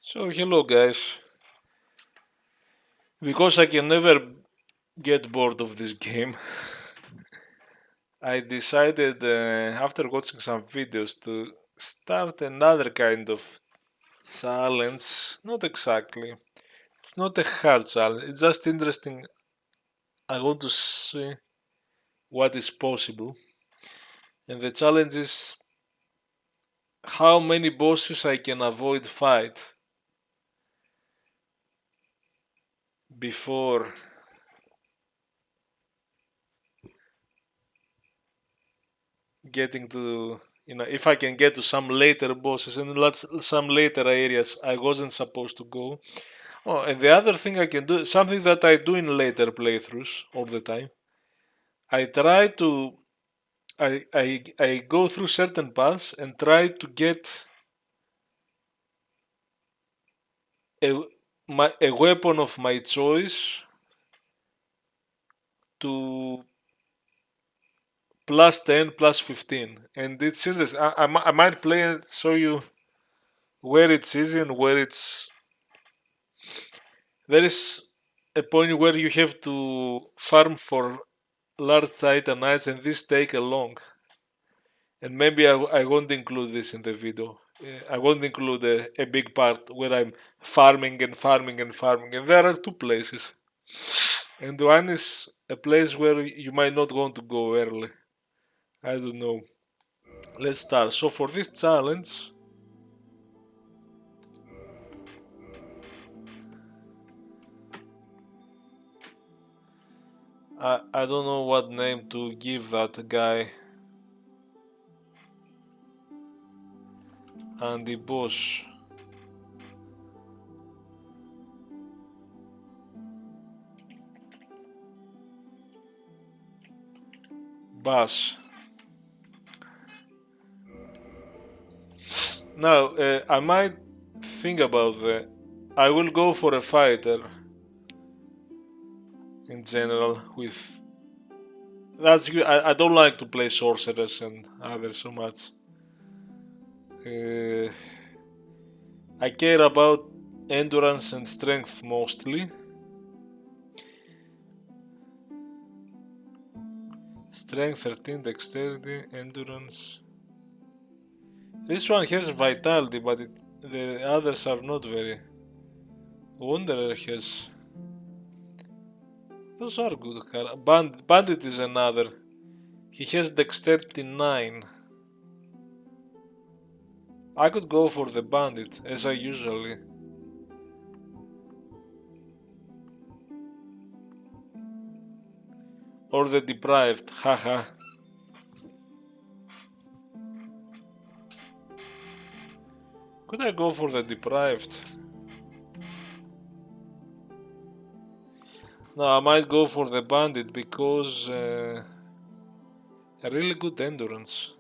So hello guys, because I can never get bored of this game, I decided after watching some videos to start another kind of challenge. Not exactly, it's not a hard challenge, it's just interesting. I want to see what is possible, and the challenge is how many bosses I can avoid fight before getting to, if I can get to some later bosses and some later areas I wasn't supposed to go. Oh, and the other thing I can do, something that I do in later playthroughs all the time, I try to I go through certain paths and try to get a a weapon of my choice to plus 10 plus 15, and it's interesting. I might play and show you where it's easy and where it's there is a point where you have to farm for large titanites, and this take a long. And maybe I won't include this in the video. I won't include a big part where I'm farming and farming and farming. And there are two places. And one is a place where you might not want to go early. I don't know. Let's start. So for this challenge, I don't know what name to give that guy. And the boss. Bass. Now, I might think about the. I will go for a fighter in general with. That's good. I don't like to play sorcerers and others so much. Uh, I care about endurance and strength mostly. Strength 13, dexterity, endurance. This one has vitality, but the others are not very. Wanderer has. Those are good. Bandit is another. He has dexterity 9. I could go for the bandit, as I usually. Or the deprived, haha. Could I go for the deprived? No, I might go for the bandit because a really good endurance.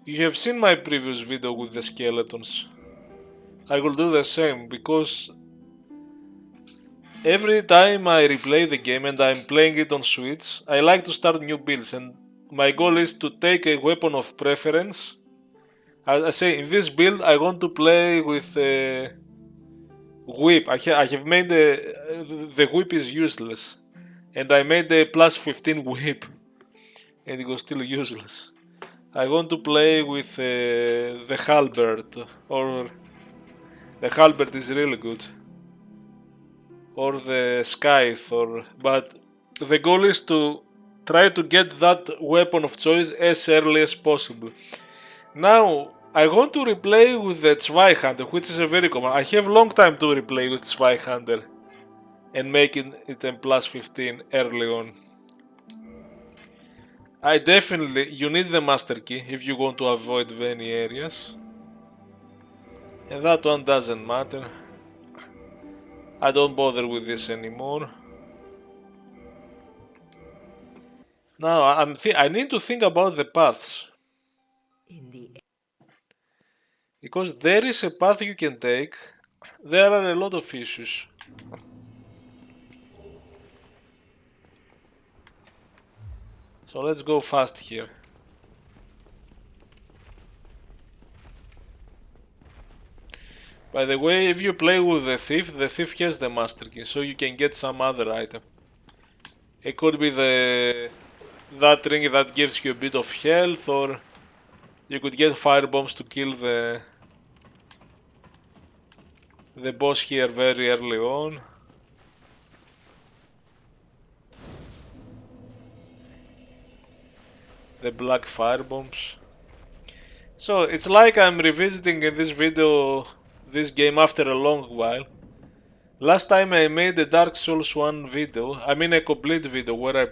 You have seen my previous video with the skeletons. I will do the same because every time I replay the game and I'm playing it on Switch, I like to start new builds, and my goal is to take a weapon of preference. I say in this build I want to play with whip. I have made the whip is useless, and I made the plus 15 whip, and it was still useless. I want to play with the halberd, or the halberd is really good, or the scythe, or but the goal is to try to get that weapon of choice as early as possible. Now I want to replay with the Zweihunter, which is a very common. I have long time to replay with Zweihunter and making it a plus 15 early on. I definitely, you need the master key if you want to avoid many areas. And that one doesn't matter. I don't bother with this anymore. Now I need to think about the paths. Because there is a path you can take. There are a lot of issues. So let's go fast here. By the way, if you play with the thief has the master key, so you can get some other item. It could be that ring that gives you a bit of health, or you could get fire bombs to kill the boss here very early on. The black fire bombs. So it's like I'm revisiting in this video this game after a long while. Last time I made a Dark Souls 1 video, I mean a complete video where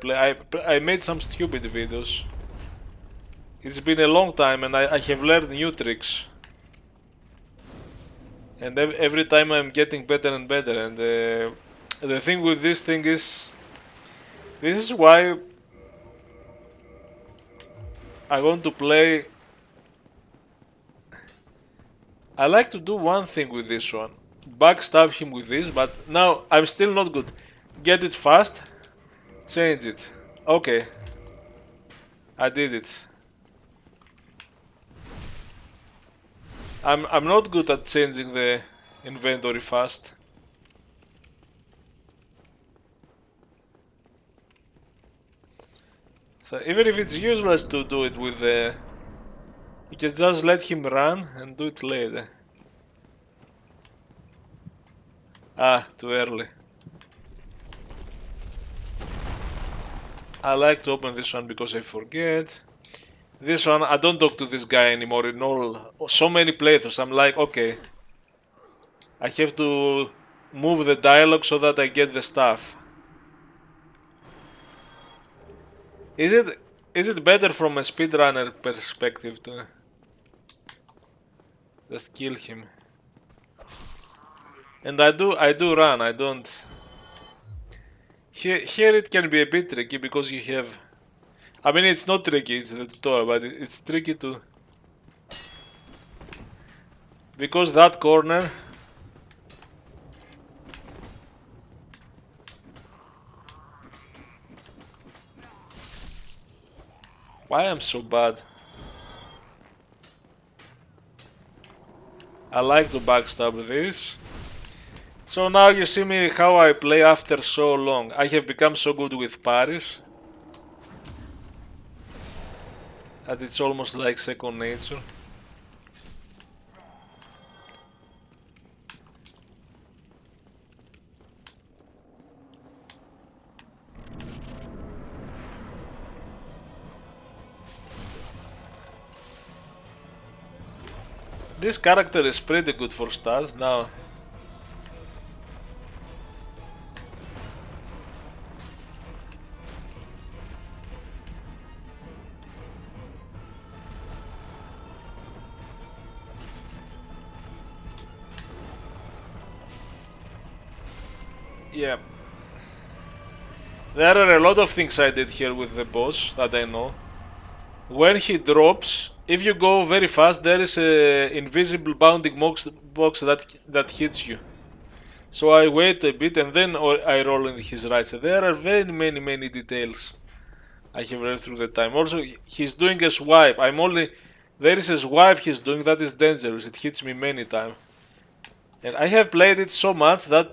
I made some stupid videos. It's been a long time and I have learned new tricks. And every time I'm getting better and better, and the thing with this thing is, this is why I want to play. I like to do one thing with this one, backstab him with this, but now I'm still not good. Get it fast, change it. Okay, I did it. I'm not good at changing the inventory fast. So even if it's useless to do it with the, you can just let him run and do it later. Ah, too early. I like to open this one because I forget. This one, I don't talk to this guy anymore in so many playthroughs. I'm like, okay, I have to move the dialogue so that I get the stuff. Is it better from a speedrunner perspective to just kill him? And I do run, I don't. Here it can be a bit tricky because you have, I mean it's not tricky, it's the tutorial, but it's tricky to, because that corner, why I'm so bad? I like to backstab this. So now you see me how I play after so long. I have become so good with parries that it's almost like second nature. This character is pretty good for stars now. Yeah. There are a lot of things I did here with the boss that I know. When he drops, if you go very fast, there is a invisible bounding box that hits you. So I wait a bit and then I roll in his right side. There are very many details I have read through the time. Also, he's doing a swipe. There is a swipe he's doing that is dangerous. It hits me many times. And I have played it so much that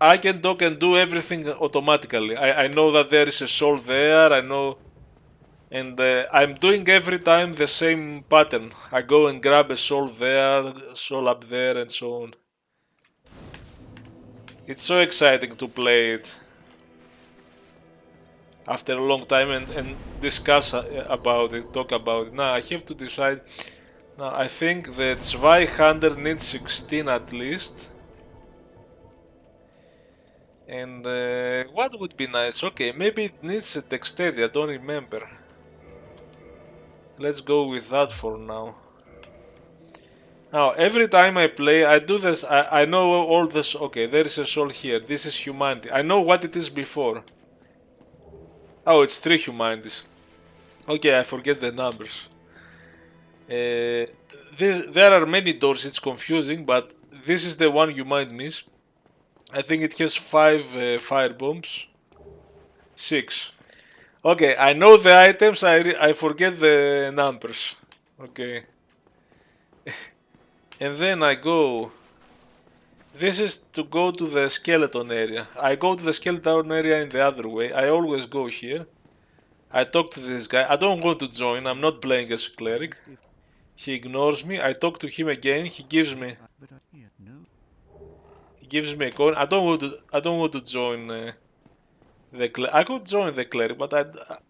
I can talk and do everything automatically. I know that there is a soul there, I know, and I'm doing every time the same pattern. I go and grab a soul there, soul up there, and so on. It's so exciting to play it after a long time and discuss about it, talk about it. Now I have to decide. Now I think the Zweihander needs 16 at least. And what would be nice? Okay, maybe it needs a dexterity, I don't remember. Let's go with that for now. Now, every time I play, I do this, I know all this. Okay, there is a soul here. This is humanity. I know what it is before. Oh, it's 3 humanities. Okay, I forget the numbers. There are many doors, it's confusing, but this is the one you might miss. I think it has 5 fire bombs. 6. Okay, I know the items, I forget the numbers. Okay. And then I go. This is to go to the skeleton area. I go to the skeleton area in the other way. I always go here. I talk to this guy. I don't want to join. I'm not playing as a cleric. He ignores me. I talk to him again. He gives me a coin. I don't want to. I don't want to join the cleric. I could join the cleric, but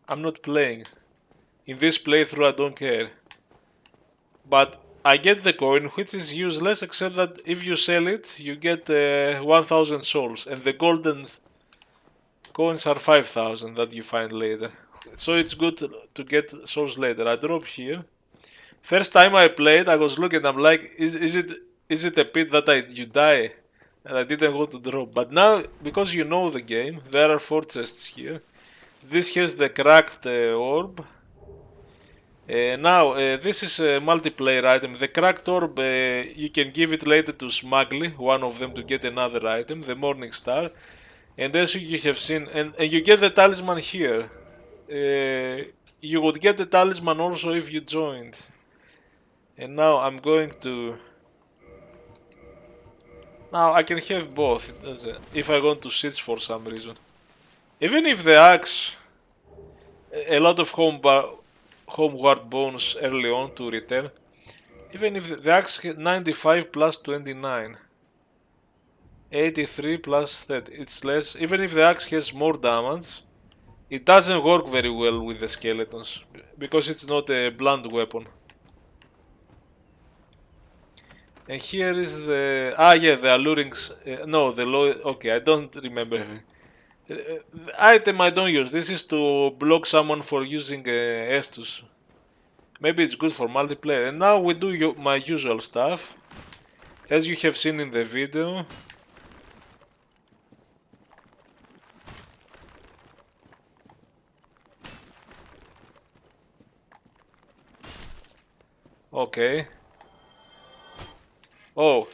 I'm not playing. In this playthrough, I don't care. But I get the coin, which is useless, except that if you sell it, you get 1000 souls, and the golden coins are 5000 that you find later. So it's good to get souls later. I drop here. First time I played, I was looking, I'm like, is it a pit that you die? And I didn't want to drop. But now, because you know the game, there are 4 chests here. This has the cracked orb. This is a multiplayer item. The cracked orb, you can give it later to Smuggly, one of them, to get another item, the Morning Star. And as you have seen, and you get the talisman here. You would get the talisman also if you joined. And now I'm going to... Now I can have both, if I want to switch for some reason. Even if the axe... A lot of homeward bones early on to return. Even if the axe hit 95 plus 29. 83 plus 30. It's less. Even if the axe has more damage, it doesn't work very well with the skeletons. Because it's not a blunt weapon. And here is the... the alluring... no, the low... Okay, I don't remember. The item I don't use. This is to block someone for using Estus. Maybe it's good for multiplayer. And now we do my usual stuff. As you have seen in the video. Okay. Oh.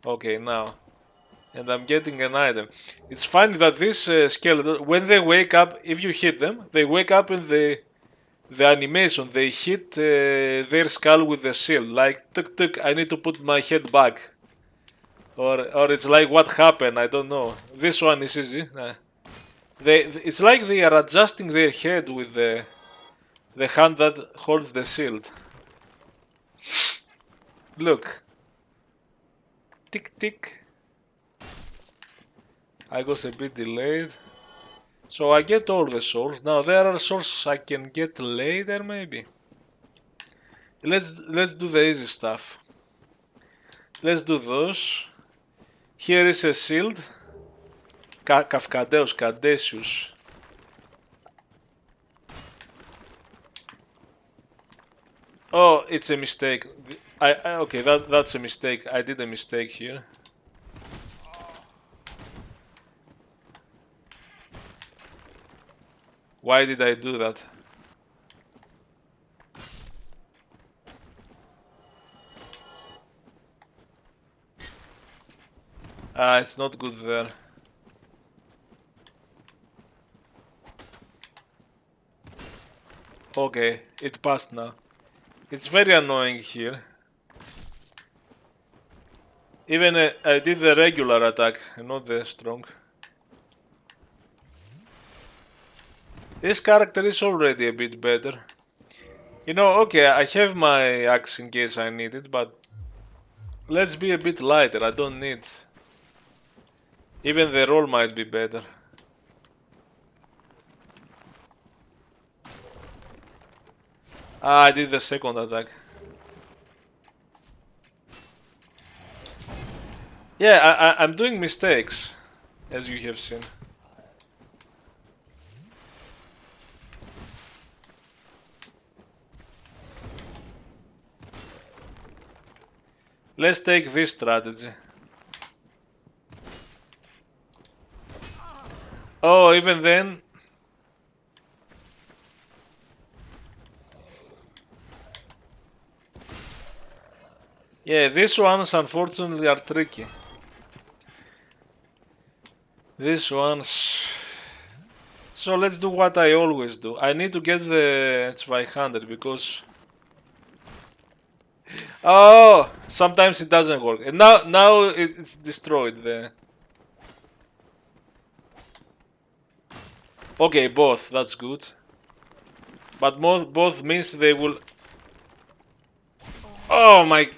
Okay, now. And I'm getting an item. It's funny that this skeleton, when they wake up, if you hit them, they wake up in the animation. They hit their skull with the shield. Like, tuk tuk, I need to put my head back. Or it's like, what happened? I don't know. This one is easy. It's like they are adjusting their head with the hand that holds the shield. Look. Tick tick. I was a bit delayed. So I get all the souls. Now there are souls I can get later maybe. Let's do the easy stuff. Let's do those. Here is a shield. Kafkadeus, Cadesius. Oh, it's a mistake. Okay, that's a mistake. I did a mistake here. Why did I do that? It's not good there. Okay, it passed now. It's very annoying here. Even I did the regular attack, not the strong. This character is already a bit better. You know, okay, I have my axe in case I need it, but let's be a bit lighter, I don't need. Even the roll might be better. I did the second attack. Yeah, I'm doing mistakes, as you have seen. Let's take this strategy. Oh, even then... Yeah, these ones unfortunately are tricky. These ones... So let's do what I always do. I need to get the 500 because... Oh, sometimes it doesn't work. And now it's destroyed. Okay, both. That's good. But both means they will. Oh my.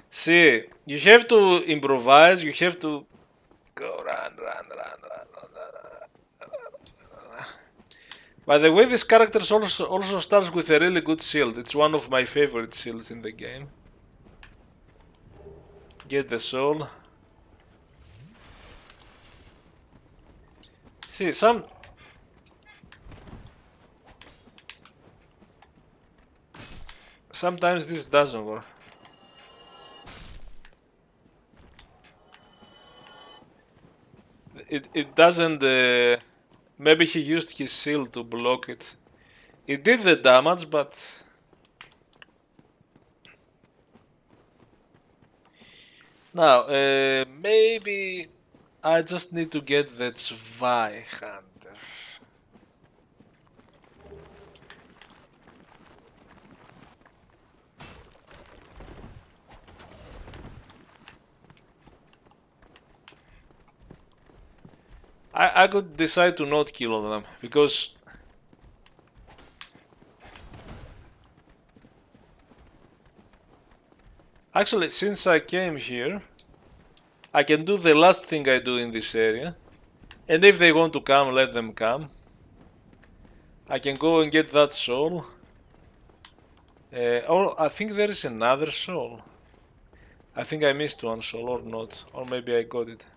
See, you have to improvise. You have to go run. By the way, this character also starts with a really good shield. It's one of my favorite shields in the game. Get the soul. See, sometimes this doesn't work. It doesn't. Maybe he used his shield to block it. It did the damage, but now maybe I just need to get the Zweihunter. I could decide to not kill them because actually since I came here I can do the last thing I do in this area, and if they want to come, let them come. I can go and get that soul. Or I think there is another soul. I think I missed one soul or not, or maybe I got it.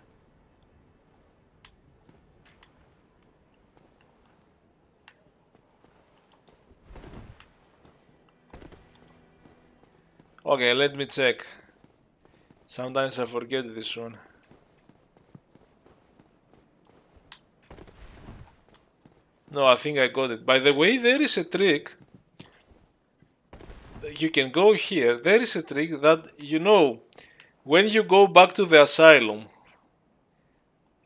Okay, let me check. Sometimes I forget this one. No, I think I got it. By the way, there is a trick. You can go here. There is a trick that, you know, when you go back to the asylum,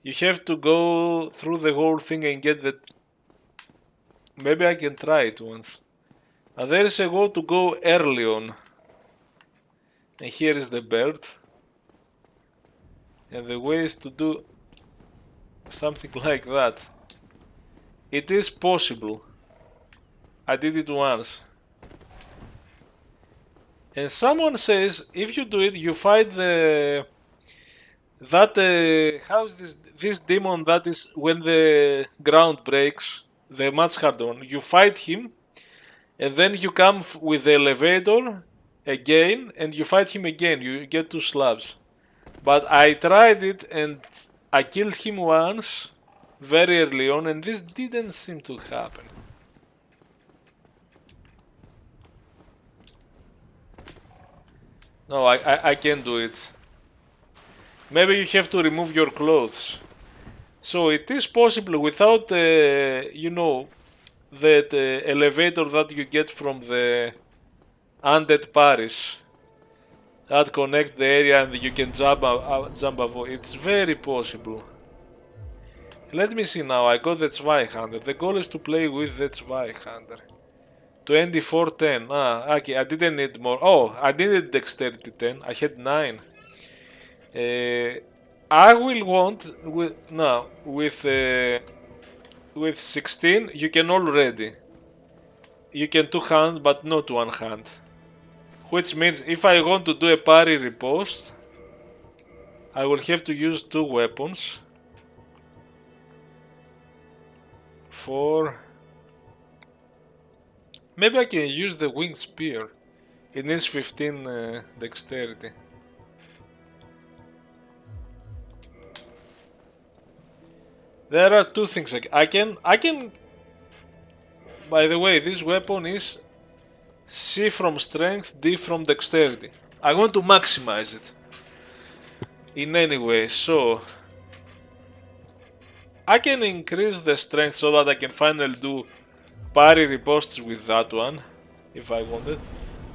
you have to go through the whole thing and get the... Maybe I can try it once. There is a way to go early on. And here is the bird. And the way is to do something like that. It is possible. I did it once. And someone says if you do it, you fight the how's this demon that is when the ground breaks, the much harder one. You fight him, and then you come with the elevator again, and you fight him again. You get 2 slabs. But I tried it and I killed him once, very early on, and this didn't seem to happen. No, I can't do it. Maybe you have to remove your clothes. So it is possible without, you know, that elevator that you get from the undead parish that connect the area and you can jump above. It's very possible. Let me see now. I got the Zweihunter. The goal is to play with the Zweihunter. 24-10. Ah, okay. I didn't need more. Oh, I needed dexterity 10. I had 9. I will want with 16 you can already. You can 2 hand but not 1 hand. Which means if I want to do a parry riposte, I will have to use 2 weapons. 4. Maybe I can use the winged spear. It needs 15 dexterity. There are 2 things I can. By the way, this weapon is C from strength, D from dexterity. I want to maximize it in any way, so I can increase the strength so that I can finally do parry ripostes with that one, if I wanted.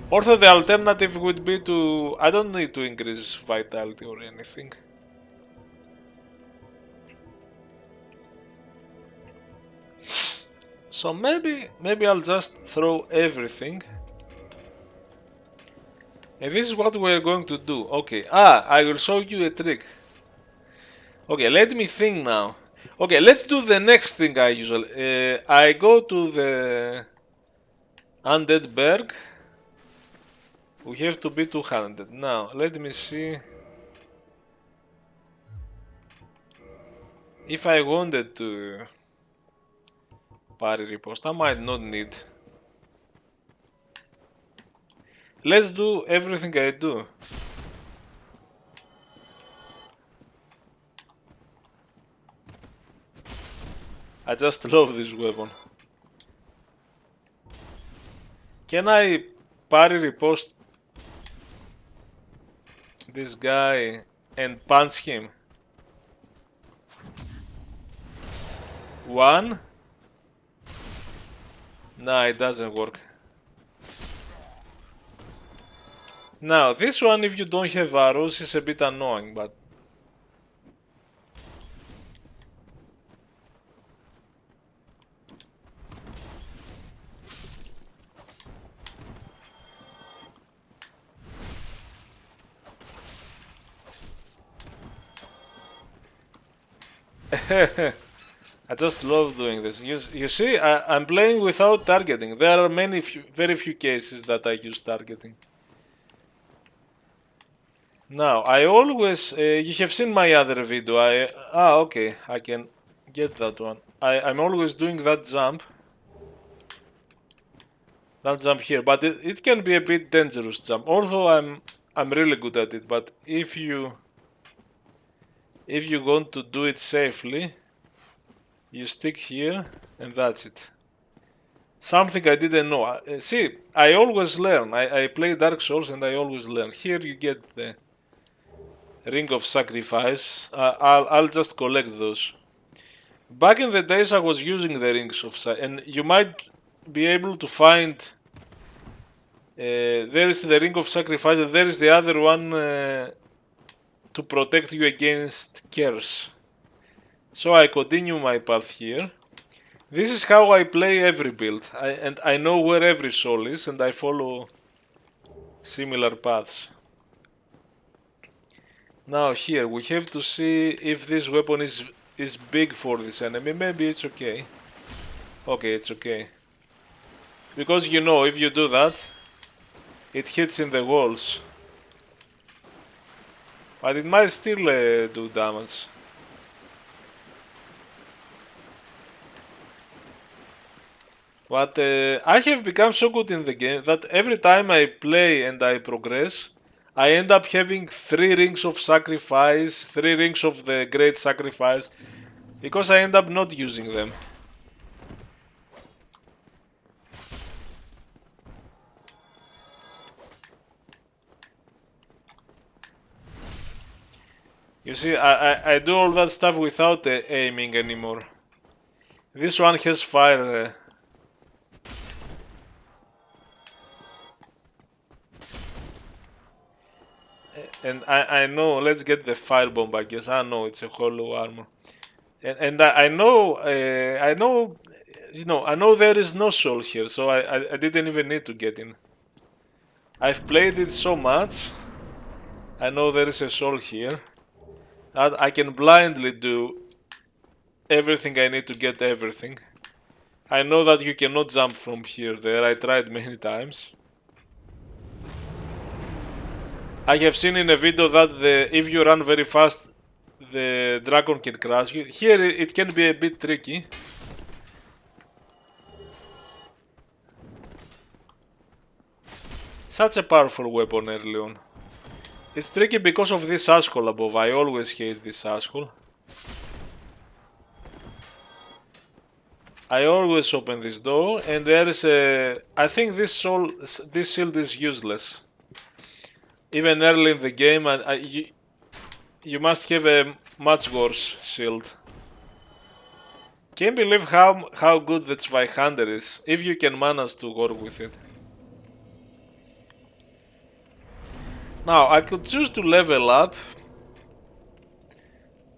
Also, the alternative would be to... I don't need to increase vitality or anything. So maybe I'll just throw everything. And this is what we're going to do. Okay. I will show you a trick. Okay, let me think now. Okay, let's do the next thing I usually. I go to the Undead Berg. We have to be 200. Now, let me see. If I wanted to parry riposte, I might not need. Let's do everything I do. I just love this weapon. Can I parry riposte this guy and punch him? One? Nah, it doesn't work. Now, this one, if you don't have arrows, is a bit annoying, but... I just love doing this. You see, I'm playing without targeting. There are very few cases that I use targeting. Now, I always, you have seen my other video. Okay, I can get that one. I'm always doing that jump. That jump here, but it can be a bit dangerous jump. Although I'm really good at it, but if you want to do it safely, you stick here, and that's it. Something I didn't know. See, I always learn. I play Dark Souls and I always learn. Here you get the Ring of Sacrifice. I'll just collect those. Back in the days I was using the Rings of Sacrifice, and you might be able to find... there is the Ring of Sacrifice and there is the other one to protect you against curse. So I continue my path here. This is how I play every build, and I know where every soul is, and I follow similar paths. Now here, we have to see if this weapon is big for this enemy. Maybe it's okay. Okay, it's okay. Because you know, if you do that, it hits in the walls. But it might still do damage. But I have become so good in the game that every time I play and I progress, I end up having 3 rings of sacrifice, 3 rings of the great sacrifice, because I end up not using them. You see, I do all that stuff without aiming anymore. This one has fire. And I know, let's get the firebomb, I guess. I know it's a hollow armor. And I know, I know there is no soul here, so I didn't even need to get in. I've played it so much, I know there is a soul here. That I can blindly do everything I need to get everything. I know that you cannot jump from here there, I tried many times. I have seen in a video that if you run very fast, the dragon can crush you. Here it can be a bit tricky. Such a powerful weapon early on. It's tricky because of this asshole above. I always hate this asshole. I always open this door, and there is a... I think this shield is useless. Even early in the game, you must have a much worse shield. Can't believe how good the Zweihander is, if you can manage to work with it. Now, I could choose to level up,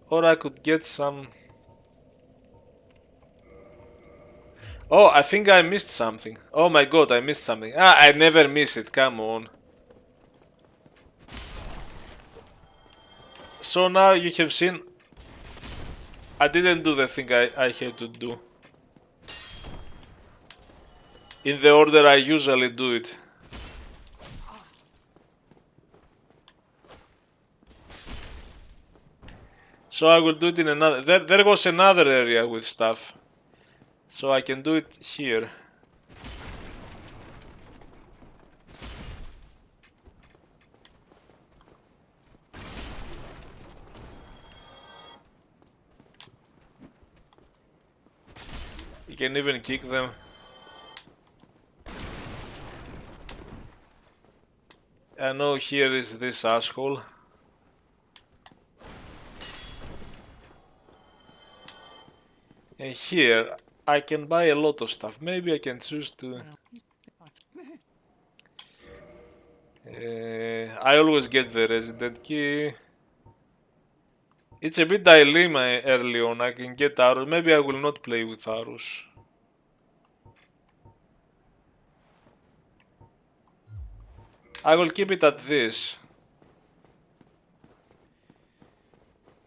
or I could get some... Oh, I think I missed something. Oh my god, I missed something. I never miss it, come on. So now you have seen I didn't do the thing I had to do in the order I usually do it. So I will do it in another. There was another area with stuff. So I can do it here. You can even kick them. I know here is this asshole. And here I can buy a lot of stuff. Maybe I can choose to... I always get the resident key. It's a bit dilemma early on. I can get arrows. Maybe I will not play with arrows. I will keep it at this.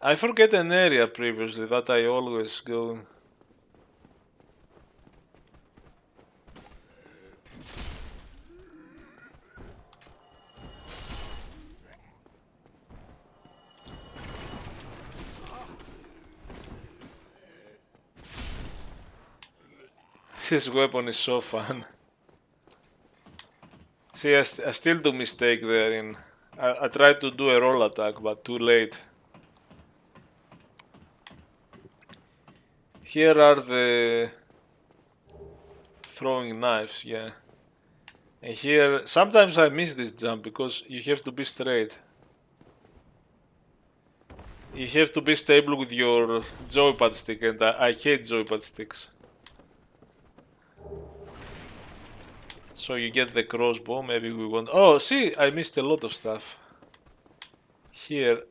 I forget an area previously that I always go. This weapon is so fun. See, I still do mistake there in... I tried to do a roll attack, but too late. Here are the... throwing knives, yeah. And here, sometimes I miss this jump because you have to be straight. You have to be stable with your joypad stick, and I hate joypad sticks. So you get the crossbow, maybe we want... Oh, see, I missed a lot of stuff. Here.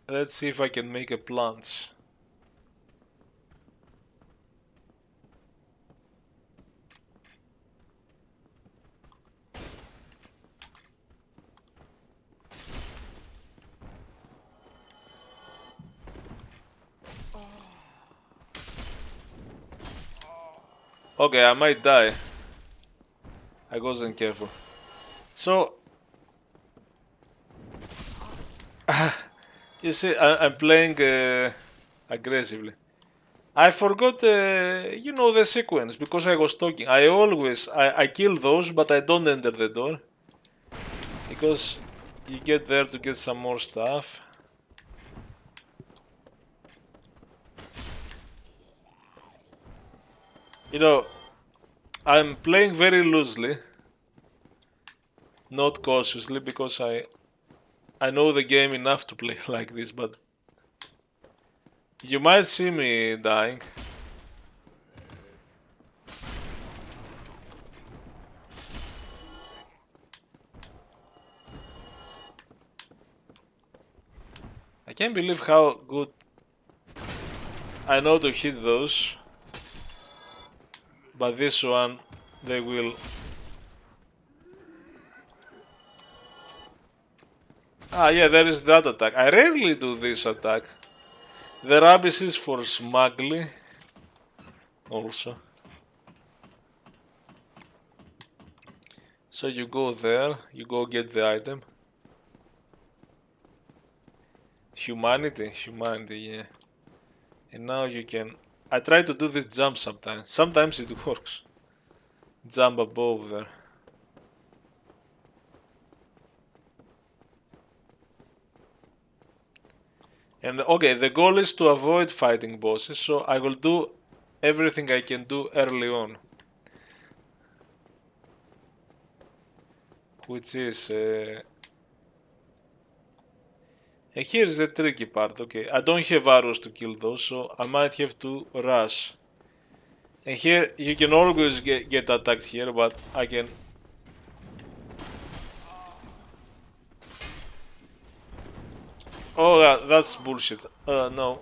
Let's see if I can make a plunge. Okay, I might die. I wasn't careful. So... you see, I'm playing aggressively. I forgot, you know, the sequence because I was talking. I kill those, but I don't enter the door. Because you get there to get some more stuff. You know, I'm playing very loosely. Not cautiously, because I know the game enough to play like this, but... You might see me dying. I can't believe how good I know to hit those. But this one, they will... Ah, yeah, there is that attack. I rarely do this attack. The rubbish is for smuggling. Also. So you go there, you go get the item. Humanity, yeah. And now you can... I try to do this jump sometimes. Sometimes it works. Jump above there. And okay, the goal is to avoid fighting bosses, so I will do everything I can do early on. Which is... and here's the tricky part, okay. I don't have arrows to kill those, so I might have to rush. And here, you can always get attacked here, but I can... Oh, that's bullshit. No.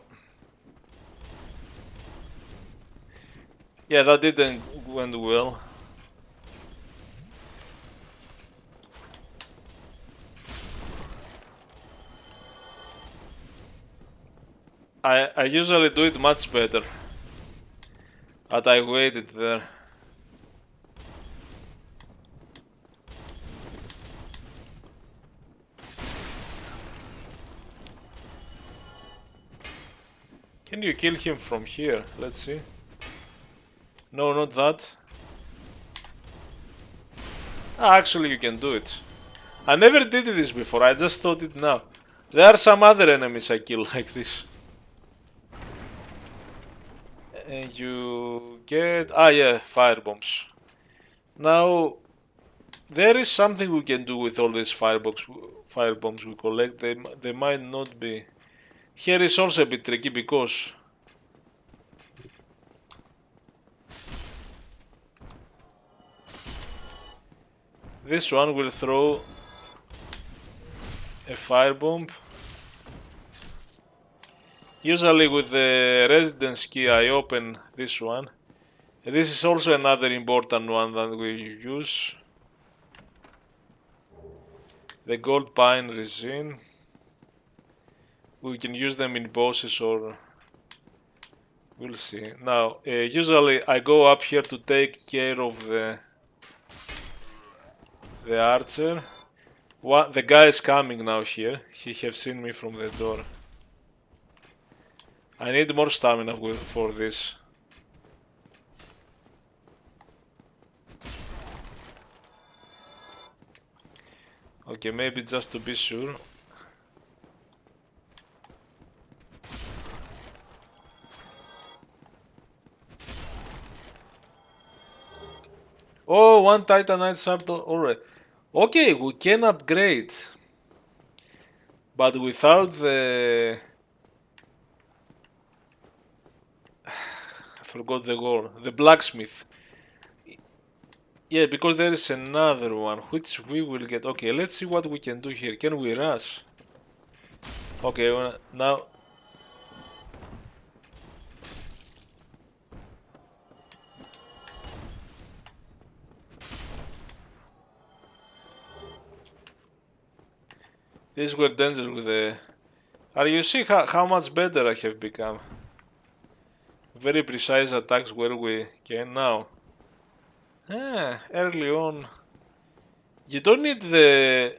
Yeah, that didn't went well. I usually do it much better. But I waited there. Can you kill him from here? Let's see. No, not that. Ah, actually, you can do it. I never did this before, I just thought it now. There are some other enemies I kill like this. And you get... ah yeah, fire bombs. Now, there is something we can do with all these fire bombs we collect. They might not be... Here is also a bit tricky because... this one will throw a firebomb. Usually with the residence key I open this one. This is also another important one that we use. The gold pine resin. We can use them in bosses or... we'll see. Now, usually I go up here to take care of the archer. The guy is coming now here. He have seen me from the door. I need more stamina for this. Okay, maybe just to be sure. Oh, one Titanite shard already. Okay, we can upgrade. But without the... I forgot the word. The blacksmith. Yeah, because there is another one, which we will get. Okay, let's see what we can do here. Can we rush? Okay, well, now... these were dangerous with the... Are you see how much better I have become? Very precise attacks where we can now. Early on. You don't need the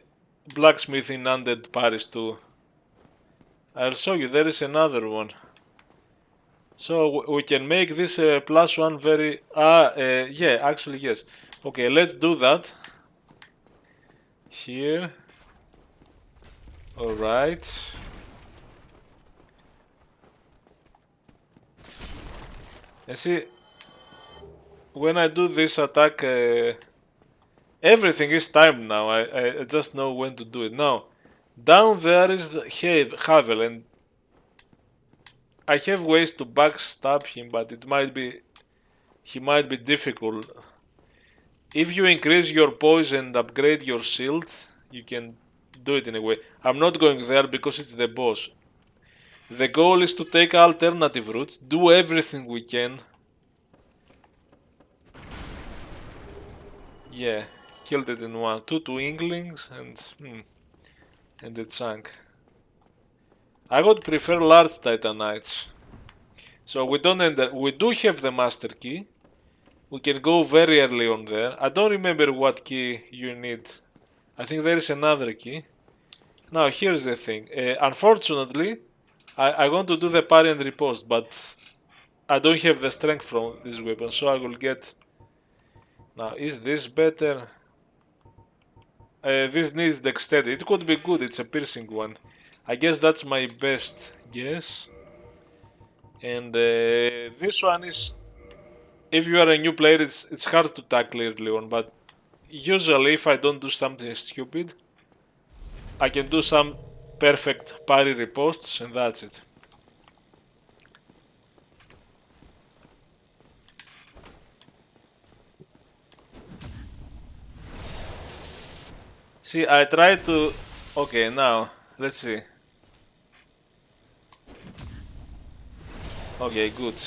blacksmith in Undead Paris too. I'll show you, there is another one. So we can make this +1 very... yeah, actually yes. Okay, let's do that. Here. Alright. And see, when I do this attack, everything is timed now. I just know when to do it. Now, down there is the Havel, and I have ways to backstab him, but it might be... he might be difficult. If you increase your poison and upgrade your shield, you can do it in a way. I'm not going there because it's the boss. The goal is to take alternative routes, do everything we can. Yeah, killed it in one. Two Inklings and a chunk. I would prefer large Titanites. So we don't we do have the master key. We can go very early on there. I don't remember what key you need. I think there is another key. Now here's the thing. Unfortunately, I want to do the parry and riposte, but I don't have the strength from this weapon, so I will get... Now, is this better? This needs dexterity. It could be good, it's a piercing one. I guess that's my best guess. And this one is... if you are a new player, it's hard to tackle early on, but usually if I don't do something stupid, I can do some perfect parry ripostes and that's it. See, I try to... okay, now, let's see. Okay, good.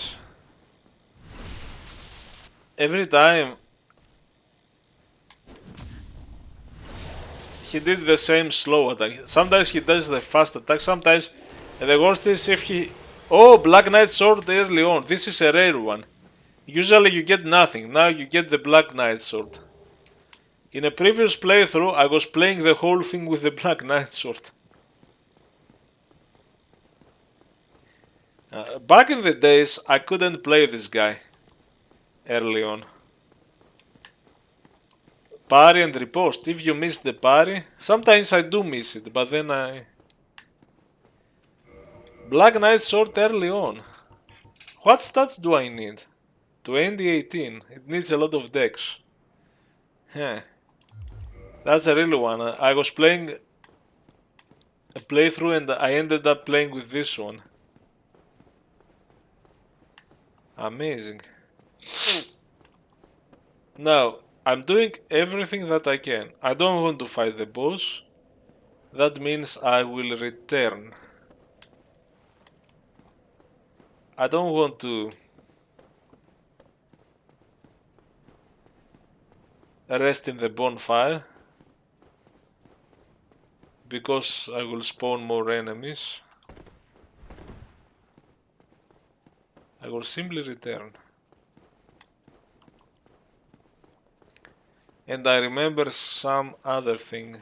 Every time he did the same slow attack. Sometimes he does the fast attack, sometimes... and the worst is if he Oh, Black Knight Sword early on. This is a rare one. Usually you get nothing. Now you get the Black Knight Sword. In a previous playthrough, I was playing the whole thing with the Black Knight Sword. Back in the days, I couldn't play this guy early on. Parry and riposte. If you miss the parry, sometimes I do miss it, but then I... Black Knight Sword early on. What stats do I need? 2018. It needs a lot of decks. Huh. That's a real one. I was playing a playthrough and I ended up playing with this one. Amazing. Now, I'm doing everything that I can. I don't want to fight the boss. That means I will return. I don't want to rest in the bonfire because I will spawn more enemies. I will simply return. And I remember some other thing.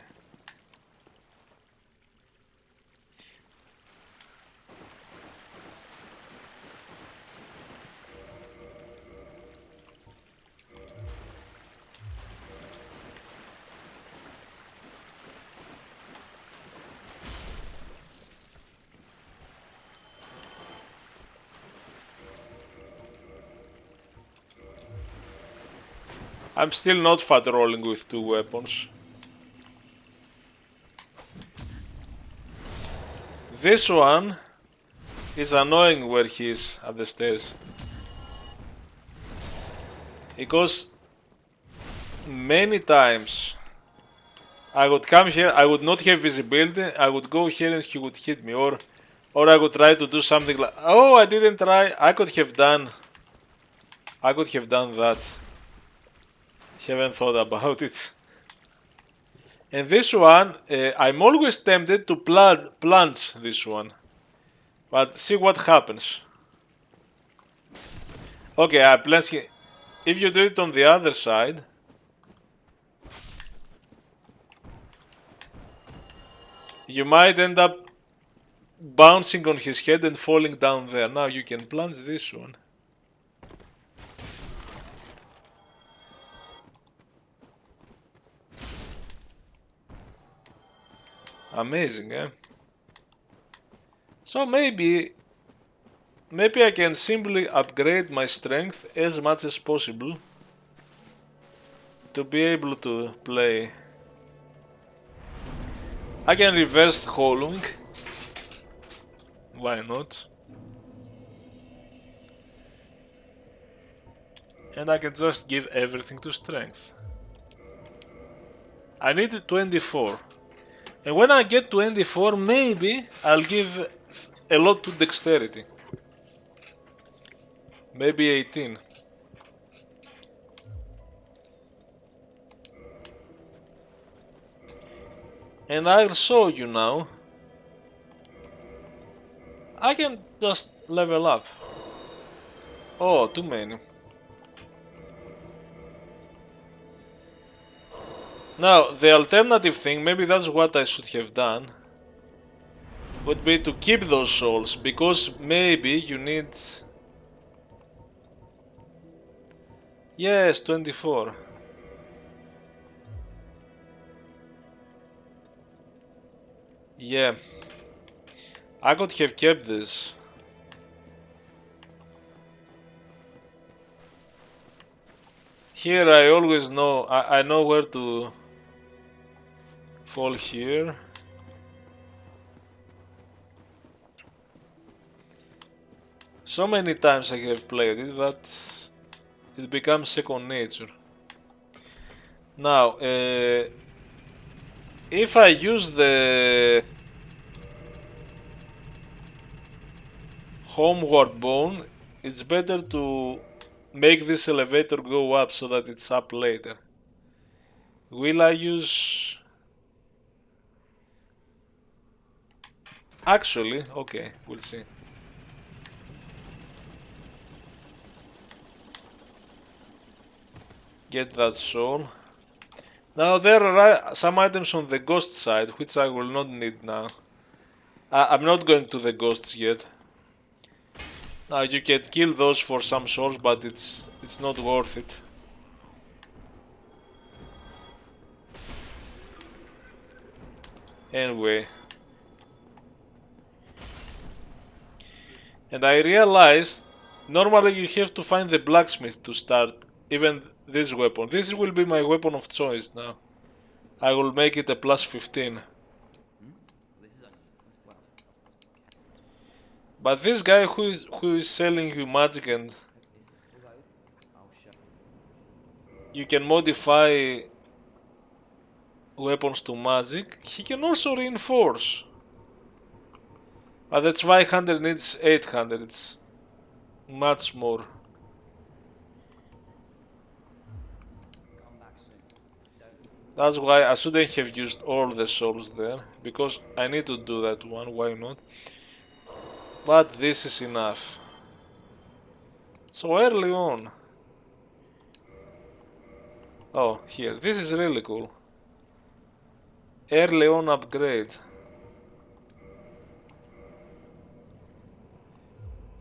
I'm still not fat rolling with two weapons. This one is annoying where he is at the stairs. Because many times I would come here, I would not have visibility, I would go here and he would hit me, or I would try to do something like, oh, I didn't try, I could have done that. Haven't thought about it. And this one, I'm always tempted to plunge this one. But see what happens. Okay, I plunge him. If you do it on the other side, you might end up bouncing on his head and falling down there. Now you can plunge this one. Amazing, eh? So maybe I can simply upgrade my strength as much as possible to be able to play. I can reverse hollowing. Why not? And I can just give everything to strength. I need 24. And when I get 24, maybe I'll give a lot to dexterity. Maybe 18. And I'll show you now. I can just level up. Oh, too many. Now, the alternative thing, maybe that's what I should have done, would be to keep those souls, because maybe you need... Yes, 24. Yeah. I could have kept this. Here I always know, I know where to fall here. So many times I have played it that it becomes second nature. Now, if I use the homeward bone, it's better to make this elevator go up so that it's up later. Will I use... Actually, okay, we'll see. Get that soul. Now there are some items on the ghost side which I will not need now. I'm not going to the ghosts yet. Now you can kill those for some souls, but it's not worth it. Anyway. And I realized normally you have to find the blacksmith to start even this weapon. This will be my weapon of choice now. I will make it a plus 15. But this guy who is selling you magic and you can modify weapons to magic, he can also reinforce. But that's 500 needs 800, it's much more. That's why I shouldn't have used all the souls there, because I need to do that one, why not? But this is enough. So early on. Oh, here, this is really cool. Early on upgrade.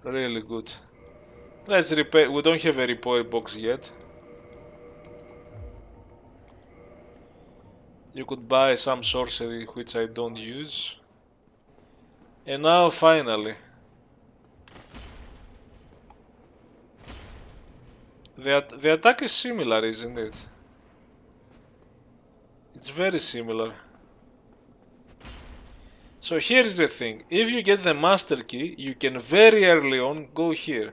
Really good. Let's repair, we don't have a repair box yet. You could buy some sorcery which I don't use. And now finally. The attack is similar, isn't it? It's very similar. So here's the thing. If you get the master key, you can very early on go here.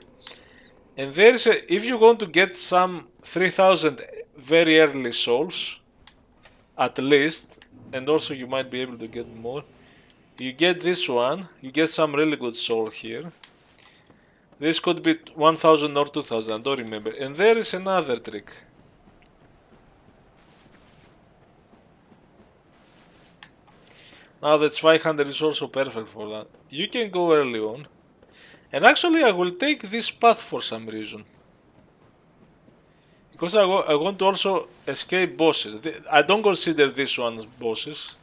And there's a, if you want to get some 3000 very early souls, at least, and also you might be able to get more, you get this one, you get some really good soul here. This could be 1000 or 2000, I don't remember. And there is another trick. Now that's 500 is also perfect for that. You can go early on. And actually I will take this path for some reason. Because I want to also escape bosses. I don't consider this one bosses.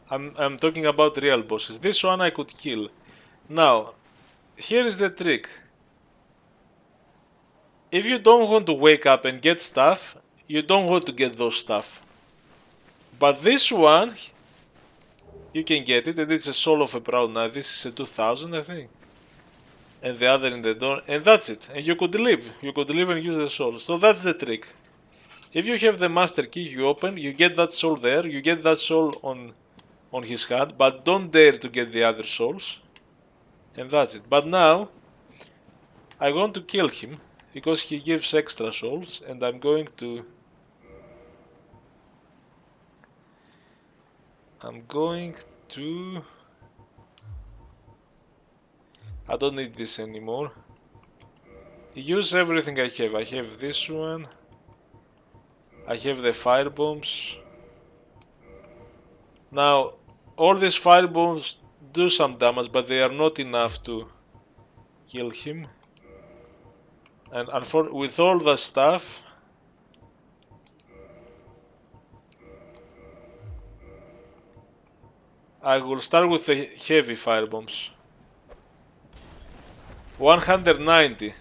I'm talking about real bosses. This one I could kill. Now, here is the trick. If you don't want to wake up and get stuff, you don't want to get those stuff. But this one, you can get it, and it's a soul of a proud knight. This is a 2000, I think. And the other in the door, and that's it. And you could leave. You could leave and use the soul. So that's the trick. If you have the master key, you open, you get that soul there, you get that soul on his hand, but don't dare to get the other souls. And that's it. But now, I want to kill him, because he gives extra souls, and I'm going to I don't need this anymore. Use everything I have. I have this one. I have the fire bombs. Now, all these fire bombs do some damage, but they are not enough to kill him. And with all the stuff, I will start with the heavy fire bombs. 190.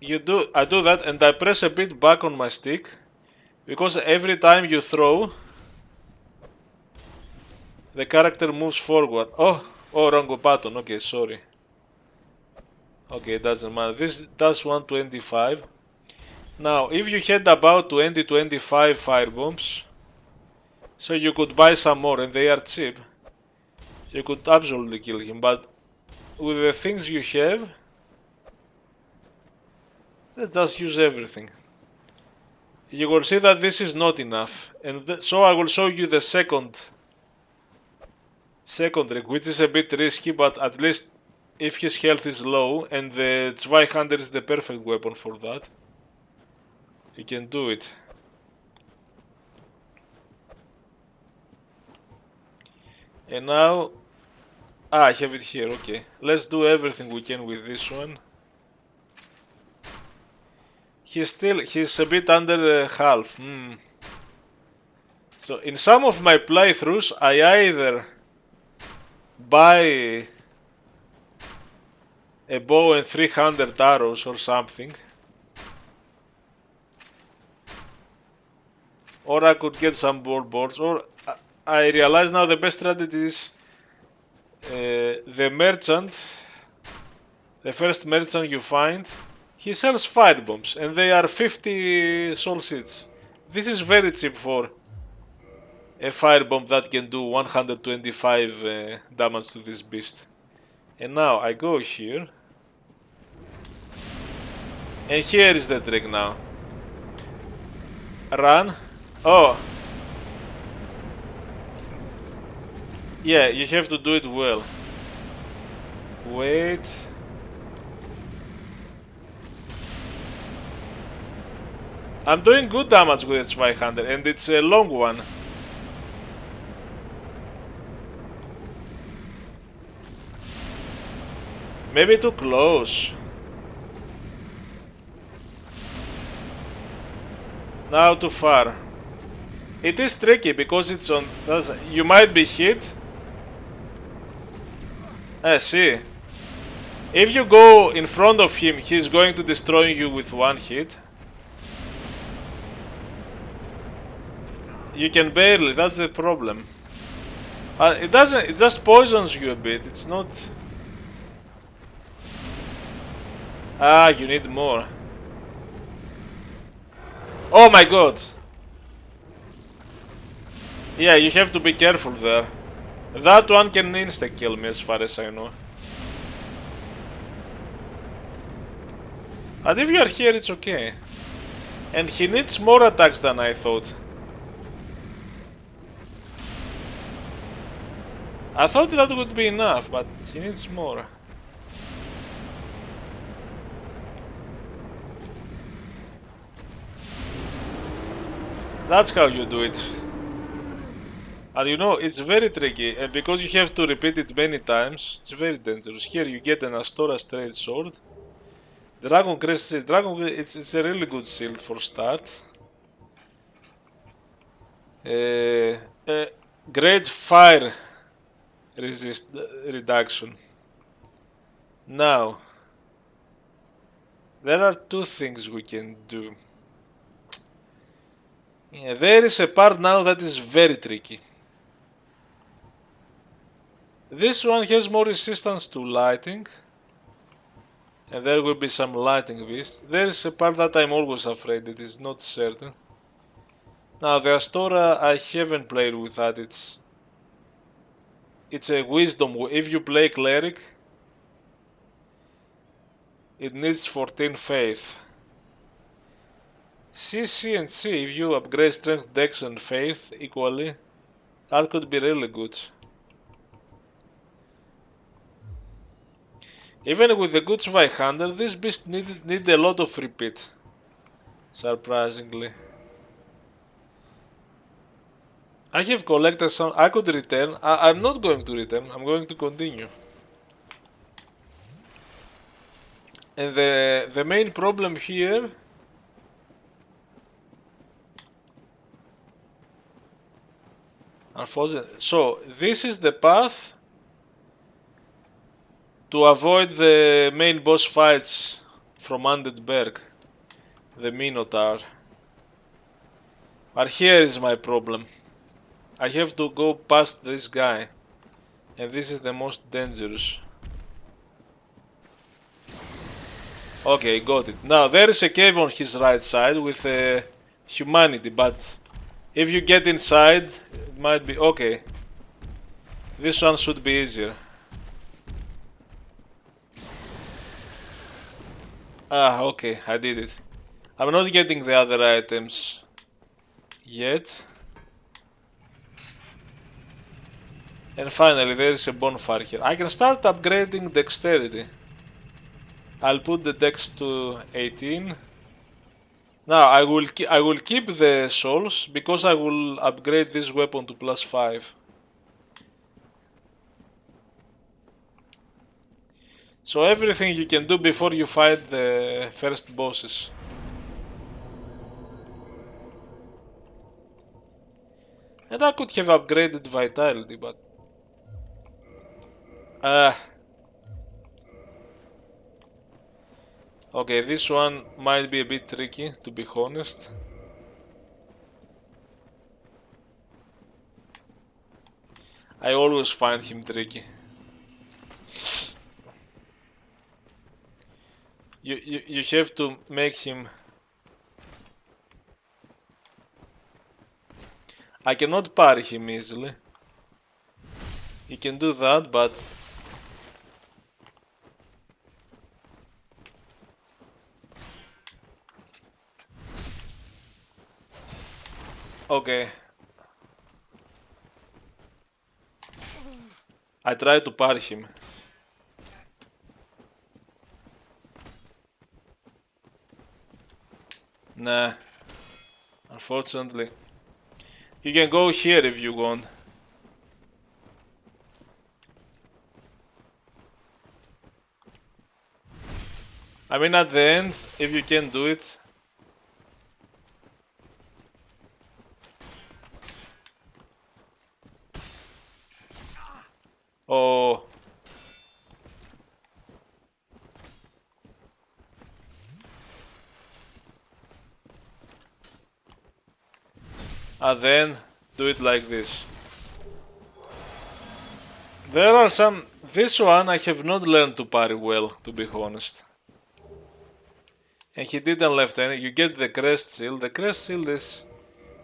I do that and I press a bit back on my stick, because every time you throw, the character moves forward. Oh, wrong button. Okay, sorry. Okay, it doesn't matter. This does 125. Now, if you had about 20-25 fire bombs, so you could buy some more and they are cheap, you could absolutely kill him, but with the things you have, let's just use everything. You will see that this is not enough, and so I will show you the second trick, which is a bit risky, but at least if his health is low and the Zweihander is the perfect weapon for that, you can do it. And now, I have it here, okay. Let's do everything we can with this one. he's a bit under half. So in some of my playthroughs, I either buy a bow and 300 arrows or something, or I could get some boards, or I realize now the best strategy is the merchant, the first merchant you find, he sells fire bombs and they are 50 soul seeds. This is very cheap for a firebomb that can do 125 damage to this beast. And now I go here. And here is the trick now. Run. Oh. Yeah, you have to do it well. Wait. I'm doing good damage with its 500 and it's a long one. Maybe too close. Now too far. It is tricky because it's on... You might be hit. See. If you go in front of him, he's going to destroy you with one hit. You can barely, that's the problem. It doesn't, it just poisons you a bit, it's not... Ah, you need more. Oh my god! Yeah, you have to be careful there. That one can insta-kill me as far as I know. But if you are here, it's okay. And he needs more attacks than I thought. I thought that would be enough, but he needs more. That's how you do it. And you know, it's very tricky, and because you have to repeat it many times, it's very dangerous. Here you get an Astora straight sword. Dragon Crest, it's a really good shield for start. Great fire reduction. Now, there are two things we can do. Yeah, there is a part now that is very tricky. This one has more resistance to lighting. And there will be some lighting beasts. There is a part that I'm always afraid, it is not certain. Now the Astora, I haven't played with that, it's a wisdom. If you play cleric, it needs 14 faith. C and C, if you upgrade strength, dex and faith equally, that could be really good. Even with the good 500, this beast need a lot of repeat. Surprisingly. I have collected some. I could return. I'm not going to return. I'm going to continue. And the main problem here. Unfortunately, so this is the path to avoid the main boss fights from Undead Berg, the Minotaur. But here is my problem. I have to go past this guy, and this is the most dangerous. Okay, got it. Now there is a cave on his right side with humanity, but if you get inside, it might be okay. This one should be easier. Ah, okay, I did it. I'm not getting the other items yet. And finally, there is a bonfire here. I can start upgrading dexterity. I'll put the dex to 18. Now I will keep the souls because I will upgrade this weapon to +5. So everything you can do before you fight the first bosses. And I could have upgraded vitality, but... Okay, this one might be a bit tricky, to be honest. I always find him tricky. You have to make him... I cannot parry him easily. You can do that, but... Okay. I tried to parry him. Nah. Unfortunately. You can go here if you want. I mean, at the end, if you can do it. Oh. And then do it like this. There are some... This one I have not learned to parry well, to be honest. And he didn't left any. You get the crest seal. The crest seal is...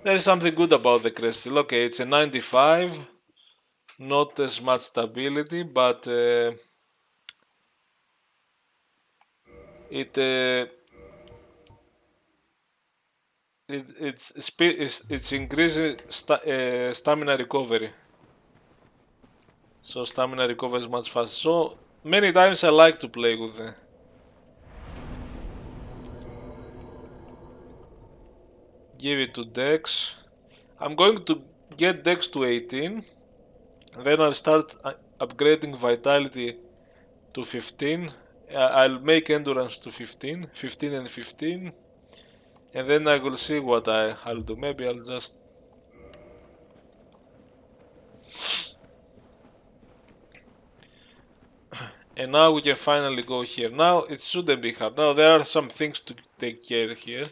There is something good about the crest seal. Okay, it's a 95. Not as much stability, but... it's increasing stamina recovery. So stamina recovers much faster. So many times I like to play with the... Give it to Dex. I'm going to get Dex to 18. Then I'll start upgrading Vitality to 15. I'll make Endurance to 15. 15 and 15. And then I will see what I'll do. Maybe I'll just... And now we can finally go here. Now it shouldn't be hard. Now there are some things to take care here.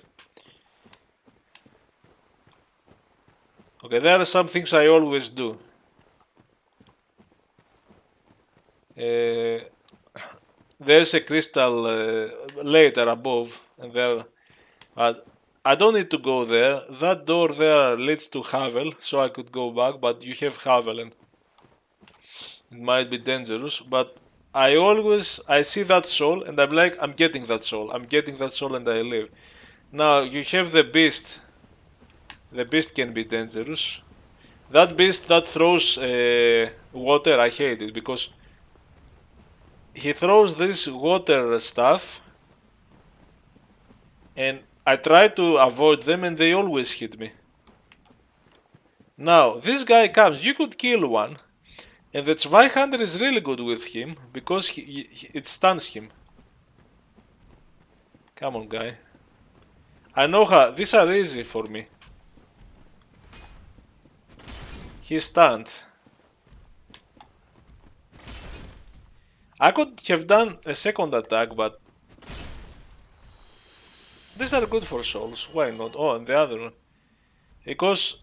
Okay, there are some things I always do. There's a crystal later above, and there. I don't need to go there. That door there leads to Havel, so I could go back. But you have Havel, and it might be dangerous. But I see that soul, and I'm like, I'm getting that soul. I'm getting that soul, and I live. Now you have the beast. The beast can be dangerous. That beast that throws water, I hate it because he throws this water stuff, and I try to avoid them, and they always hit me. Now this guy comes. You could kill one, and the Zweihander is really good with him because it stuns him. Come on, guy. I know how. These are easy for me. He's stunned. I could have done a second attack, but these are good for souls. Why not? Oh, and the other one. Because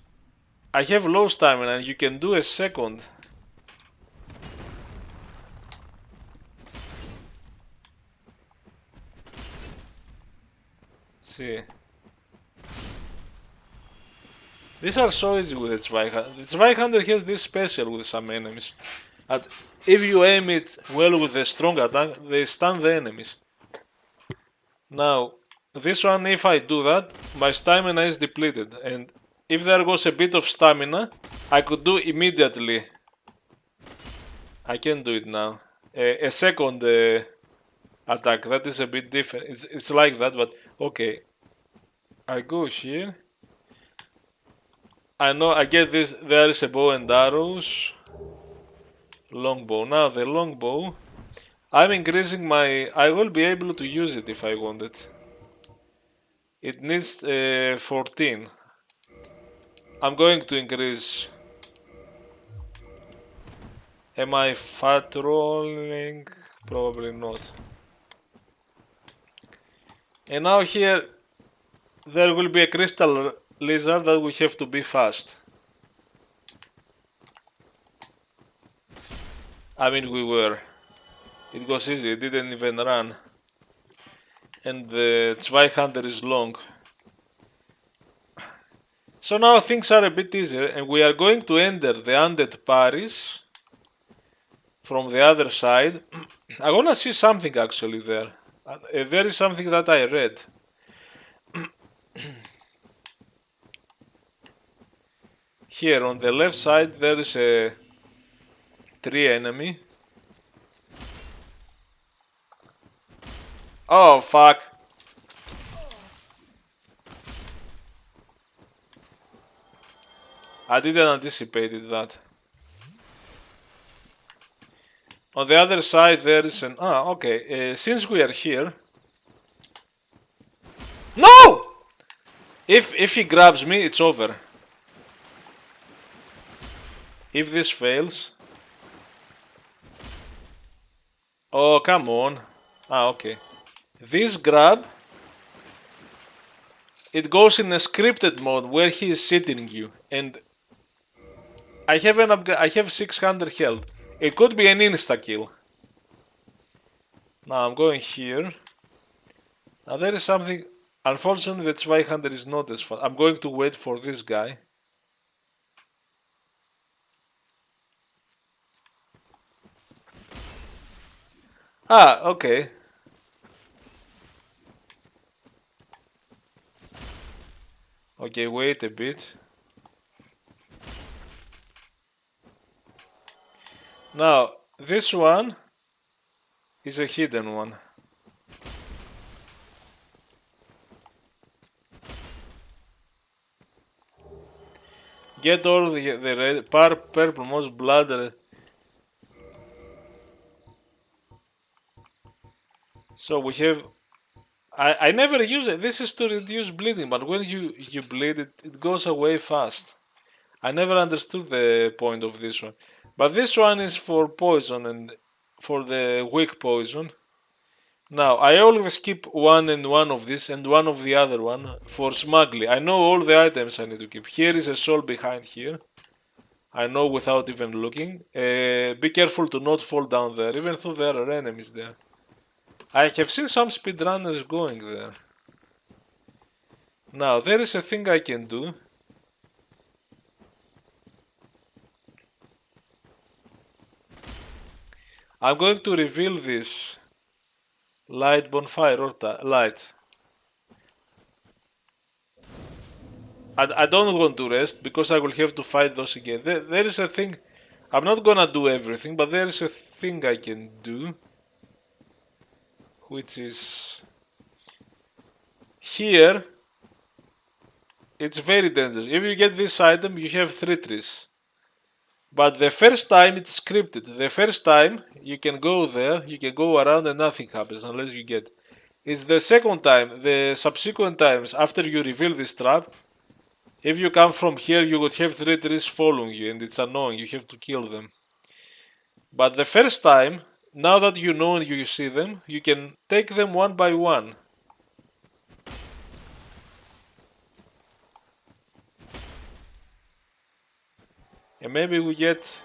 I have low stamina and you can do a second. See. These are so easy with the Zweihander. The Zweihander has this special with some enemies. But if you aim it well with a strong attack, they stun the enemies. Now, this one, if I do that, my stamina is depleted. And if there goes a bit of stamina, I could do immediately. I can do it now. A second attack. That is a bit different. It's like that, but okay. I go here. I know I get this. There is a bow and arrows. Longbow. Now the longbow. I'm increasing my... I will be able to use it if I want it. It needs 14. I'm going to increase. Am I fat rolling? Probably not. And now here there will be a crystal lizard that we have to be fast. I mean we were. It was easy, it didn't even run. And the Zweihunter is long. So now things are a bit easier and we are going to enter the undead Paris from the other side. I wanna see something actually there. There is something that I read. Here on the left side there is a tree enemy. Oh fuck. I didn't anticipate that. On the other side there is an... okay. Since we are here... No! If he grabs me, it's over. If this fails... Oh, come on. Okay. This grab... It goes in a scripted mode where he is sitting you. And... I have 600 health. It could be an insta-kill. Now I'm going here. Now there is something... Unfortunately the Zweihunter is not as fast. I'm going to wait for this guy. Okay. Okay, wait a bit. Now, this one is a hidden one. Get all the red, purple, most blood. So we have... I never use it. This is to reduce bleeding, but when you bleed, it goes away fast. I never understood the point of this one. But this one is for poison and for the weak poison. Now, I always keep one and one of this and one of the other one for smuggling. I know all the items I need to keep. Here is a soul behind here. I know without even looking. Be careful to not fall down there, even though there are enemies there. I have seen some speedrunners going there. Now, there is a thing I can do. I'm going to reveal this light bonfire or light. I don't want to rest because I will have to fight those again. There is a thing. I'm not gonna do everything, but there is a thing I can do. Which is... Here, it's very dangerous. If you get this item, you have 3 trees. But the first time it's scripted. The first time you can go there, you can go around and nothing happens unless you get. It's the second time, the subsequent times after you reveal this trap. If you come from here, you would have 3 trees following you and it's annoying, you have to kill them. But the first time, now that you know and you see them, you can take them one by one. And maybe we get...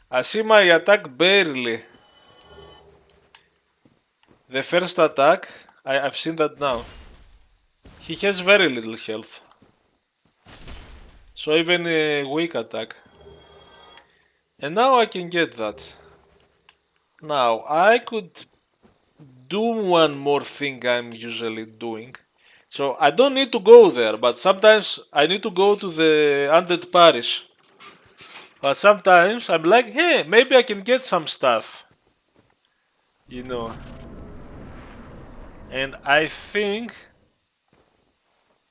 I see my attack barely. The first attack, I've seen that now. He has very little health. So even a weak attack. And now I can get that. Now, I could do one more thing I'm usually doing. So I don't need to go there, but sometimes I need to go to the undead parish. But sometimes I'm like, hey, maybe I can get some stuff. You know. And I think,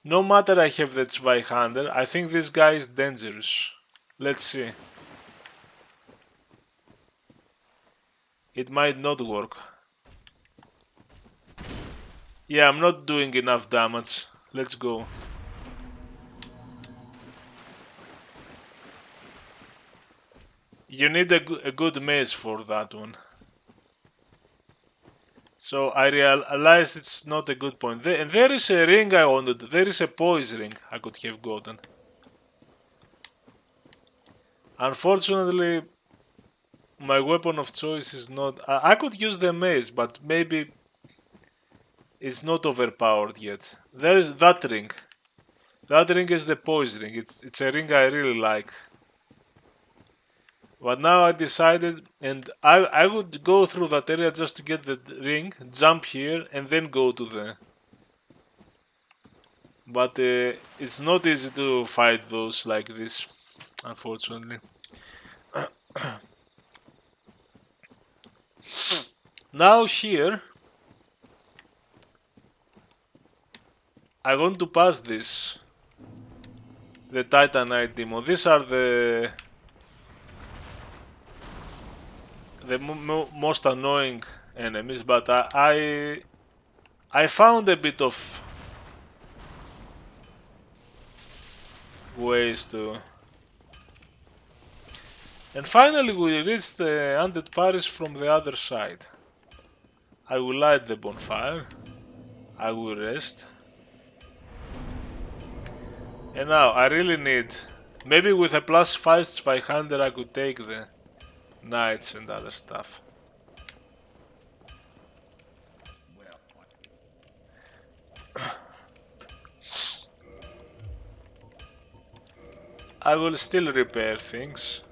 no matter I have the Zweihunter, I think this guy is dangerous. Let's see. It might not work. Yeah, I'm not doing enough damage. Let's go. You need a good maze for that one. So I realized it's not a good point. And there is a ring I wanted. There is a poise ring I could have gotten. Unfortunately, my weapon of choice is not... I could use the mace, but maybe it's not overpowered yet. There is that ring. That ring is the poise ring. It's a ring I really like. But now I decided, and I would go through that area just to get the ring, jump here, and then go to the... But it's not easy to fight those like this, unfortunately. Now here, I want to pass this. The Titanite Demon. These are the most annoying enemies, but I found a bit of ways to... And finally we reached the Undead Parish from the other side. I will light the bonfire. I will rest. And now I really need... Maybe with a plus 500 I could take the knights and other stuff. I will still repair things.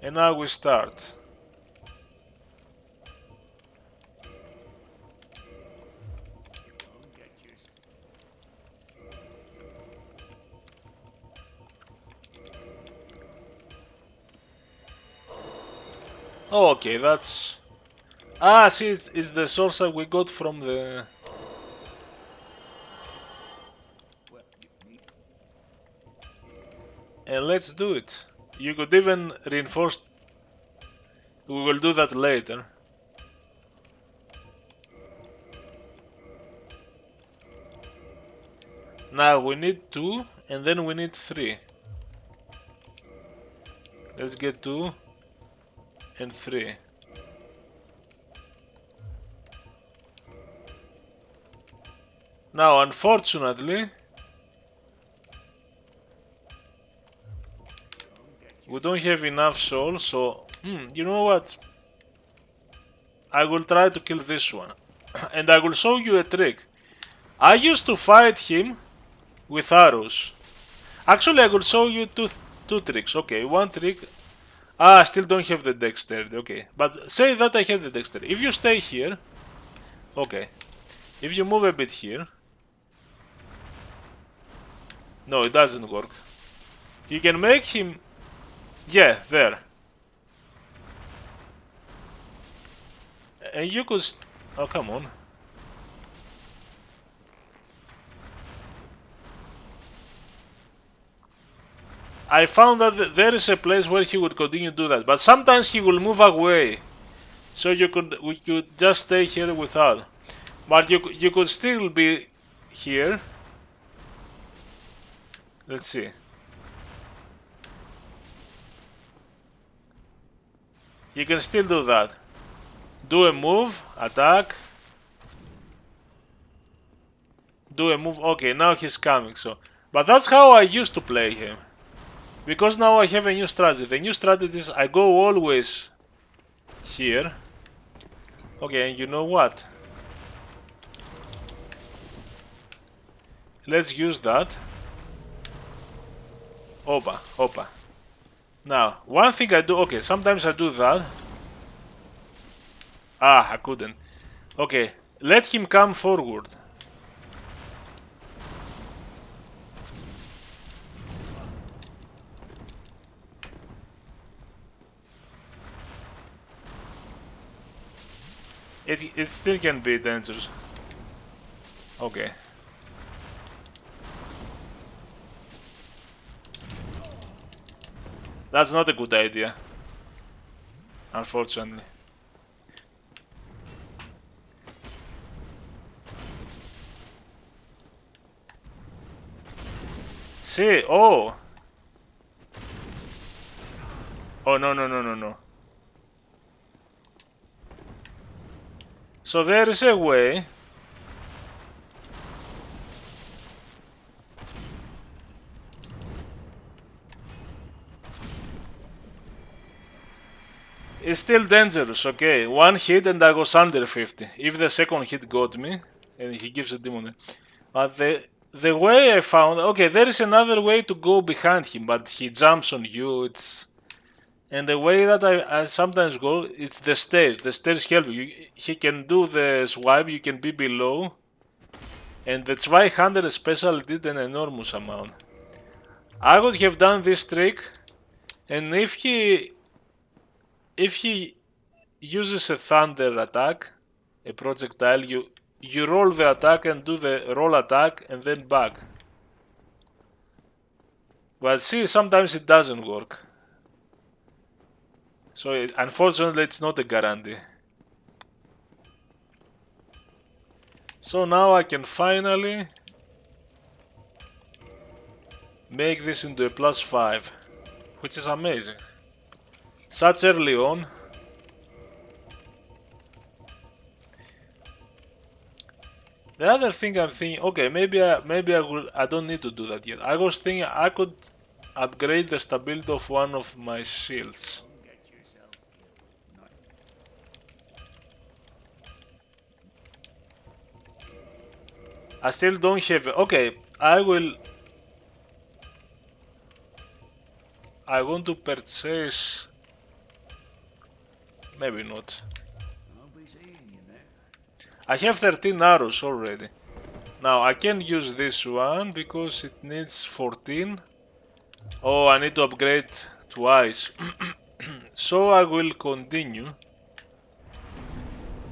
And now we start. Oh, okay, that's... Ah, see, it's the source that we got from the... And let's do it. You could even reinforce... We will do that later. Now we need 2 and then we need 3. Let's get 2 and 3. Now unfortunately we don't have enough souls, so you know what? I will try to kill this one. And I will show you a trick. I used to fight him with arrows. Actually, I will show you two tricks. Okay, one trick. I still don't have the dexterity. Okay, but say that I have the dexterity. If you stay here, okay. If you move a bit here, no, it doesn't work. You can make him, yeah, there. And you could, oh come on. I found that there is a place where he would continue to do that, but sometimes he will move away, so you could just stay here without. But you could still be here. Let's see. You can still do that. Do a move, attack. Do a move. Okay, now he's coming. So, but that's how I used to play him. Because now I have a new strategy. The new strategy is I go always here. Okay, and you know what? Let's use that. Opa, opa. Now, one thing I do, okay, sometimes I do that. Ah, I couldn't. Okay, let him come forward. It still can be dangerous. Okay. That's not a good idea. Unfortunately. See, oh. Oh, no, no, no, no, no. So there is a way. It's still dangerous, okay. One hit and I was under 50. If the second hit got me, and he gives a demon. But the way I found, okay, there is another way to go behind him, but he jumps on you. It's and the way that I sometimes go, it's the stairs. The stairs help you. He can do the swipe. You can be below, and the Zweihander especially did an enormous amount. I would have done this trick, and if he uses a thunder attack, a projectile, you roll the attack and do the roll attack and then back. But see, sometimes it doesn't work. So unfortunately, it's not a guarantee. So now I can finally make this into a +5, which is amazing. Such early on. The other thing I'm thinking, okay, maybe I don't need to do that yet. I was thinking I could upgrade the stability of one of my shields. I still don't have. Okay, I want to purchase. Maybe not. I have 13 arrows already. Now I can use this one because it needs 14. Oh, I need to upgrade twice. So I will continue.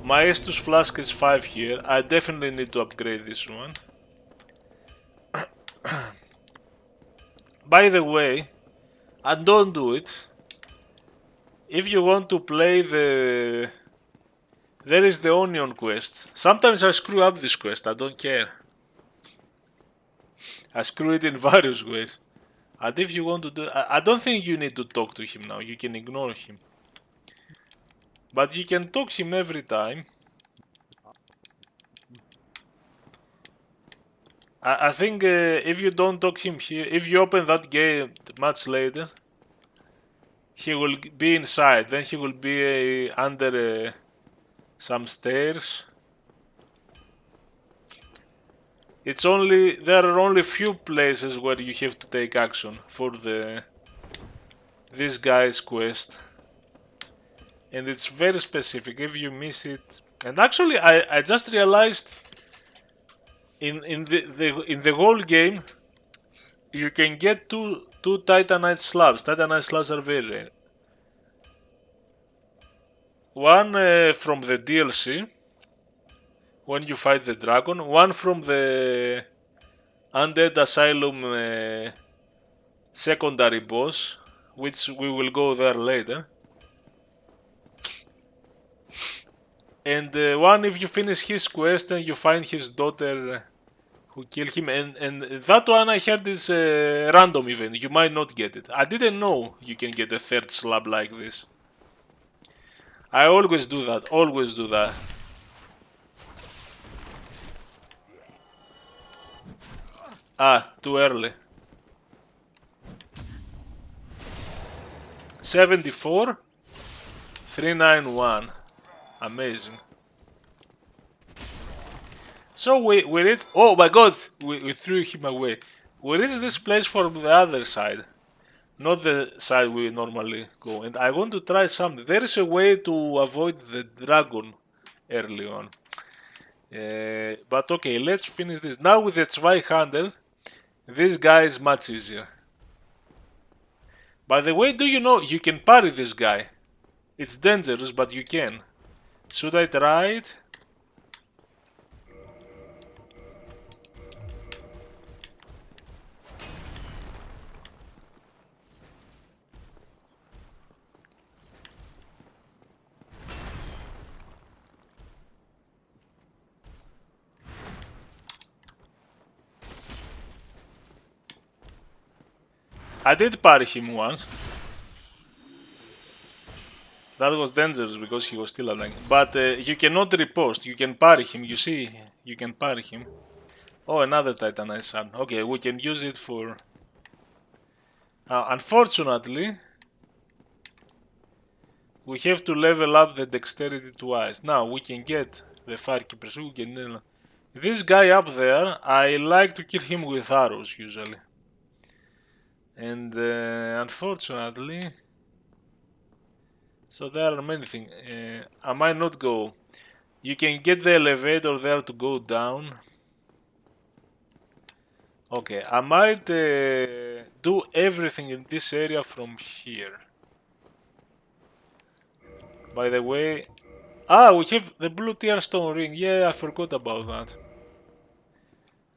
My Estus flask is 5 here. I definitely need to upgrade this one. By the way, and don't do it. If you want to play there is the Onion quest. Sometimes I screw up this quest, I don't care. I screw it in various ways. And if you want to do... I don't think you need to talk to him now, you can ignore him. But you can talk him every time. I think if you don't talk him here, if you open that gate much later, he will be inside, then he will be under some stairs. There are only few places where you have to take action for this guy's quest. And it's very specific, if you miss it. And actually I just realized in the whole game you can get two Titanite slabs. Titanite slabs are very rare. One from the DLC when you fight the dragon, one from the Undead Asylum secondary boss, which we will go there later. And one if you finish his quest and you find his daughter who killed him, and that one I heard is a random event, you might not get it. I didn't know you can get a third slab like this. I always do that, always do that. Ah, too early. 74, 391. Amazing. So we reached. Oh my god! We threw him away. We reached this place from the other side, not the side we normally go. And I want to try something. There is a way to avoid the dragon early on. But okay, let's finish this. Now with the Zweihander, this guy is much easier. By the way, do you know you can parry this guy? It's dangerous, but you can. Should I try it? I did parry him once. That was dangerous because he was still alive. But you cannot riposte. You can parry him. You see, you can parry him. Oh, another Titanite shard. Okay, we can use it for... unfortunately, we have to level up the dexterity twice. Now, we can get the Firekeeper. We can... This guy up there, I like to kill him with arrows, usually. And unfortunately... So there are many things. I might not go. You can get the elevator there to go down. Okay, I might do everything in this area from here. By the way... we have the blue tier stone ring. Yeah, I forgot about that.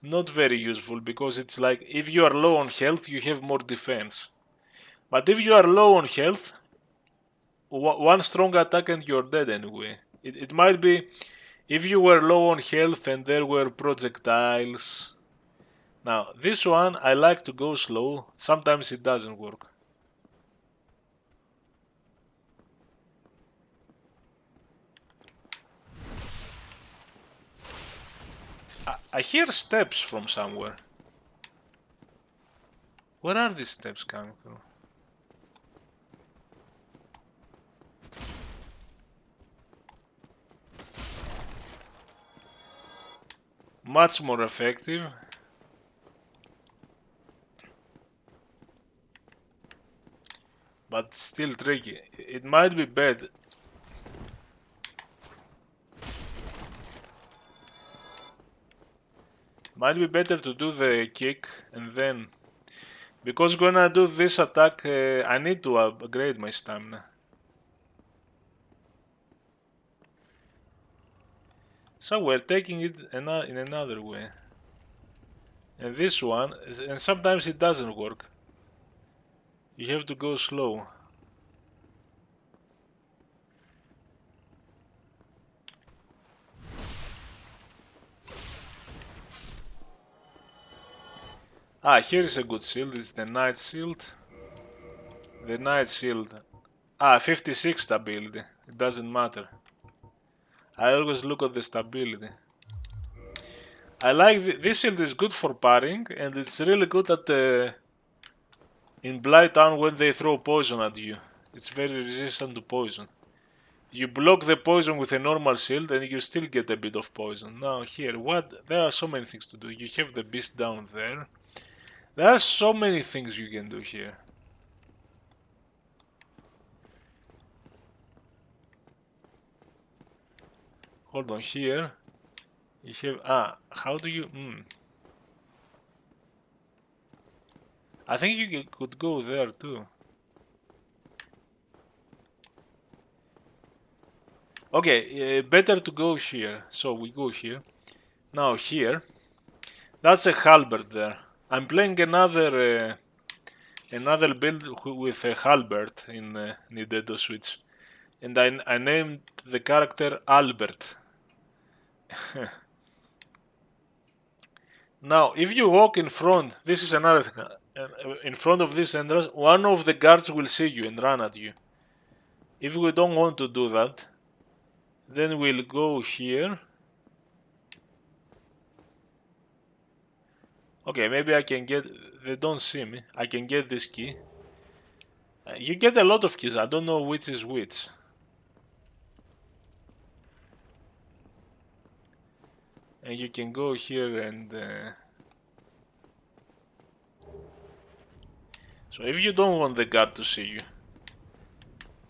Not very useful because it's like if you are low on health, you have more defense. But if you are low on health, one strong attack and you're dead anyway. It might be if you were low on health and there were projectiles. Now, this one I like to go slow. Sometimes it doesn't work. I hear steps from somewhere. Where are these steps coming from? Much more effective. But still tricky. It might be bad. Might be better to do the kick and then... Because when I do this attack, I need to upgrade my stamina. So we're taking it in another way. And this one, and sometimes it doesn't work. You have to go slow. Here is a good shield. It's the Night Shield. The Night Shield. 56 stability. It doesn't matter. I always look at the stability. I like this shield is good for parrying, and it's really good at in Blighttown when they throw poison at you. It's very resistant to poison. You block the poison with a normal shield and you still get a bit of poison. Now here, what? There are so many things to do. You have the beast down there. There are so many things you can do here. Hold on, here. You have, how do you, I think you could go there too. Okay, better to go here. So we go here. Now here. That's a halberd there. I'm playing another build with a halberd in Nintendo Switch. And I named the character Albert. Now, if you walk in front, this is another thing. In front of this entrance, one of the guards will see you and run at you. If we don't want to do that, then we'll go here. Okay, maybe I can get... They don't see me. I can get this key. You get a lot of keys. I don't know which is which. And you can go here and... So if you don't want the guard to see you,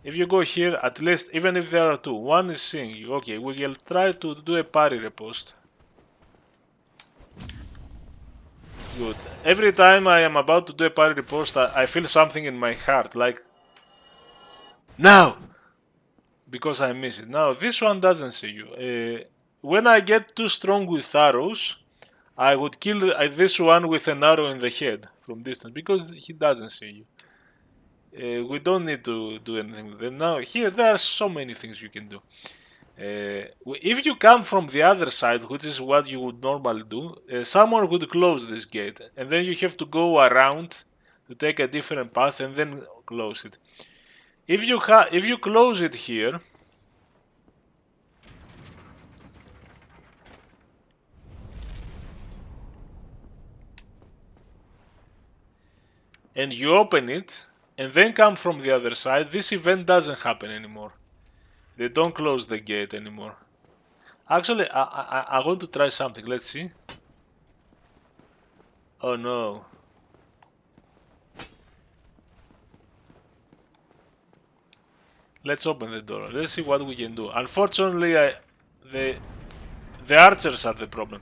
if you go here, at least, even if there are two, one is seeing you. Okay, we will try to do a parry riposte. Good. Every time I am about to do a parry riposte, I feel something in my heart, like... Now! Because I miss it. Now, this one doesn't see you. When I get too strong with arrows, I would kill this one with an arrow in the head from distance, because he doesn't see you. We don't need to do anything with them. Now, here, there are so many things you can do. If you come from the other side, which is what you would normally do, someone would close this gate, and then you have to go around to take a different path and then close it. If you close it here, and you open it and then come from the other side, this event doesn't happen anymore. They don't close the gate anymore. Actually, I want to try something. Let's see. Oh no. Let's open the door. Let's see what we can do. Unfortunately, the archers are the problem.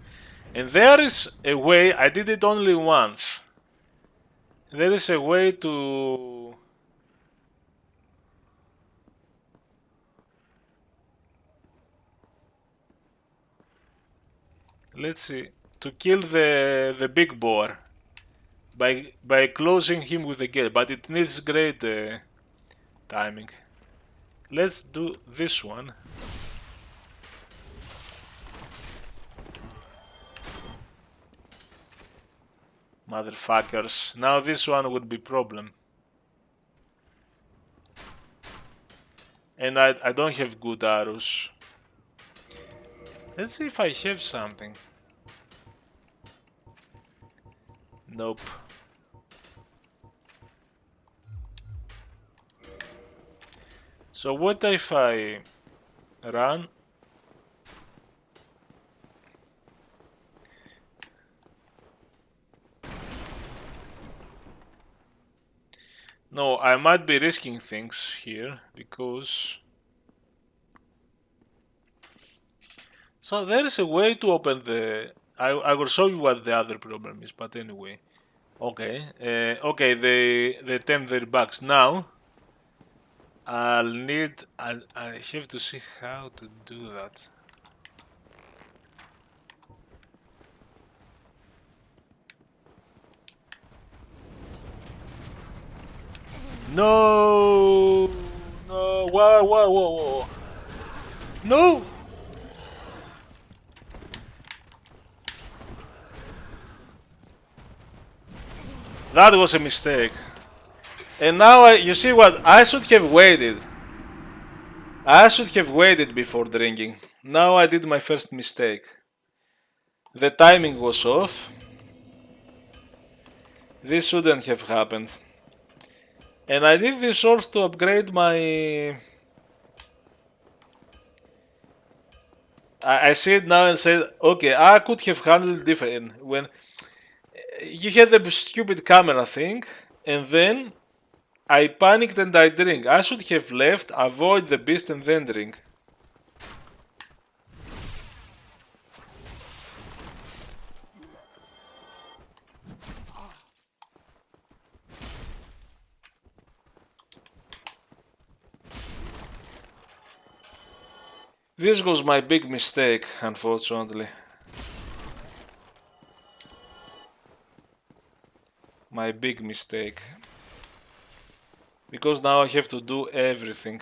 And there is a way, I did it only once. There is a way to... Let's see. To kill the big boar. By closing him with the gate. But it needs great timing. Let's do this one. Motherfuckers. Now this one would be problem. And I don't have good arrows. Let's see if I have something. Nope. So what if I run? No, I might be risking things here because... So there is a way to open the... I will show you what the other problem is, but anyway. Okay, okay, they tempt their bugs. Now, I have to see how to do that. No! No! Whoa! No! That was a mistake. And now you see what? I should have waited. I should have waited before drinking. Now I did my first mistake. The timing was off. This shouldn't have happened. And I did this also to upgrade my... I see it now and said, okay, I could have handled different. When you had the stupid camera thing, and then I panicked and I drink. I should have left, avoid the beast and then drink. This was my big mistake, unfortunately. My big mistake. Because now I have to do everything.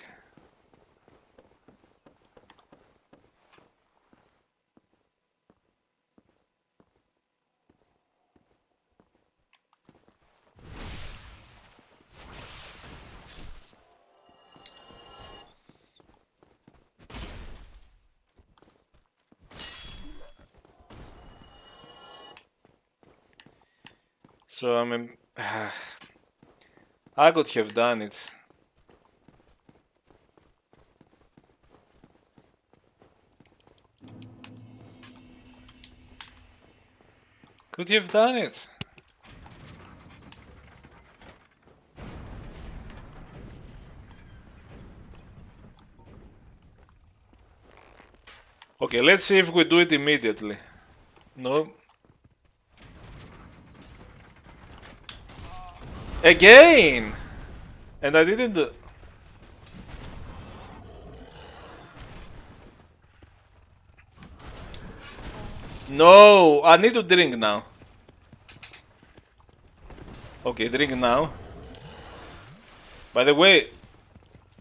So I mean, I could have done it. Could have done it. Okay, let's see if we do it immediately. No. Again! And I didn't do... No! I need to drink now. Okay, drink now. By the way,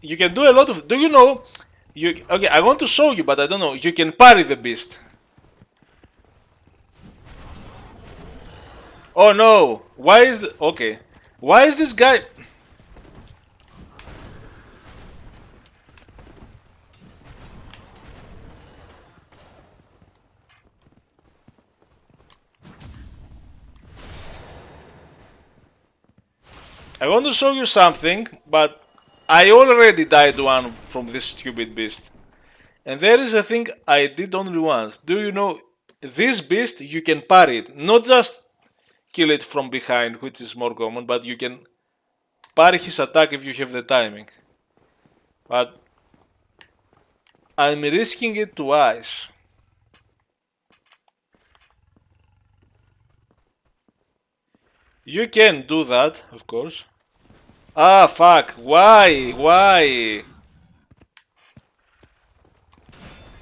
you can do a lot of... Do you know... Okay, I want to show you, but I don't know. You can parry the beast. Oh no! Why is the... Okay. Why is this guy... I want to show you something, but I already died one from this stupid beast. And there is a thing I did only once. Do you know, this beast, you can parry it. Not just kill it from behind, which is more common, but you can parry his attack if you have the timing. But I'm risking it twice. You can do that, of course. Ah, fuck. Why? Why?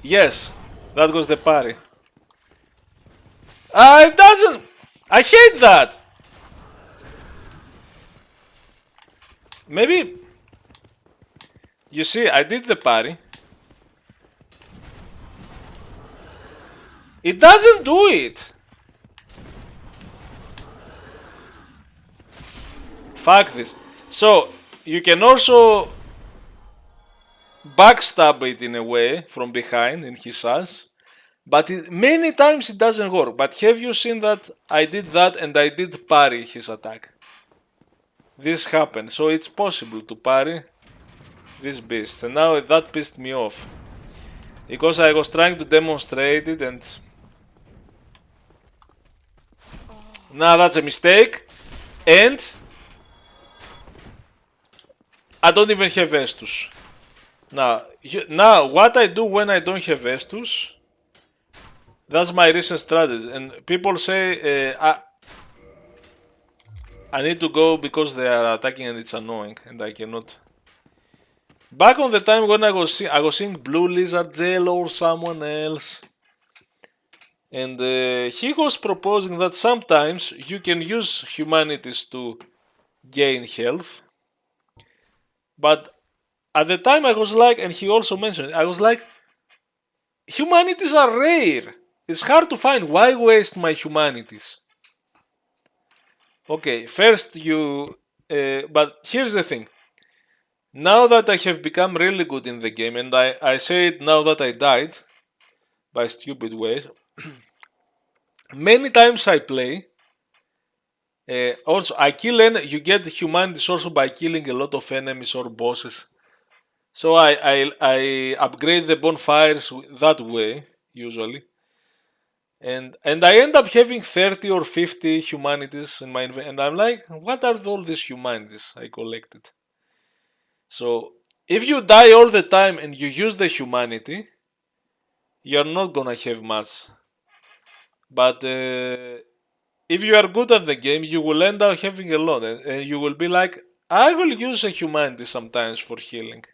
Yes, that was the parry. Ah, it doesn't. I hate that. Maybe. You see, I did the parry. It doesn't do it. Fuck this. So, you can also backstab it in a way from behind in his ass. But many times it doesn't work. But have you seen that I did that and I did parry his attack? This happened. So it's possible to parry this beast. And now that pissed me off. Because I was trying to demonstrate it and... Now that's a mistake. And... I don't even have Estus. Now, what I do when I don't have Estus... That's my recent strategy. And people say... I need to go because they are attacking and it's annoying. And I cannot... Back on the time when I was seeing Blue Lizard Jail or someone else... And he was proposing that sometimes you can use humanities to gain health. But at the time I was like, and he also mentioned, I was like, humanities are rare. It's hard to find. Why waste my humanities? Okay, first you... but here's the thing. Now that I have become really good in the game, and I say it now that I died, by stupid ways, many times I play. Also, I kill you get humanities also by killing a lot of enemies or bosses. So I upgrade the bonfires that way, usually. And I end up having 30 or 50 humanities in my inventory. And I'm like, what are all these humanities I collected? So, if you die all the time and you use the humanity, you're not gonna have much. But if you are good at the game, you will end up having a lot. And you will be like, I will use a humanity sometimes for healing.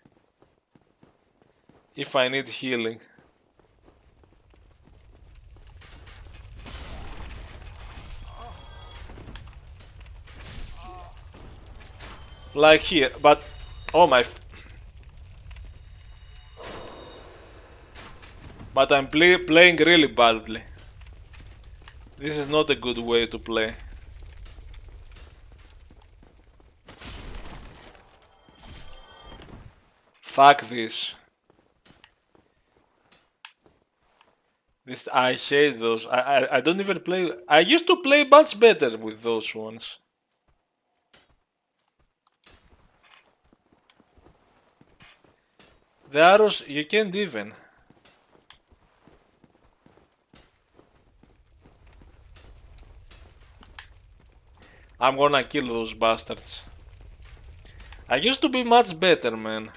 If I need healing. Like here, but... Oh my... But I'm playing really badly. This is not a good way to play. Fuck this. I hate those. I don't even play... I used to play much better with those ones. The arrows, you can't even. I'm gonna kill those bastards. I used to be much better, man.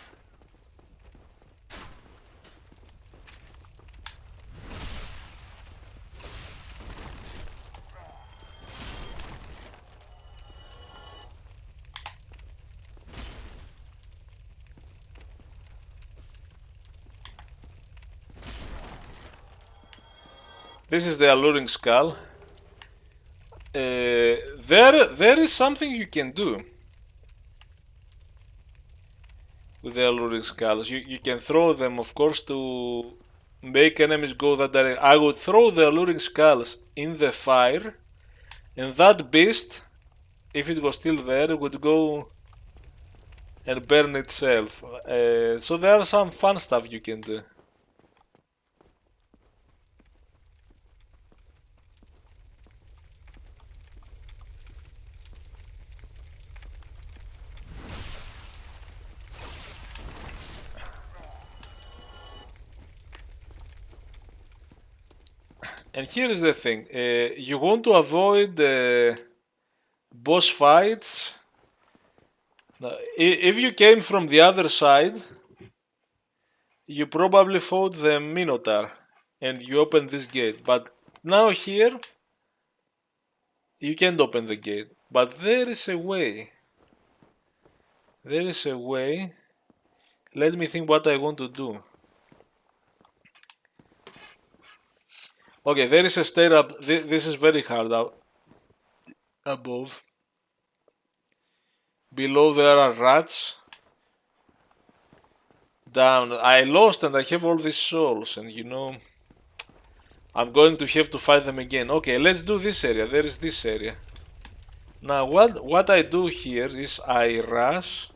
This is the alluring skull. There is something you can do with the alluring skulls. You can throw them, of course, to make enemies go that direction. I would throw the alluring skulls in the fire, and that beast if it was still there, would go and burn itself. So there are some fun stuff you can do. And here is the thing, you want to avoid boss fights. Now, if you came from the other side, you probably fought the Minotaur and you opened this gate. But now here, you can't open the gate. But there is a way. There is a way. Let me think what I want to do. Okay, there is a stair up. This is very hard up above. Below there are rats. Down. I lost and I have all these souls, and you know, I'm going to have to fight them again. Okay, let's do this area. There is this area. Now what I do here is I rush.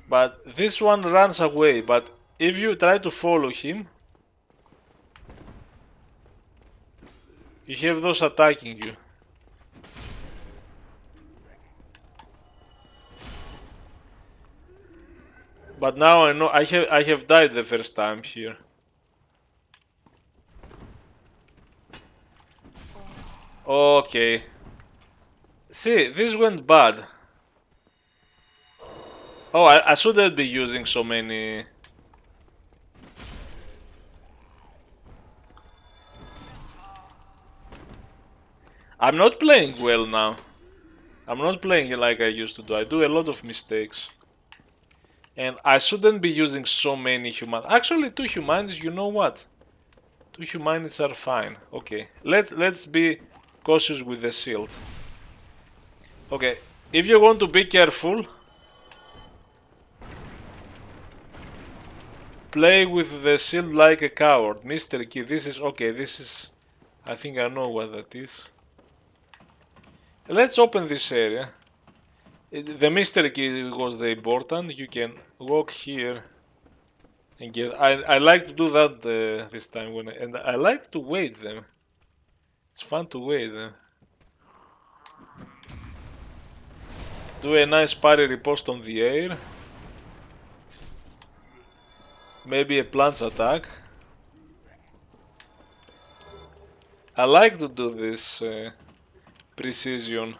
But this one runs away, but if you try to follow him, you have those attacking you. But now I know I have died the first time here. Okay. See, this went bad. Oh, I shouldn't be using so many. I'm not playing well now. I'm not playing like I used to do. I do a lot of mistakes. And I shouldn't be using so many humans. Actually, 2 humans, you know what? 2 humans are fine. Okay, let's be cautious with the shield. Okay, if you want to be careful, play with the shield like a coward. Mr. Key, this is okay. This is, I think I know what that is. Let's open this area. The mystery key was the important. You can walk here and get. I like to do that this time and I like to wait them. It's fun to wait them. Do a nice parry riposte on the air. Maybe a plunge attack. I like to do this precision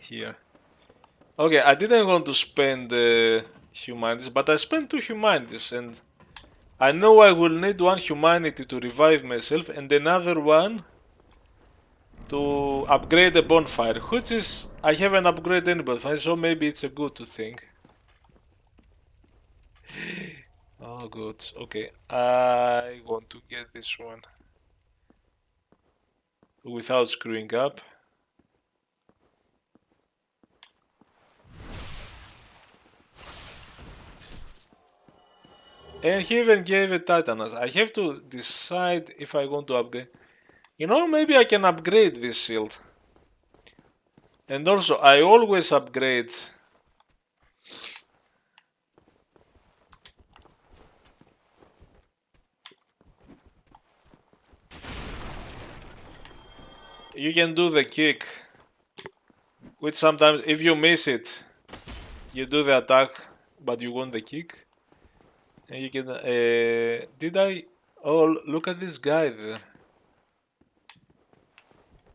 here. Okay, I didn't want to spend humanities, but I spent 2 humanities, and I know I will need 1 humanity to revive myself and another one to upgrade the bonfire, which is, I haven't upgraded any bonfire, so maybe it's a good thing. Oh good, okay, I want to get this one without screwing up. And he even gave a Titanus. I have to decide if I want to upgrade. You know, maybe I can upgrade this shield. And also, I always upgrade. You can do the kick, which sometimes, if you miss it, you do the attack, but you want the kick. And you can, did I, oh, look at this guy there.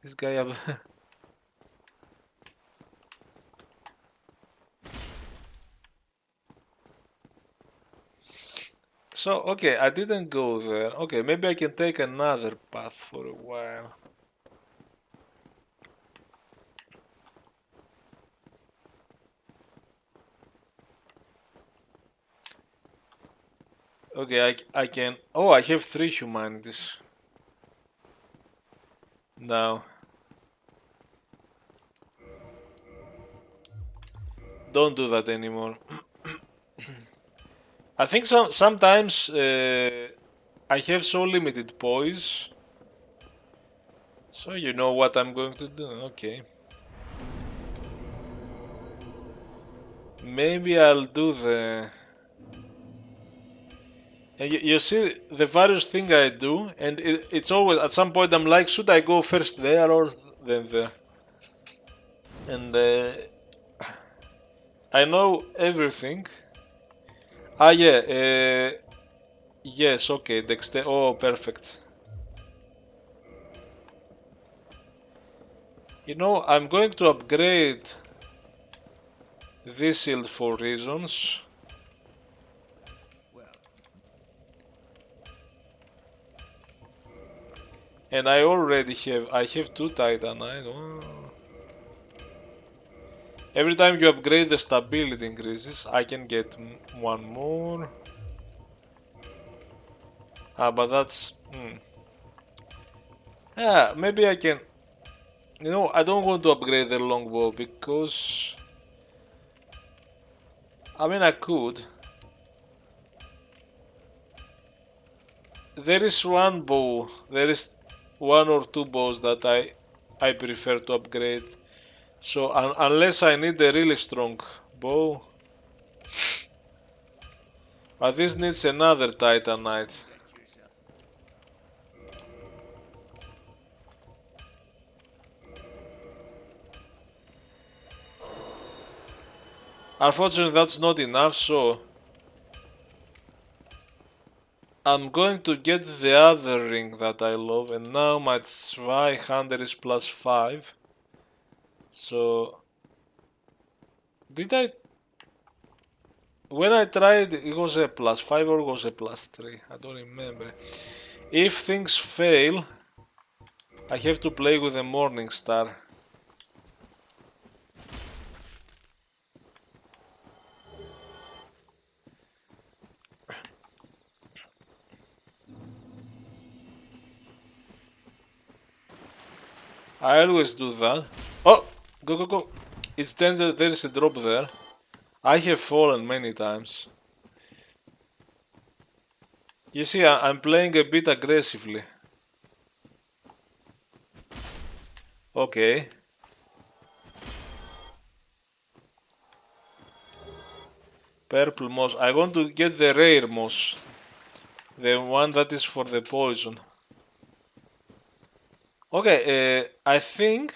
This guy up So, okay, I didn't go there. Okay, maybe I can take another path for a while. Okay, I can... Oh, I have 3 humanities. Now. Don't do that anymore. I think sometimes I have so limited poise. So you know what I'm going to do, okay. Maybe I'll do the... And you see the various thing I do, and it's always, at some point I'm like, should I go first there or then there? And I know everything. Ah yeah, yes, okay, Dexter, oh perfect. You know, I'm going to upgrade this shield for reasons. And I already have two Titanite. Oh. Every time you upgrade the stability increases, I can get one more. Ah, but that's... Yeah, maybe I can... You know, I don't want to upgrade the longbow because... I mean, I could. There is one bow. There is one or two bows that I prefer to upgrade. So unless I need a really strong bow. But this needs another Titanite. Unfortunately that's not enough, so I'm going to get the other ring that I love, and now my Zweihänder is +5. So did I... When I tried it was a +5 or was a +3? I don't remember. If things fail, I have to play with a Morning Star. I always do that. Oh! Go, go, go! It's danger, there is a drop there. I have fallen many times. You see, I'm playing a bit aggressively. Okay. Purple moss. I want to get the rare moss. The one that is for the poison. Okay, I think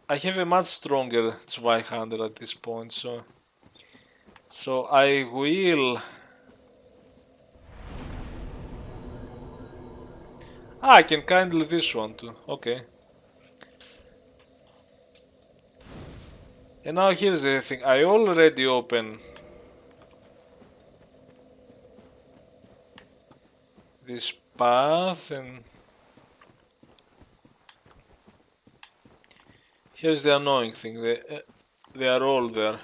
I have a much stronger Zweihänder at this point, so I will... Ah, I can kindle this one too, okay. And now here's the thing, I already opened this path, and here's the annoying thing, they are all there.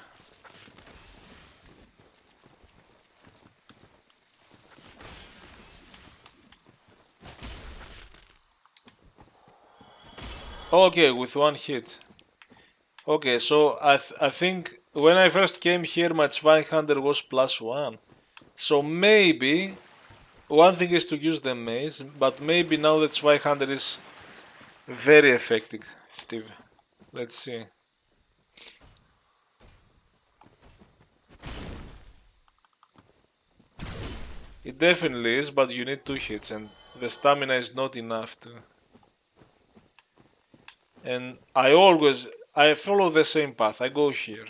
Okay, with one hit. Okay, so I think when I first came here my Zweihänder was +1. So maybe one thing is to use the maze, but maybe now that Zweihänder is very effective. Let's see. It definitely is, but you need 2 hits and the stamina is not enough to... And I follow the same path. I go here.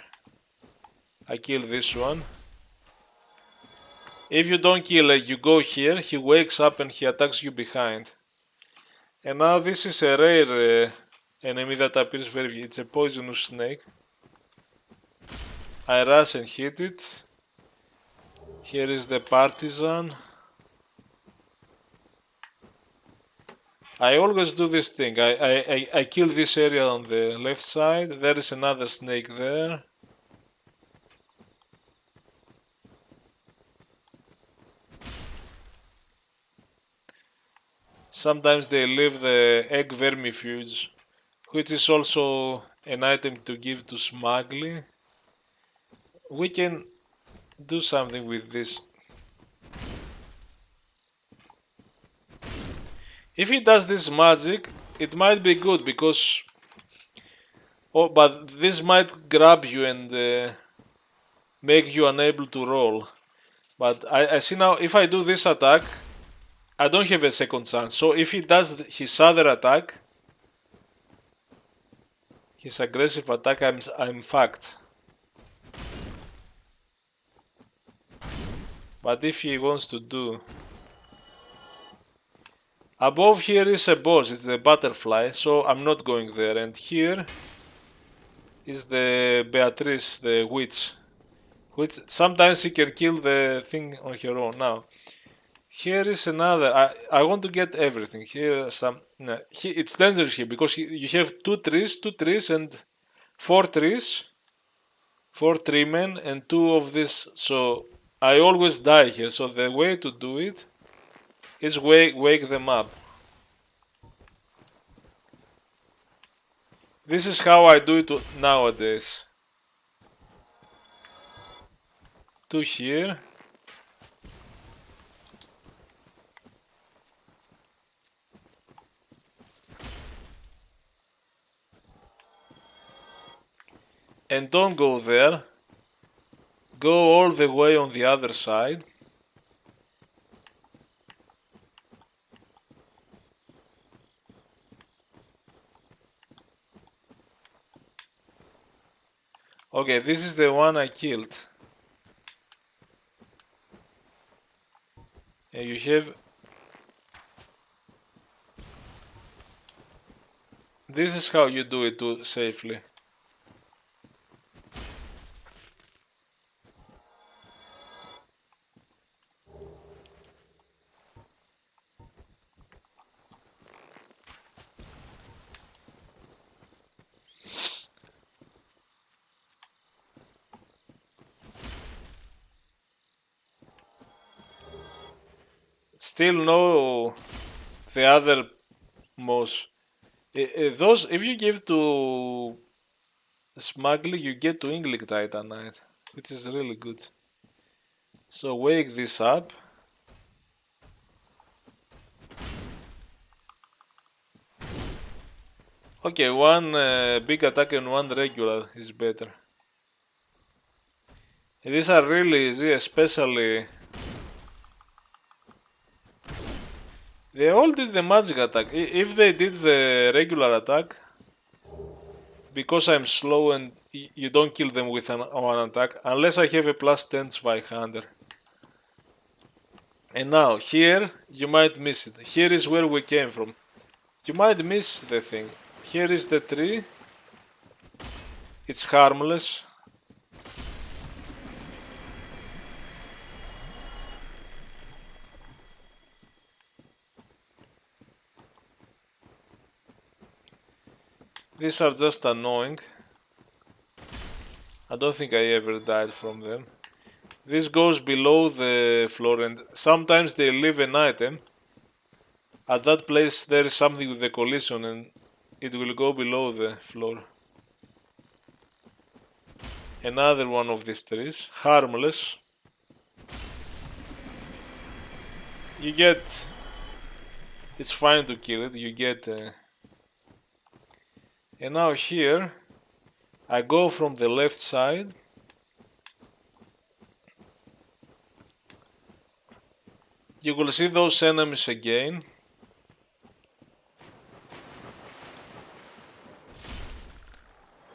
I kill this one. If you don't kill it, you go here, he wakes up and he attacks you behind. And now this is a rare enemy that appears very... It's a poisonous snake. I rush and hit it. Here is the partisan. I always do this thing. I kill this area on the left side. There is another snake there. Sometimes they leave the egg vermifuge, which is also an item to give to smuggling. We can do something with this. If he does this magic, it might be good because... Oh, but this might grab you and make you unable to roll. But I see now, if I do this attack, I don't have a second chance. So if he does his other attack, his aggressive attack, I'm fucked. But if he wants to do... Above here is a boss, it's the butterfly, so I'm not going there. And here is the Beatrice, the witch. Which sometimes she can kill the thing on her own. Now, here is another. I want to get everything. Here some. No, it's dangerous here because you have two trees and four trees, four tree men and two of this. So I always die here. So the way to do it is wake them up. This is how I do it nowadays. Two here. And don't go there. Go all the way on the other side. Okay, this is the one I killed. And you have... This is how you do it too safely. Still no the other most. Those, if you give to Smuggler, you get to Inglik Titanite, which is really good. So wake this up. Okay, one big attack and one regular is better. These are really easy, especially... They all did the magic attack. If they did the regular attack, because I'm slow and you don't kill them with one attack, unless I have a +10 Zweihander. And now, here, you might miss it. Here is where we came from. You might miss the thing. Here is the tree. It's harmless. These are just annoying. I don't think I ever died from them. This goes below the floor and sometimes they leave an item. At that place there is something with the collision and it will go below the floor. Another one of these trees, harmless. You get... It's fine to kill it, you get... And now here, I go from the left side. You will see those enemies again.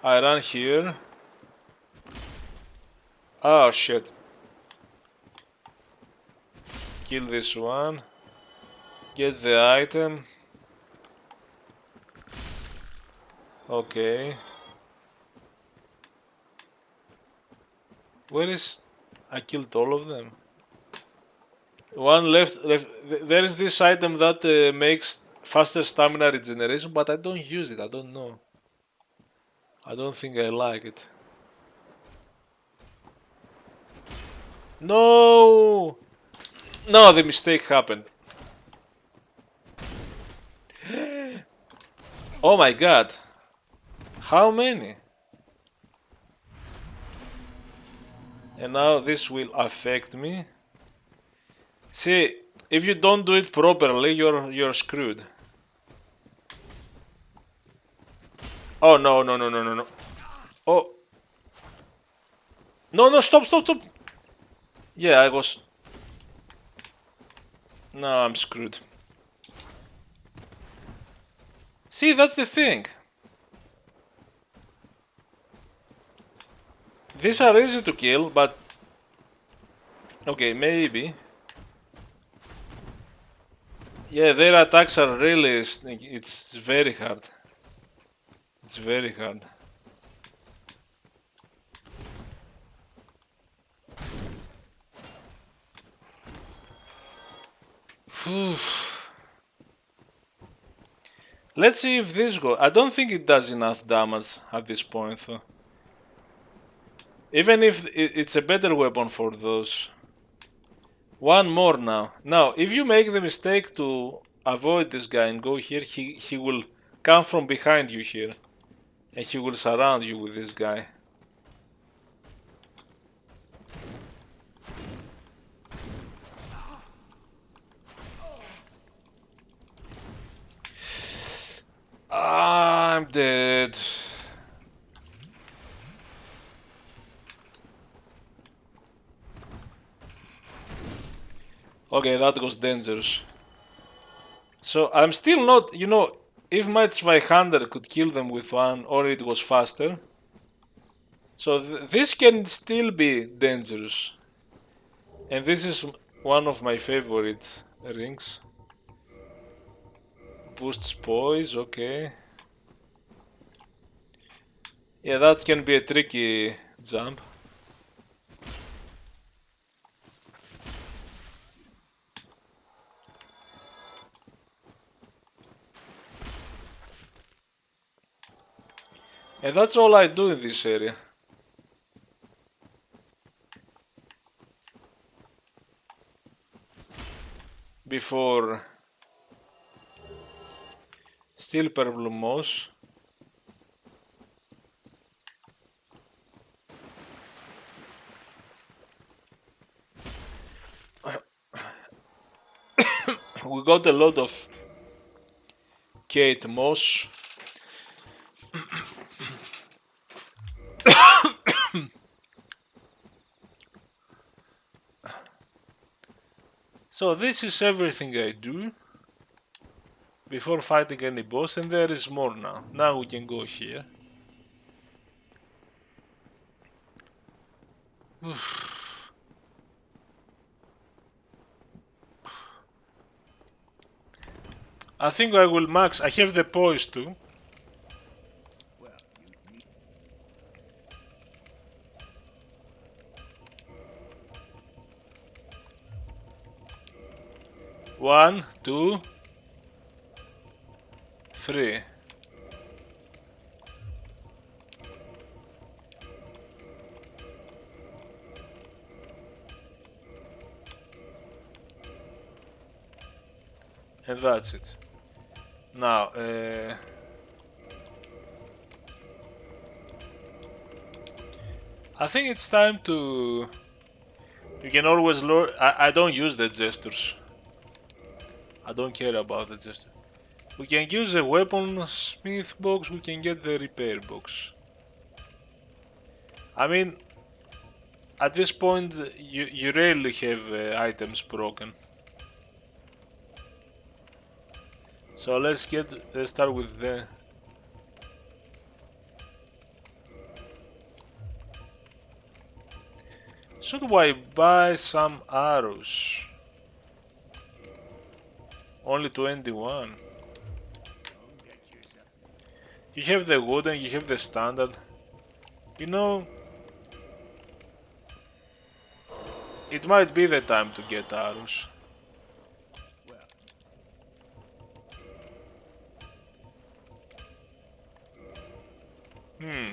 I run here. Oh shit. Kill this one. Get the item. Okay. Where is... I killed all of them. One left. There is this item that makes faster stamina regeneration, but I don't use it. I don't know. I don't think I like it. No! No, the mistake happened. Oh my god. How many? And now this will affect me. See, if you don't do it properly, you're screwed. Oh no no no no no no. Oh no no stop stop stop. Yeah, I was. No, I'm screwed. See, that's the thing. These are easy to kill, but okay, maybe. Yeah, their attacks are really. It's very hard. It's very hard. Let's see if this goes. I don't think it does enough damage at this point, though. Even if it's a better weapon for those. One more now. Now, if you make the mistake to avoid this guy and go here, he will come from behind you here. And he will surround you with this guy. I'm dead. Okay, that was dangerous. So I'm still not, if my Zweihander could kill them with one, or it was faster. So this can still be dangerous. And this is one of my favorite rings. Boosts poise, okay. Yeah, that can be a tricky jump. And that's all I do in this area. Before still purple moss. We got a lot of Kate Moss. So this is everything I do before fighting any boss, and there is more now. Now we can go here. I think I will max. I have the poise too. One, two, three. And that's it. Now, I think it's time to. You can always lower. I don't use the gestures. I don't care about the gesture. We can use the weaponsmith box. We can get the repair box. I mean, at this point, you rarely have items broken. So let's start with the. Should I buy some arrows? Only 21. You have the wooden, you have the standard. You know, it might be the time to get arrows.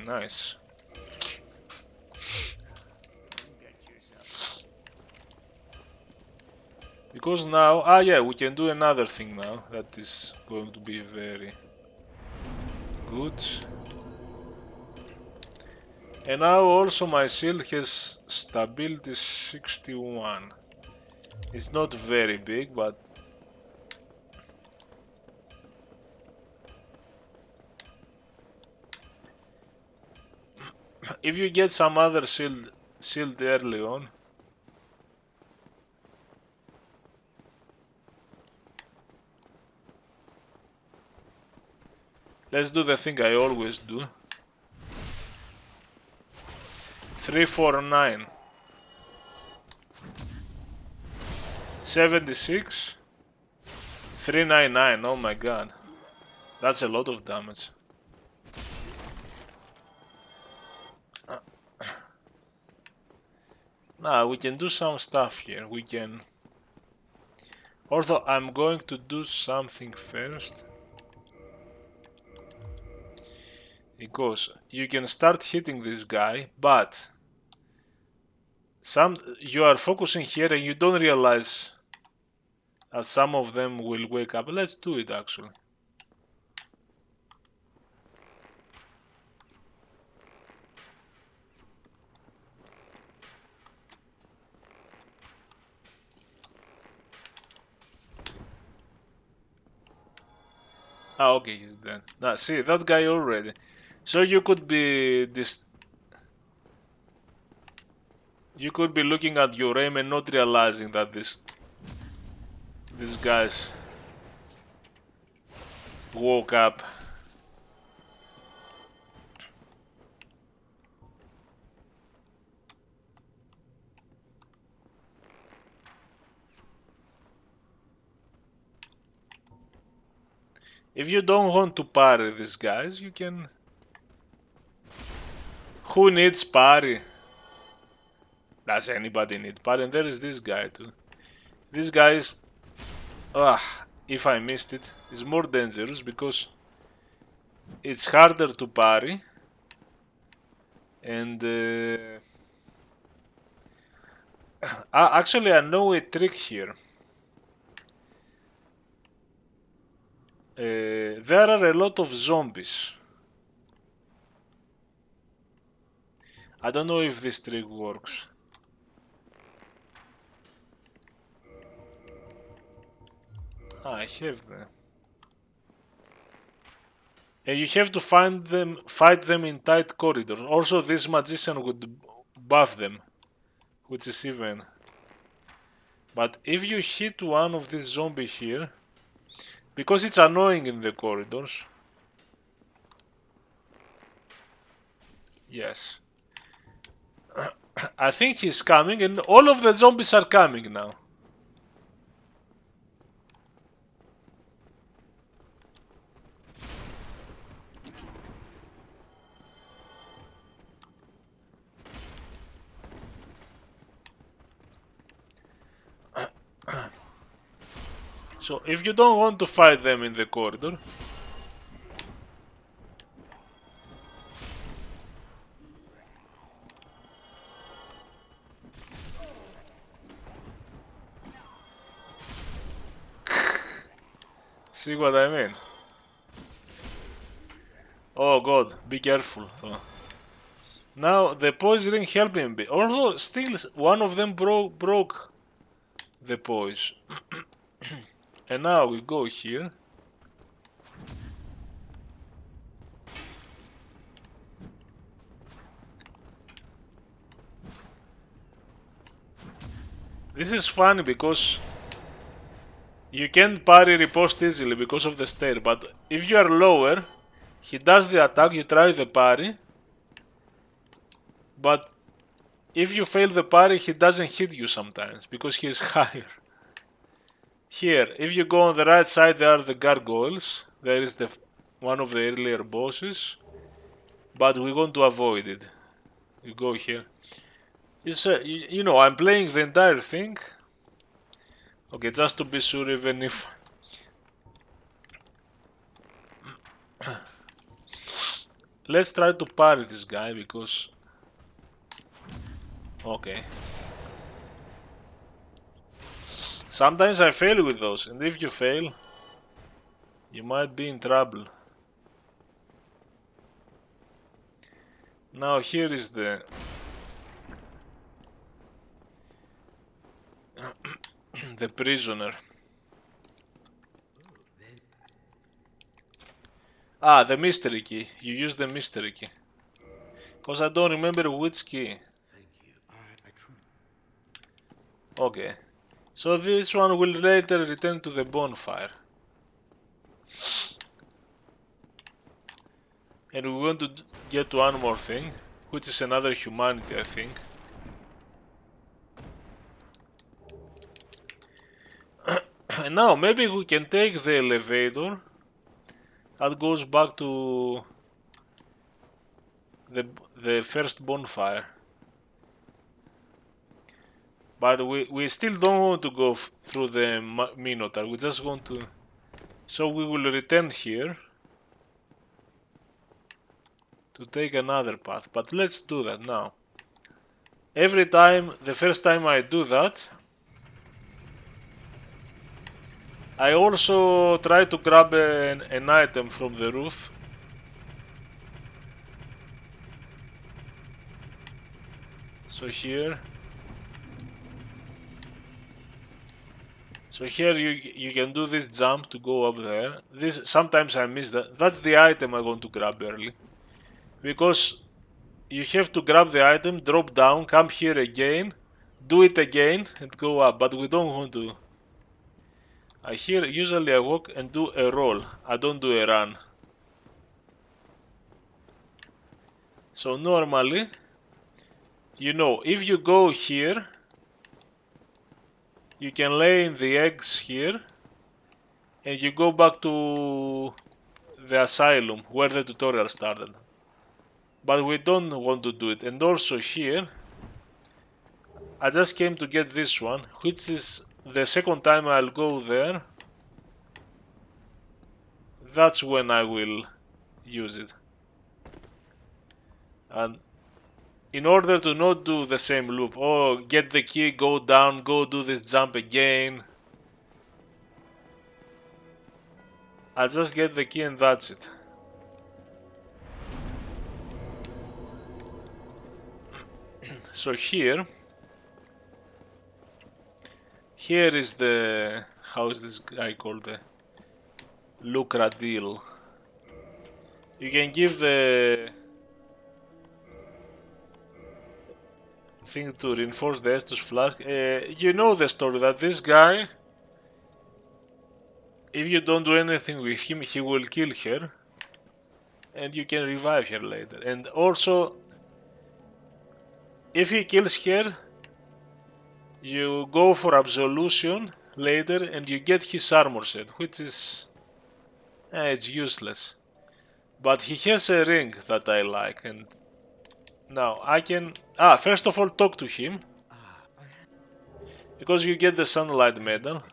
Nice. Because now, yeah, we can do another thing now that is going to be very good. And now also my shield has stability 61. It's not very big, but if you get some other shield early on. Let's do the thing I always do. 349. 76. 399. Oh my god. That's a lot of damage. Now we can do some stuff here. We can... Although I'm going to do something first. Because you can start hitting this guy, but you are focusing here and you don't realize that some of them will wake up. Let's do it actually. Ah, okay, he's dead. Now, see, that guy already. So you could be this. You could be looking at your aim and not realizing that these guys woke up. If you don't want to parry these guys, you can... Who needs parry? Does anybody need parry? And there is this guy too. This guy is... if I missed it, is more dangerous because it's harder to parry. And... actually, I know a trick here. There are a lot of zombies. I don't know if this trick works. I have them. And you have to fight them in tight corridors. Also, this magician would buff them, which is even. But if you hit one of these zombies here, because it's annoying in the corridors. Yes. I think he's coming and all of the zombies are coming now. So if you don't want to fight them in the corridor, see what I mean? Oh god, be careful. Now the poise ring helped him, although still one of them broke the poise. And now we go here. This is funny because you can't parry riposte easily because of the stair, but if you are lower, he does the attack, you try the parry, but if you fail the parry, he doesn't hit you sometimes because he is higher. Here, if you go on the right side, there are the gargoyles. There is one of the earlier bosses, but we want to avoid it. You go here. You know, I'm playing the entire thing. Okay, just to be sure, even if... Let's try to parry this guy, because... Okay. Sometimes I fail with those, and if you fail, you might be in trouble. Now here is the... The prisoner. Ah, the mystery key. You use the mystery key. Because I don't remember which key. Okay. So this one will later return to the bonfire. And we want to get one more thing, which is another humanity, I think. And now maybe we can take the elevator that goes back to the first bonfire. But we still don't want to go through the Minotaur. We just want to... So we will return here to take another path. But let's do that now. Every time, the first time I do that, I also try to grab an item from the roof. So here. So here you can do this jump to go up there. This sometimes I miss that. That's the item I want to grab early. Because you have to grab the item, drop down, come here again, do it again and go up. But we don't want to. Usually I walk and do a roll. I don't do a run. So normally, you know, if you go here, you can lay in the eggs here and you go back to the asylum where the tutorial started. But we don't want to do it. And also here, I just came to get this one, which is the second time I'll go there. That's when I will use it. And in order to not do the same loop, oh, get the key, go down, go do this jump again. I'll just get the key and that's it. So here is the, how is this guy called, the Lucradil. You can give the thing to reinforce the Estus flask. You know the story that this guy, if you don't do anything with him, he will kill her and you can revive her later. And also, if he kills her, you go for absolution later and you get his armor set, which is it's useless. But he has a ring that I like, and now I can first of all talk to him because you get the sunlight medal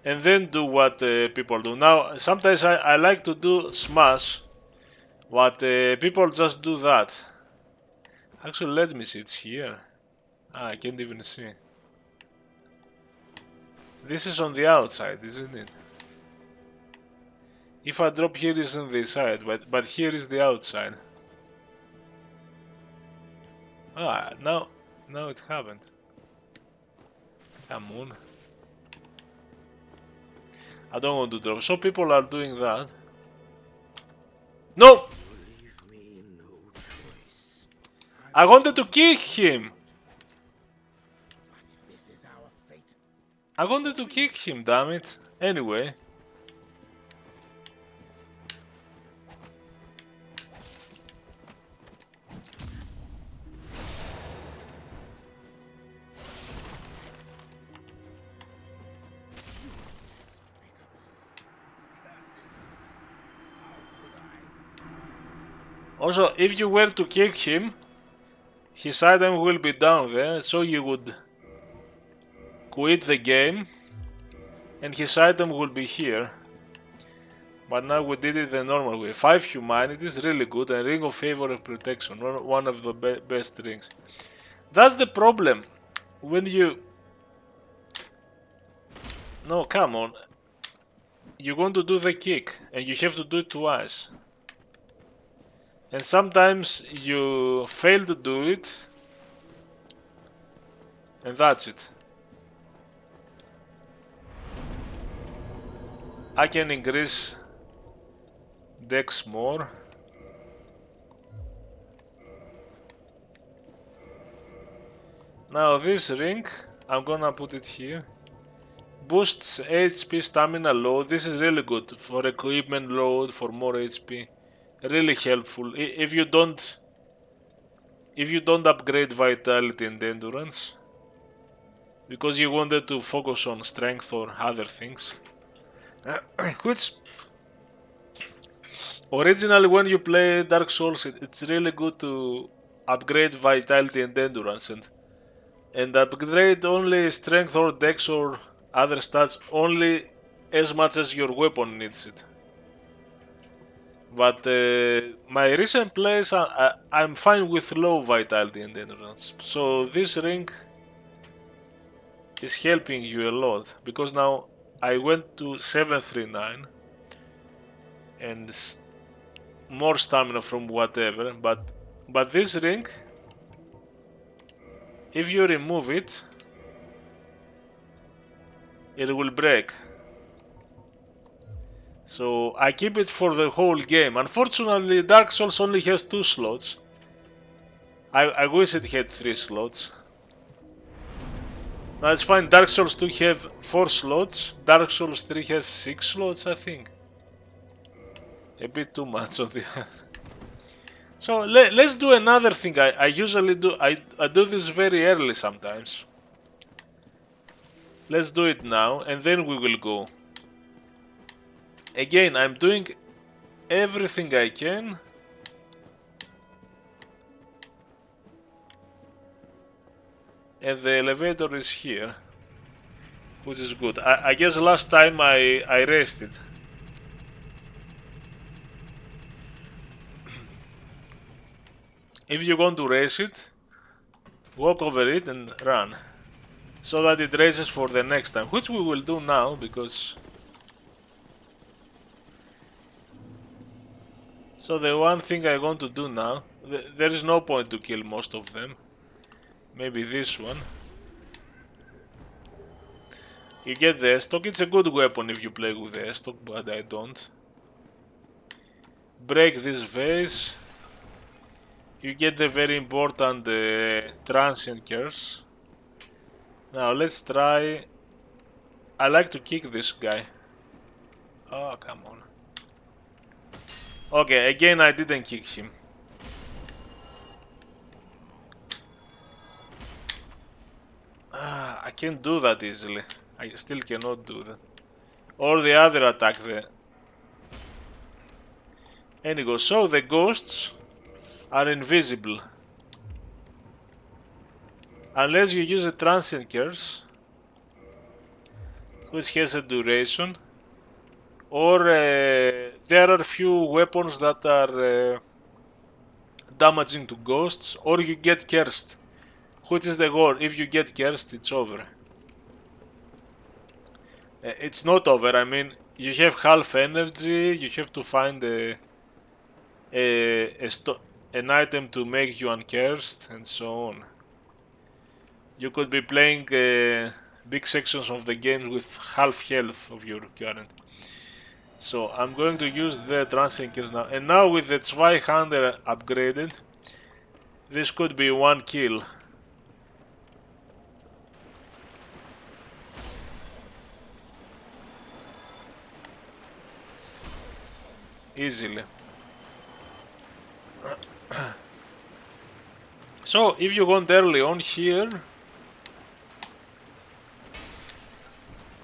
and then do what people do. Now sometimes I like to do smash, but people just do that. Actually, let me see, it's here. I can't even see. This is on the outside, isn't it? If I drop here, it's on the side, but here is the outside. Now it happened. Come on. I don't want to drop. So people are doing that. No! I wanted to kick him! I wanted to kick him, damn it. Anyway. Also, if you were to kick him, his item will be down there, so you would quit the game and his item will be here. But now we did it the normal way. 5 humanities, really good, and Ring of Favor and Protection, one of the best rings. That's the problem. When you... No, come on. You're going to do the kick, and you have to do it twice. And sometimes you fail to do it, and that's it. I can increase dex more. Now this ring, I'm gonna put it here. Boosts HP stamina load. This is really good for equipment load, for more HP. Really helpful. If you don't upgrade vitality and endurance, because you wanted to focus on strength or other things. Which originally when you play Dark Souls, it's really good to upgrade vitality and endurance and upgrade only strength or dex or other stats only as much as your weapon needs it. But my recent plays, I'm fine with low vitality and endurance. So this ring is helping you a lot because now I went to 739 and more stamina from whatever, but this ring, if you remove it, it will break. So I keep it for the whole game. Unfortunately, Dark Souls only has 2 slots. I wish it had 3 slots. Now it's fine, Dark Souls 2 have 4 slots, Dark Souls 3 has 6 slots, I think. A bit too much on the other. So let's do another thing. I usually do. I do this very early sometimes. Let's do it now, and then we will go. Again, I'm doing everything I can. And the elevator is here, which is good. I guess last time I rested. If you want to race it, walk over it and run. So that it races for the next time, which we will do now, because... So the one thing I want to do now, there is no point to kill most of them. Maybe this one. You get the stock. It's a good weapon if you play with the stock, but I don't. Break this vase. You get the very important transient curse. Now let's try... I like to kick this guy. Oh, come on. Okay, again I didn't kick him. I can't do that easily. I still cannot do that. Or the other attack there. Anyway, so the ghosts are invisible. Unless you use a transient curse, which has a duration. Or there are few weapons that are damaging to ghosts, or you get cursed. Which is the goal? If you get cursed, it's over. It's not over, I mean, you have half energy, you have to find an item to make you uncursed, and so on. You could be playing big sections of the game with half health of your current. So I'm going to use the transient curse now, and now with the Zweihander upgraded, this could be one kill. Easily. So if you want early on here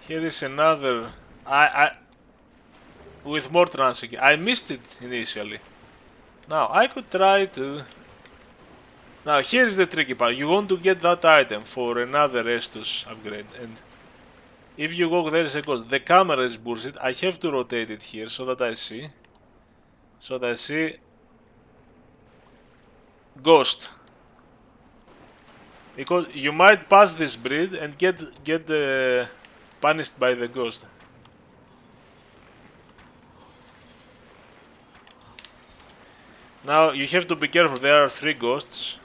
is another. I with more transient. I missed it initially. Now I could try to. Now here's the tricky part. You want to get that item for another Estus upgrade, and if you go there is a ghost. The camera is bullshit. I have to rotate it here so that I see. So that I see ghost. Because you might pass this bridge and get punished by the ghost. Now you have to be careful, there are 3 ghosts.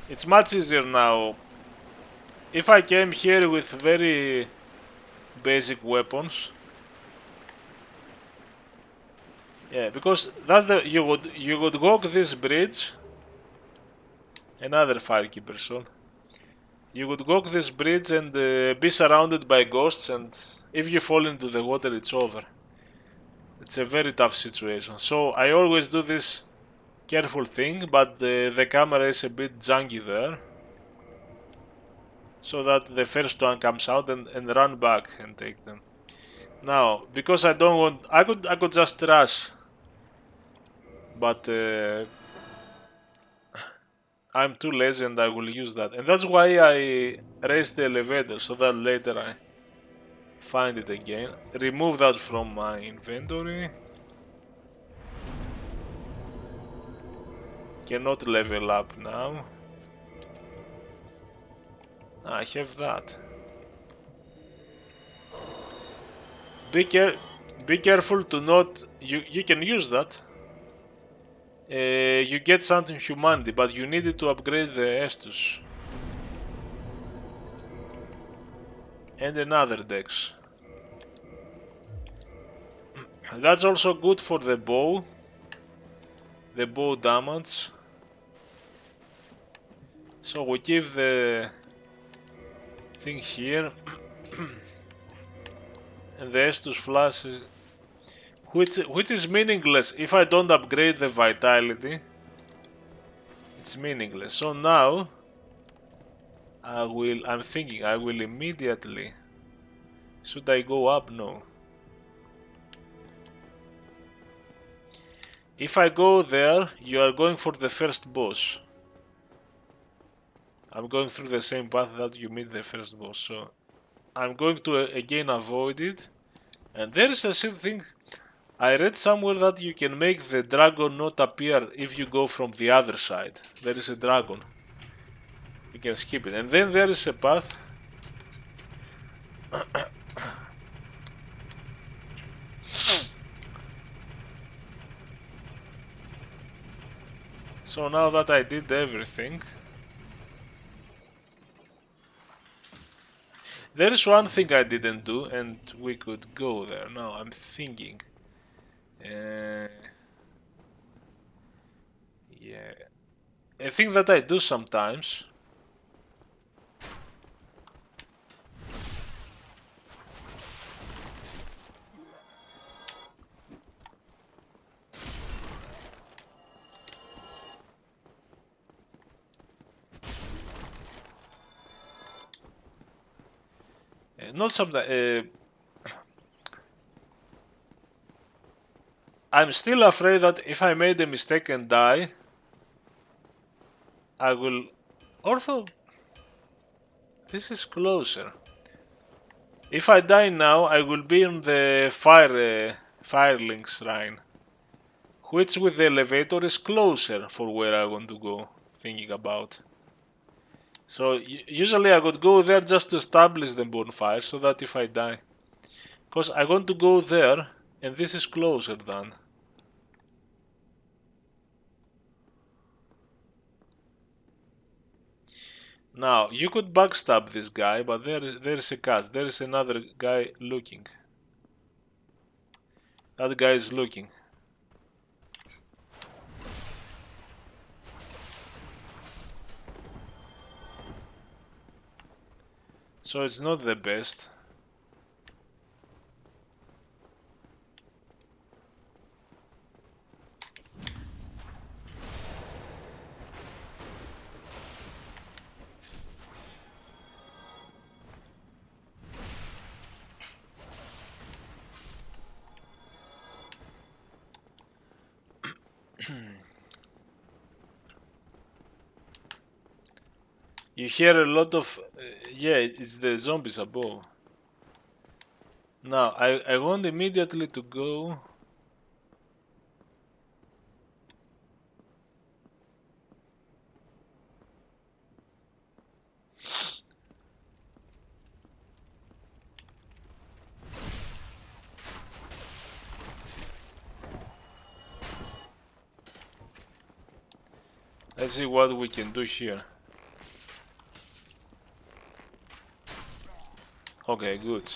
It's much easier now. If I came here with very basic weapons, yeah, because that's the you would walk this bridge. Another firekeeper soon. You would walk this bridge and be surrounded by ghosts, and if you fall into the water, it's over. It's a very tough situation. So I always do this careful thing, but the camera is a bit janky there. So that the first one comes out and run back and take them. Now, because I don't want, I could just rush, but I'm too lazy and I will use that. And that's why I raised the elevator, so that later I find it again. Remove that from my inventory. Cannot level up now. I have that. Be careful to not... You can use that. You get something humanity, but you needed to upgrade the Estus. And another dex. That's also good for the bow. The bow damage. So we give the thing here. And the Estus flash is, which is meaningless if I don't upgrade the vitality. It's meaningless. So now I'm thinking I will immediately, should I go up? No. If I go there, you are going for the first boss. I'm going through the same path that you meet the first boss, so I'm going to again avoid it. And there is a thing, I read somewhere that you can make the dragon not appear if you go from the other side. There is a dragon. You can skip it. And then there is a path. So now that I did everything, there is one thing I didn't do, and we could go there. Now I'm thinking. Yeah, a thing that I do sometimes. Not sometimes. I'm still afraid that if I made a mistake and die, I will... Also, this is closer. If I die now, I will be on the Firelink Shrine, which with the elevator is closer for where I want to go, thinking about. So usually I would go there just to establish the bonfire, so that if I die... Because I want to go there, and this is closer than... Now, you could backstab this guy, but there is a catch. There is another guy looking. That guy is looking. So it's not the best. You hear a lot of... yeah, it's the zombies above. Now, I want immediately to go... Let's see what we can do here. Okay, good.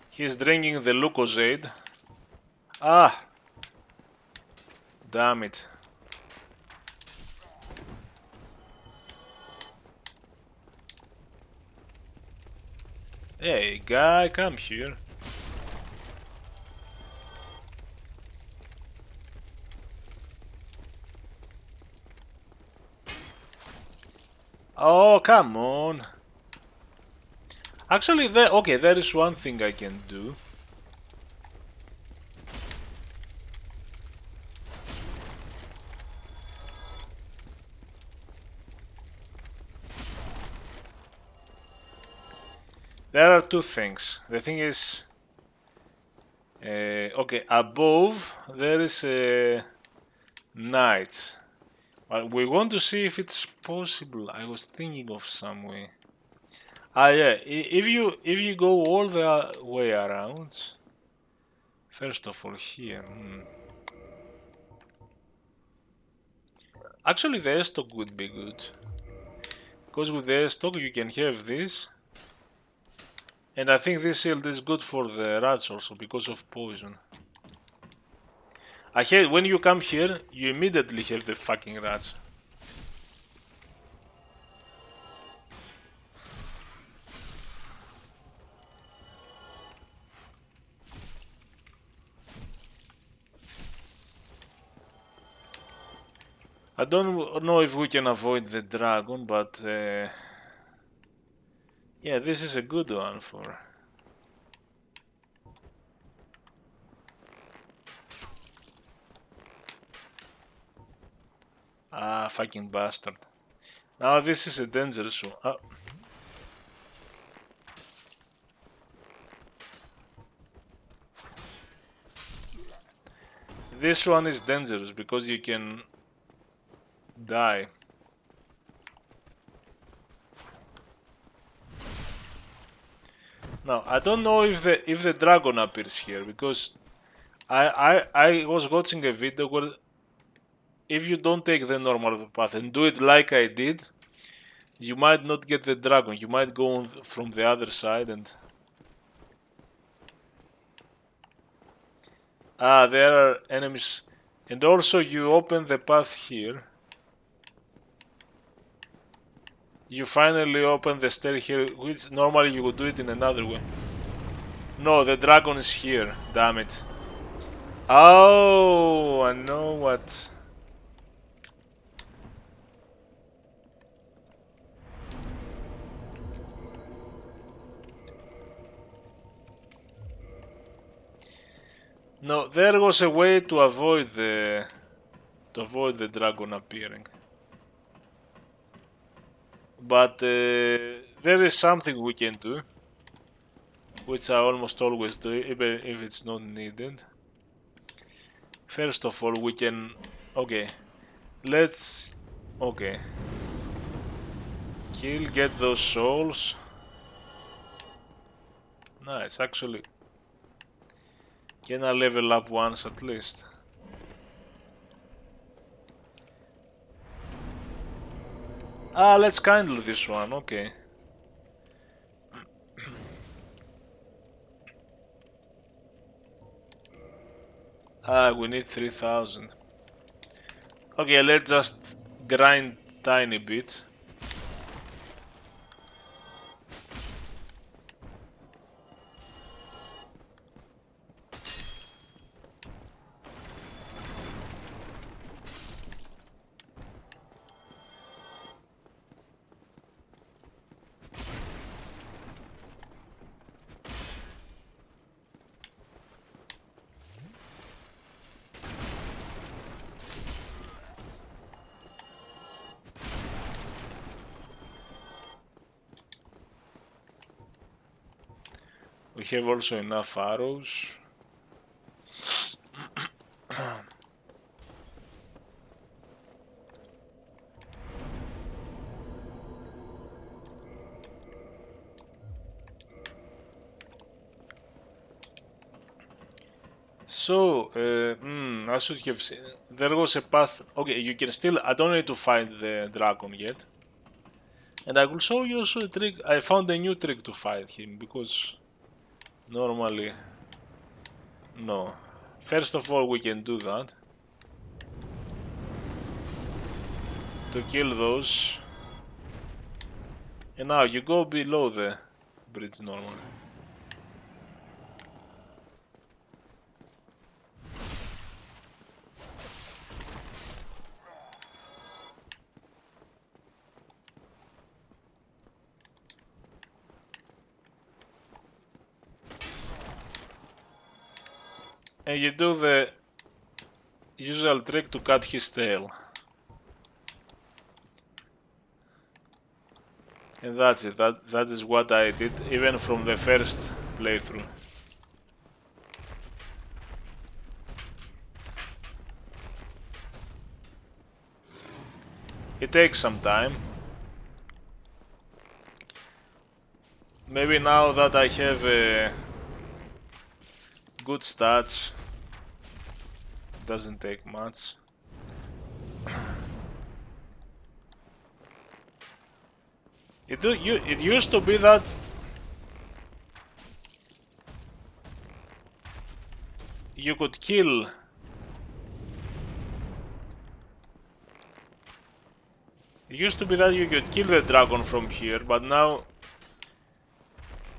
He's drinking the Lucozade. Ah! Damn it. Hey, guy, come here. Oh, come on. Actually, there is one thing I can do. There are two things. The thing is, okay, above there is a night. But we want to see if it's possible. I was thinking of some way. Ah, yeah. If you go all the way around, first of all here. Actually, the stock would be good, because with the stock you can have this, and I think this shield is good for the rats also because of poison. I hate when you come here, you immediately have the fucking rats. I don't know if we can avoid the dragon, but yeah, this is a good one for. Ah, fucking bastard. Now this is a dangerous one. Oh. This one is dangerous because you can die. Now I don't know if the dragon appears here, because I was watching a video where if you don't take the normal path and do it like I did, you might not get the dragon. You might go on from the other side and. Ah, there are enemies. And also you open the path here. You finally open the stair here, which normally you would do it in another way. No, the dragon is here. Damn it. Oh, I know what. No, there was a way to avoid the dragon appearing. But there is something we can do, which I almost always do, even if it's not needed. First of all, we can. Okay, let's. Okay. Kill, get those souls. Nice, actually. Can I level up once at least? Ah, let's kindle this one, okay. Ah, we need 3000. Okay, let's just grind tiny bit. We have also enough arrows. So, I should have seen. There was a path. Okay, you can still. I don't need to fight the dragon yet. And I will show you also a trick. I found a new trick to fight him because normally, no. First of all, we can do that to kill those. And now you go below the bridge normally. And you do the usual trick to cut his tail. And that's it. That is what I did even from the first playthrough. It takes some time. Maybe now that I have good stats, doesn't take much. It used to be that you could kill the dragon from here, but now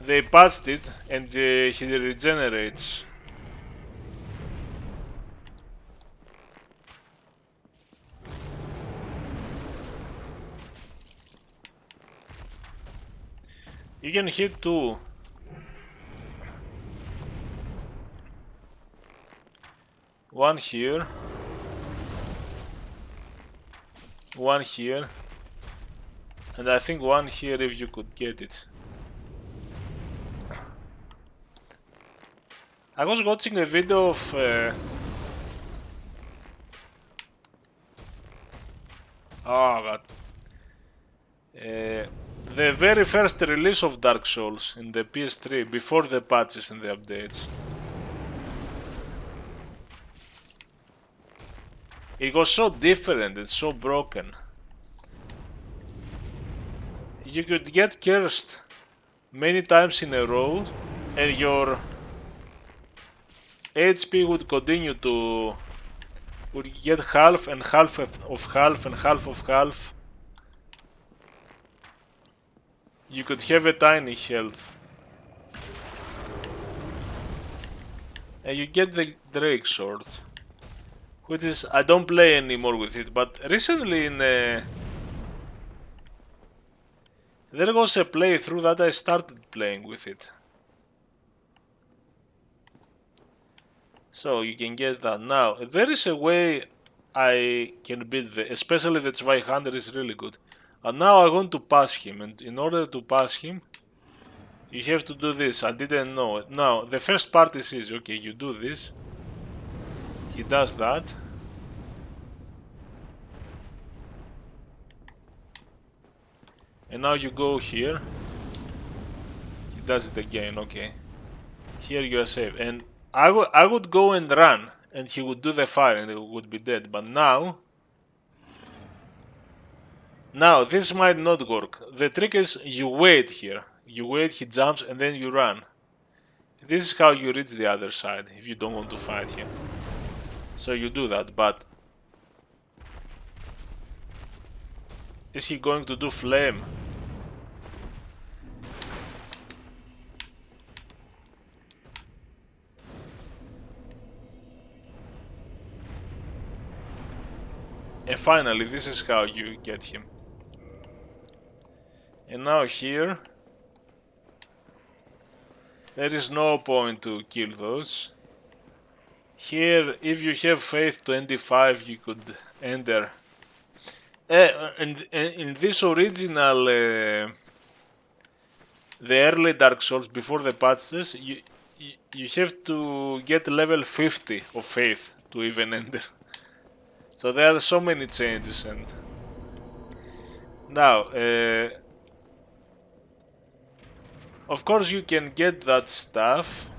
they patched it and he regenerates. You can hit two. One here. One here. And I think one here if you could get it. I was watching a video of oh god. The very first release of Dark Souls in the PS3 before the patches and the updates. It was so different and so broken. You could get cursed many times in a row and your HP would continue to get half and half of half and half of half. You could have a tiny health. And you get the Drake sword. Which is, I don't play anymore with it, but recently in there was a playthrough that I started playing with it. So you can get that now. There is a way I can beat especially the Zweihander is really good. And now I want to pass him, and in order to pass him, you have to do this. I didn't know it. Now, the first part is easy. Okay, you do this. He does that. And now you go here. He does it again, okay. Here you are safe. And I would go and run, and he would do the fire, and he would be dead. But now this might not work. The trick is you wait here. You wait, he jumps, and then you run. This is how you reach the other side, if you don't want to fight him. So you do that, but is he going to do flame? And finally, this is how you get him. And now here, there is no point to kill those. Here, if you have faith 25, you could enter. In this original, the early Dark Souls before the patches, you have to get level 50 of faith to even enter. So there are so many changes, and now, of course, you can get that stuff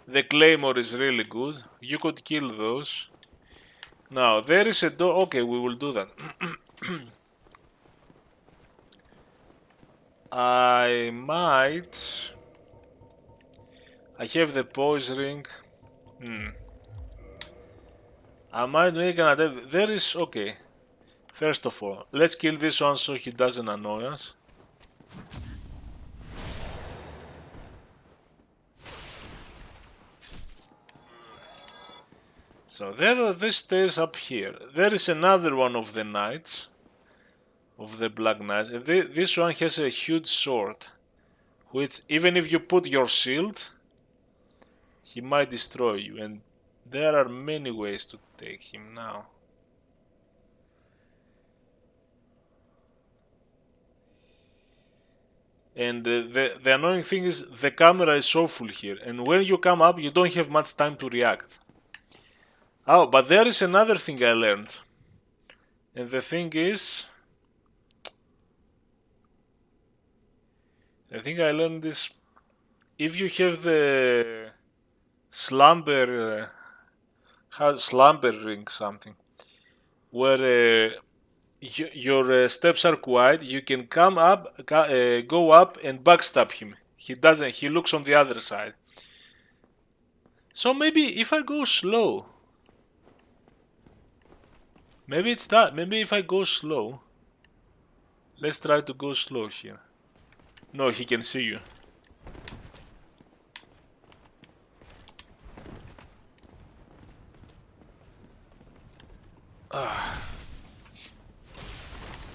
The claymore is really good. You could kill those. Now, there is a door. Okay, we will do that. I might... I have the poise ring. I might make an attempt. There is... Okay. First of all, let's kill this one so he doesn't annoy us. So there are these stairs up here. There is another one of the knights. Of the Black Knights. This one has a huge sword. Which, even if you put your shield, he might destroy you. And there are many ways to take him now. And the annoying thing is the camera is so full here. And when you come up, you don't have much time to react. Oh, but there is another thing I learned. And the thing is... I think I learned this... If you have the... Slumber... slumber ring something. Where... your steps are quiet, you can come up, go up and backstab him. He doesn't, he looks on the other side. So maybe if I go slow, maybe it's that, maybe if I go slow, let's try to go slow here. No, he can see you.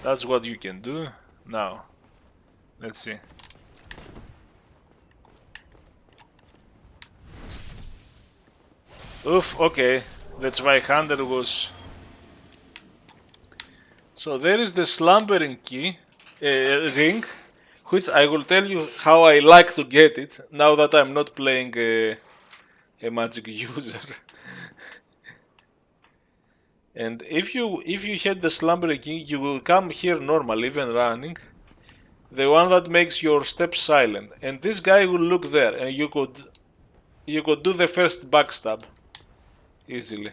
That's what you can do. Now, let's see. Oof, okay. The Zweihander was... So there is the slumbering key, ring, which I will tell you how I like to get it, now that I'm not playing a magic user. And if you hit the slumbering key, you will come here normal, even running. The one that makes your steps silent. And this guy will look there, and you could do the first backstab easily.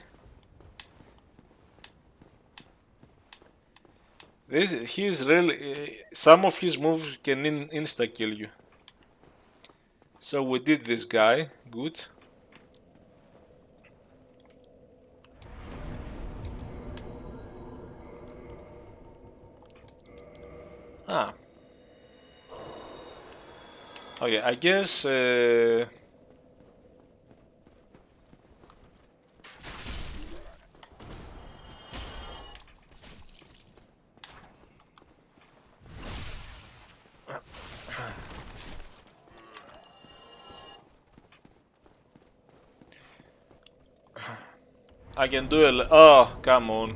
He is really... some of his moves can insta-kill you. So we did this guy. Good. Ah. Okay, I guess... I can do it. Oh, come on.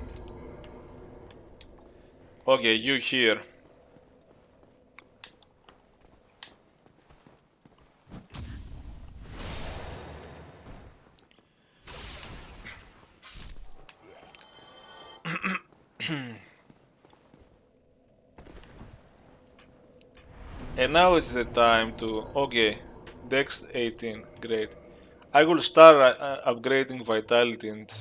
Okay, you here. And now it's the time to... Okay, Dex 18, great. I will start upgrading Vitality and...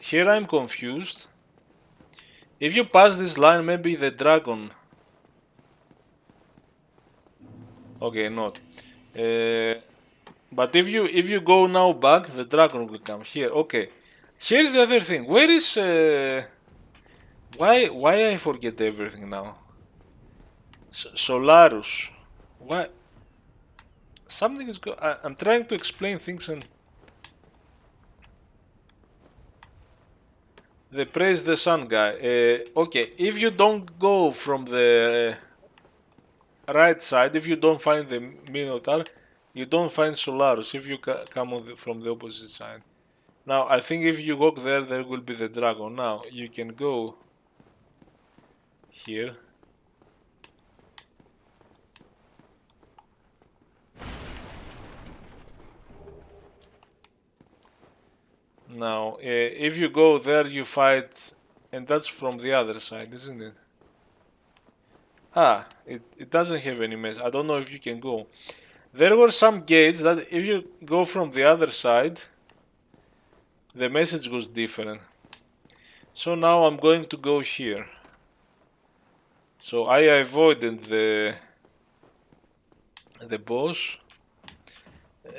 Here I'm confused. If you pass this line, maybe the dragon... Okay, not. But if you go now back, the dragon will come here. Okay. Here's the other thing. Where is... Why I forget everything now? Solarus. Why? Something is I'm trying to explain things and... The praise the sun guy. Okay, if you don't go from the right side, if you don't find the Minotaur, you don't find Solarus if you come on from the opposite side. Now, I think if you walk there, there will be the dragon. Now, you can go here. Now, if you go there, you fight, and that's from the other side, isn't it? Ah, it doesn't have any mess. I don't know if you can go. There were some gates that if you go from the other side, the message was different. So now I'm going to go here. So I avoided the boss.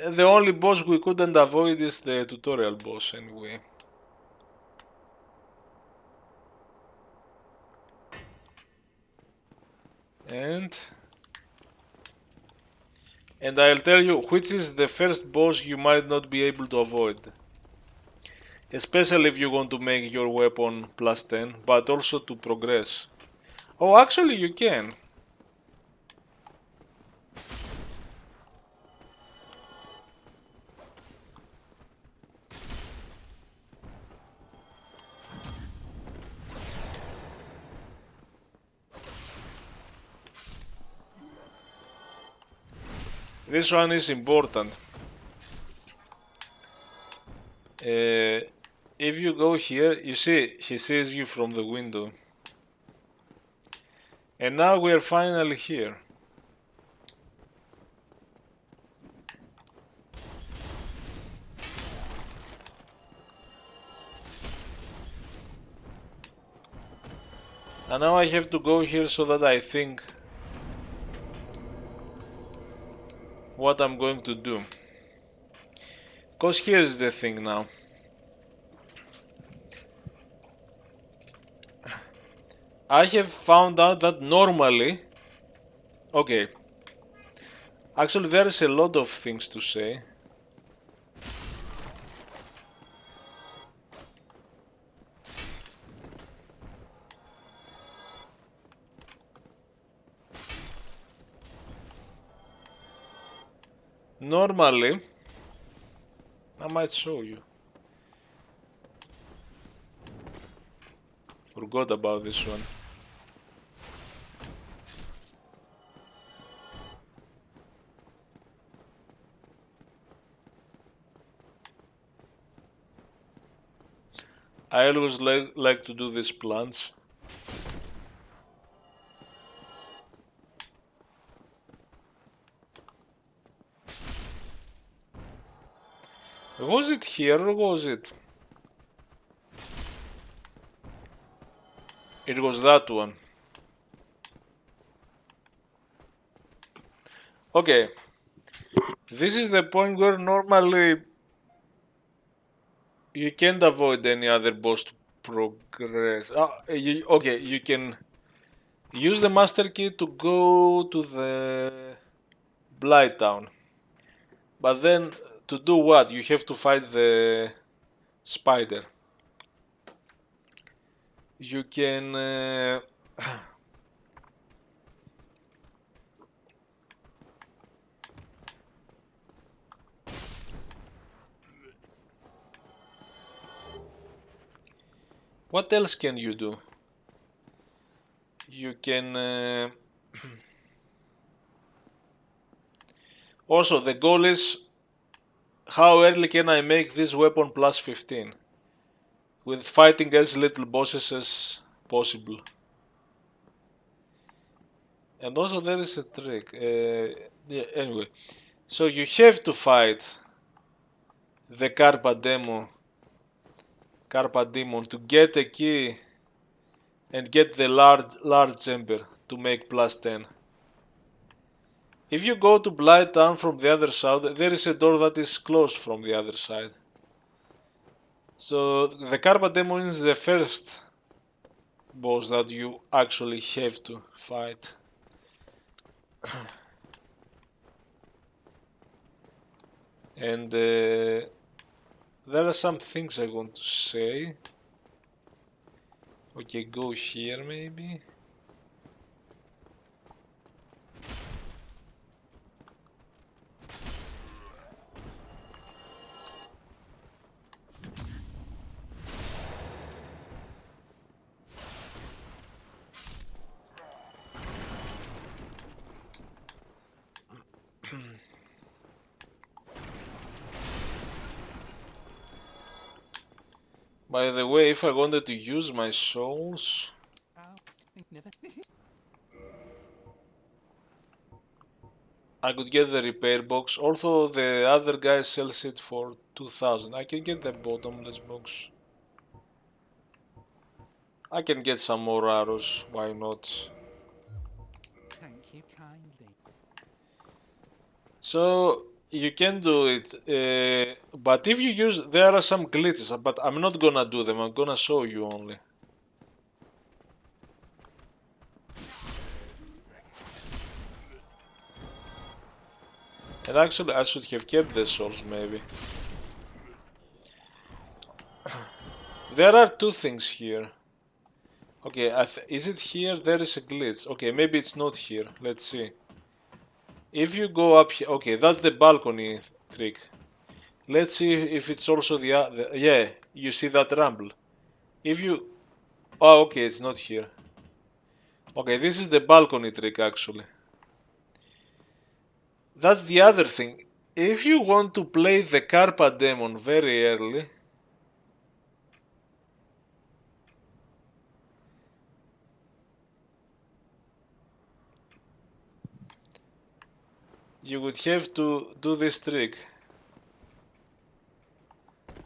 The only boss we couldn't avoid is the tutorial boss anyway. And I'll tell you which is the first boss you might not be able to avoid. Especially if you want to make your weapon plus 10, but also to progress. Oh, actually you can. This one is important. If you go here, you see, he sees you from the window. And now we are finally here. And now I have to go here so that I think what I'm going to do. Because here's the thing now. I have found out that normally, okay, actually there is a lot of things to say. Normally, I might show you. Forgot about this one. I always like to do these plants. Was it here or was it? It was that one. Okay. This is the point where normally you can't avoid any other boss to progress. Okay, you can use the master key to go to the Blight Town. But then to do what? You have to fight the spider. You can what else can you do? You can also the goal is how early can I make this weapon plus 15 with fighting as little bosses as possible. And also there is a trick. Yeah, anyway, so you have to fight the Carpa Demon to get a key and get the large ember to make plus 10. If you go to Blight Town from the other side, there is a door that is closed from the other side. So the Carpa Demon is the first boss that you actually have to fight. And there are some things I want to say. Okay, go here maybe. By the way, if I wanted to use my souls, I could get the repair box. Although the other guy sells it for 2000, I can get the bottomless box. I can get some more arrows, why not? Thank you kindly. So you can do it, but if you use, there are some glitches, but I'm not gonna do them, I'm gonna show you only. And actually I should have kept the swords maybe. There are two things here. Okay, is it here? There is a glitch. Okay, maybe it's not here. Let's see. If you go up here, okay, that's the balcony trick. Let's see if it's also the other. Yeah, you see that rumble. If you, oh, okay, it's not here. Okay, this is the balcony trick actually. That's the other thing. If you want to play the Carpa Demon very early, you would have to do this trick.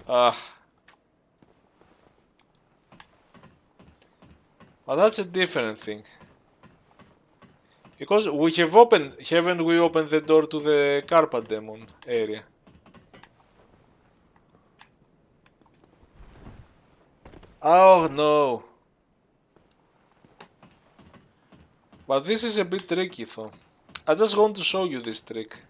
Ah, but that's a different thing. Because we have opened, haven't we opened the door to the Carpa Demon area? Oh no. But this is a bit tricky though. I just want to show you this trick.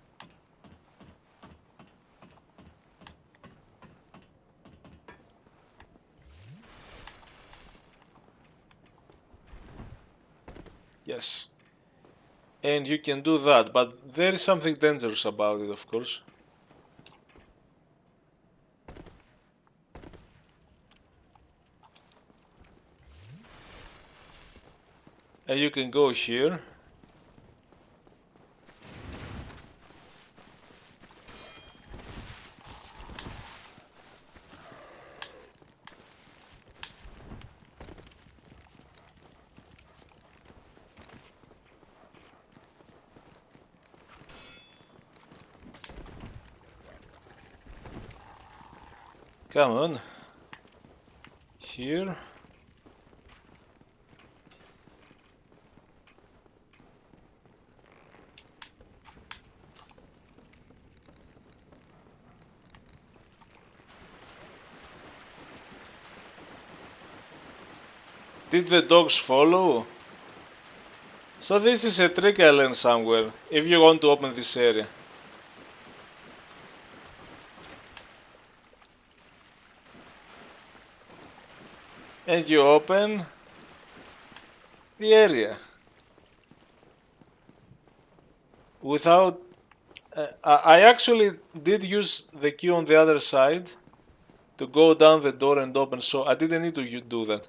Yes. And you can do that, but there is something dangerous about it, of course. And you can go here. Come on. Here. Did the dogs follow? So this is a trick I learned somewhere, if you want to open this area. And you open the area. Without... I actually did use the key on the other side to go down the door and open, so I didn't need to do that.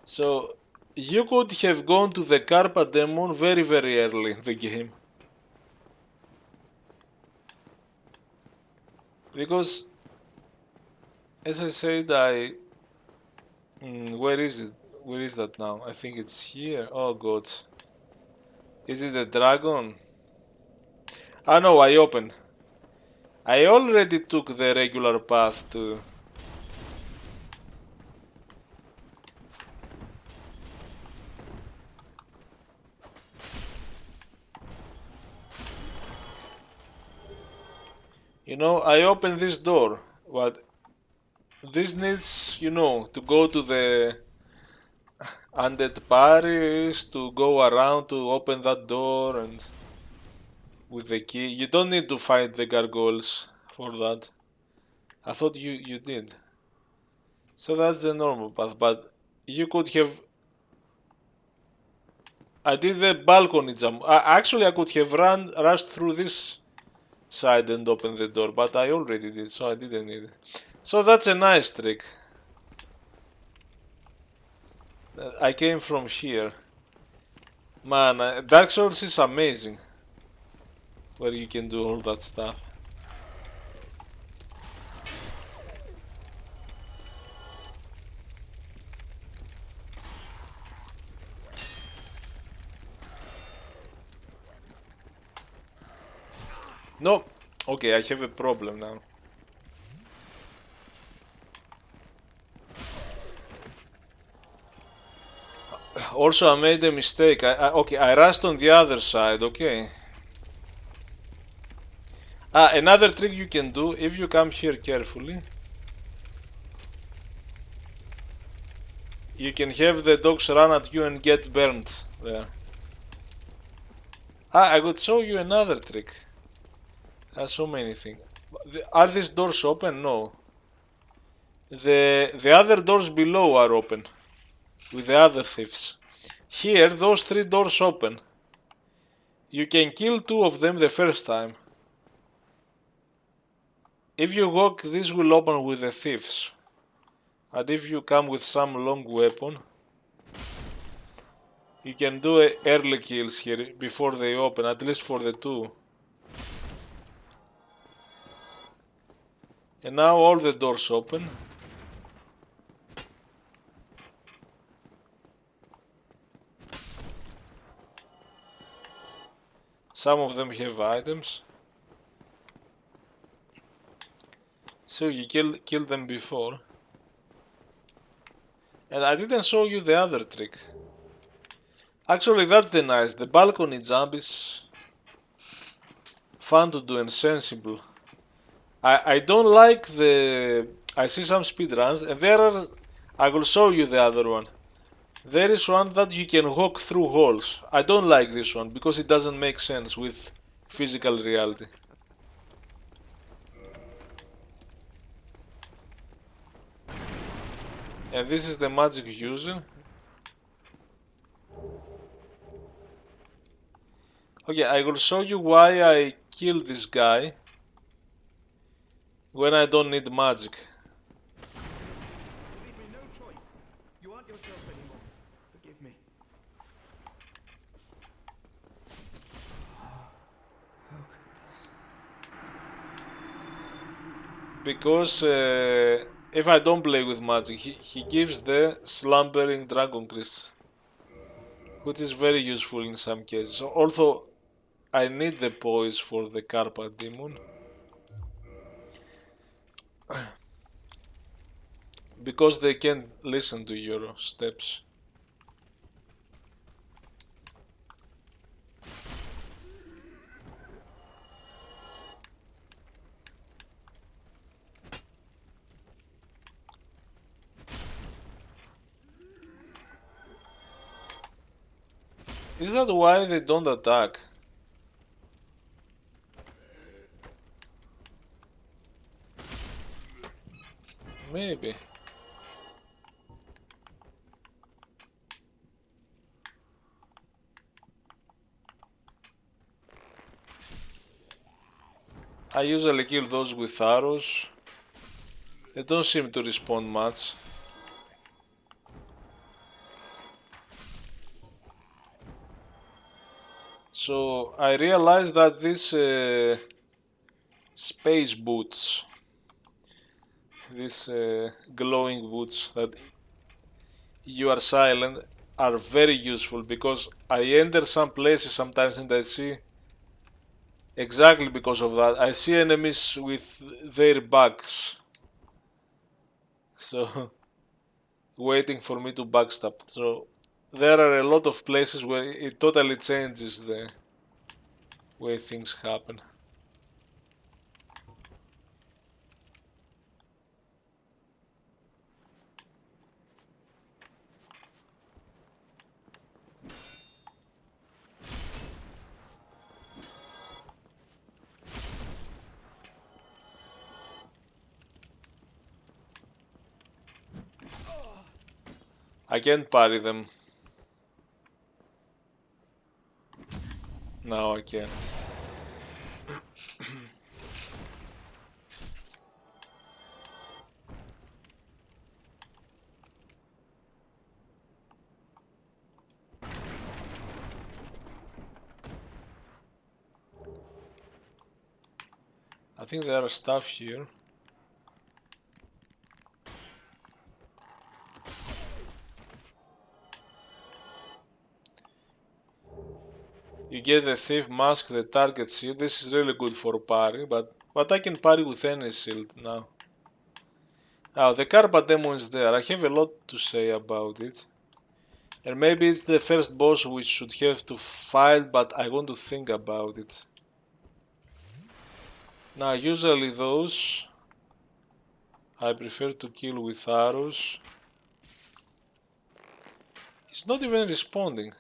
So you could have gone to the Carpa Demon very early in the game. Because, as I said, where is it? Where is that now? I think it's here. Oh god. Is it a dragon? Ah no, I opened. I already took the regular path to... You know, I opened this door, but this needs, you know, to go to the undead Paris, to go around to open that door and with the key. You don't need to fight the gargoyles for that. I thought you did. So that's the normal path, but You could have... I did the balcony jump. Actually, I could have rushed through this side and opened the door, but I already did, so I didn't need it. So that's a nice trick. I came from here. Man, Dark Souls is amazing. Where you can do all that stuff. No. Okay, I have a problem now. Also, I made a mistake. Okay, I rushed on the other side. Okay. Another trick you can do if you come here carefully. You can have the dogs run at you and get burned there. I could show you another trick. So many things. Are these doors open? No. The other doors below are open. With the other thieves. Here, those 3 doors open. You can kill 2 of them the first time. If you walk, this will open with the thieves. And if you come with some long weapon, you can do early kills here before they open, at least for the 2. And now all the doors open. Some of them have items. So you kill them before. And I didn't show you the other trick. Actually, that's the nice. The balcony jump is fun to do and sensible. I don't like the... I see some speedruns and there are... I will show you the other one. There is one that you can walk through holes. I don't like this one because it doesn't make sense with physical reality. And this is the magic user. Okay, I will show you why I kill this guy when I don't need magic. Leave me no choice. You aren't yourself anymore. Forgive me. Because if I don't play with magic, he gives the slumbering dragon crystal, which is very useful in some cases. So although I need the poise for the Carpa demon, because they can't listen to your steps. Is that why they don't attack? Maybe. I usually kill those with arrows. They don't seem to respond much. So I realized that these space boots, these glowing boots that you are silent, are very useful because I enter some places sometimes and I see, exactly because of that, I see enemies with their backs. So waiting for me to backstab. So there are a lot of places where it totally changes the way things happen. I can't parry them. Now I can. I think there are stuff here. You get the thief mask, the target shield. This is really good for parry, but I can parry with any shield now. Now the Karpa demo is there. I have a lot to say about it. And maybe it's the first boss we should have to fight, but I want to think about it. Now usually those I prefer to kill with arrows. He's not even responding.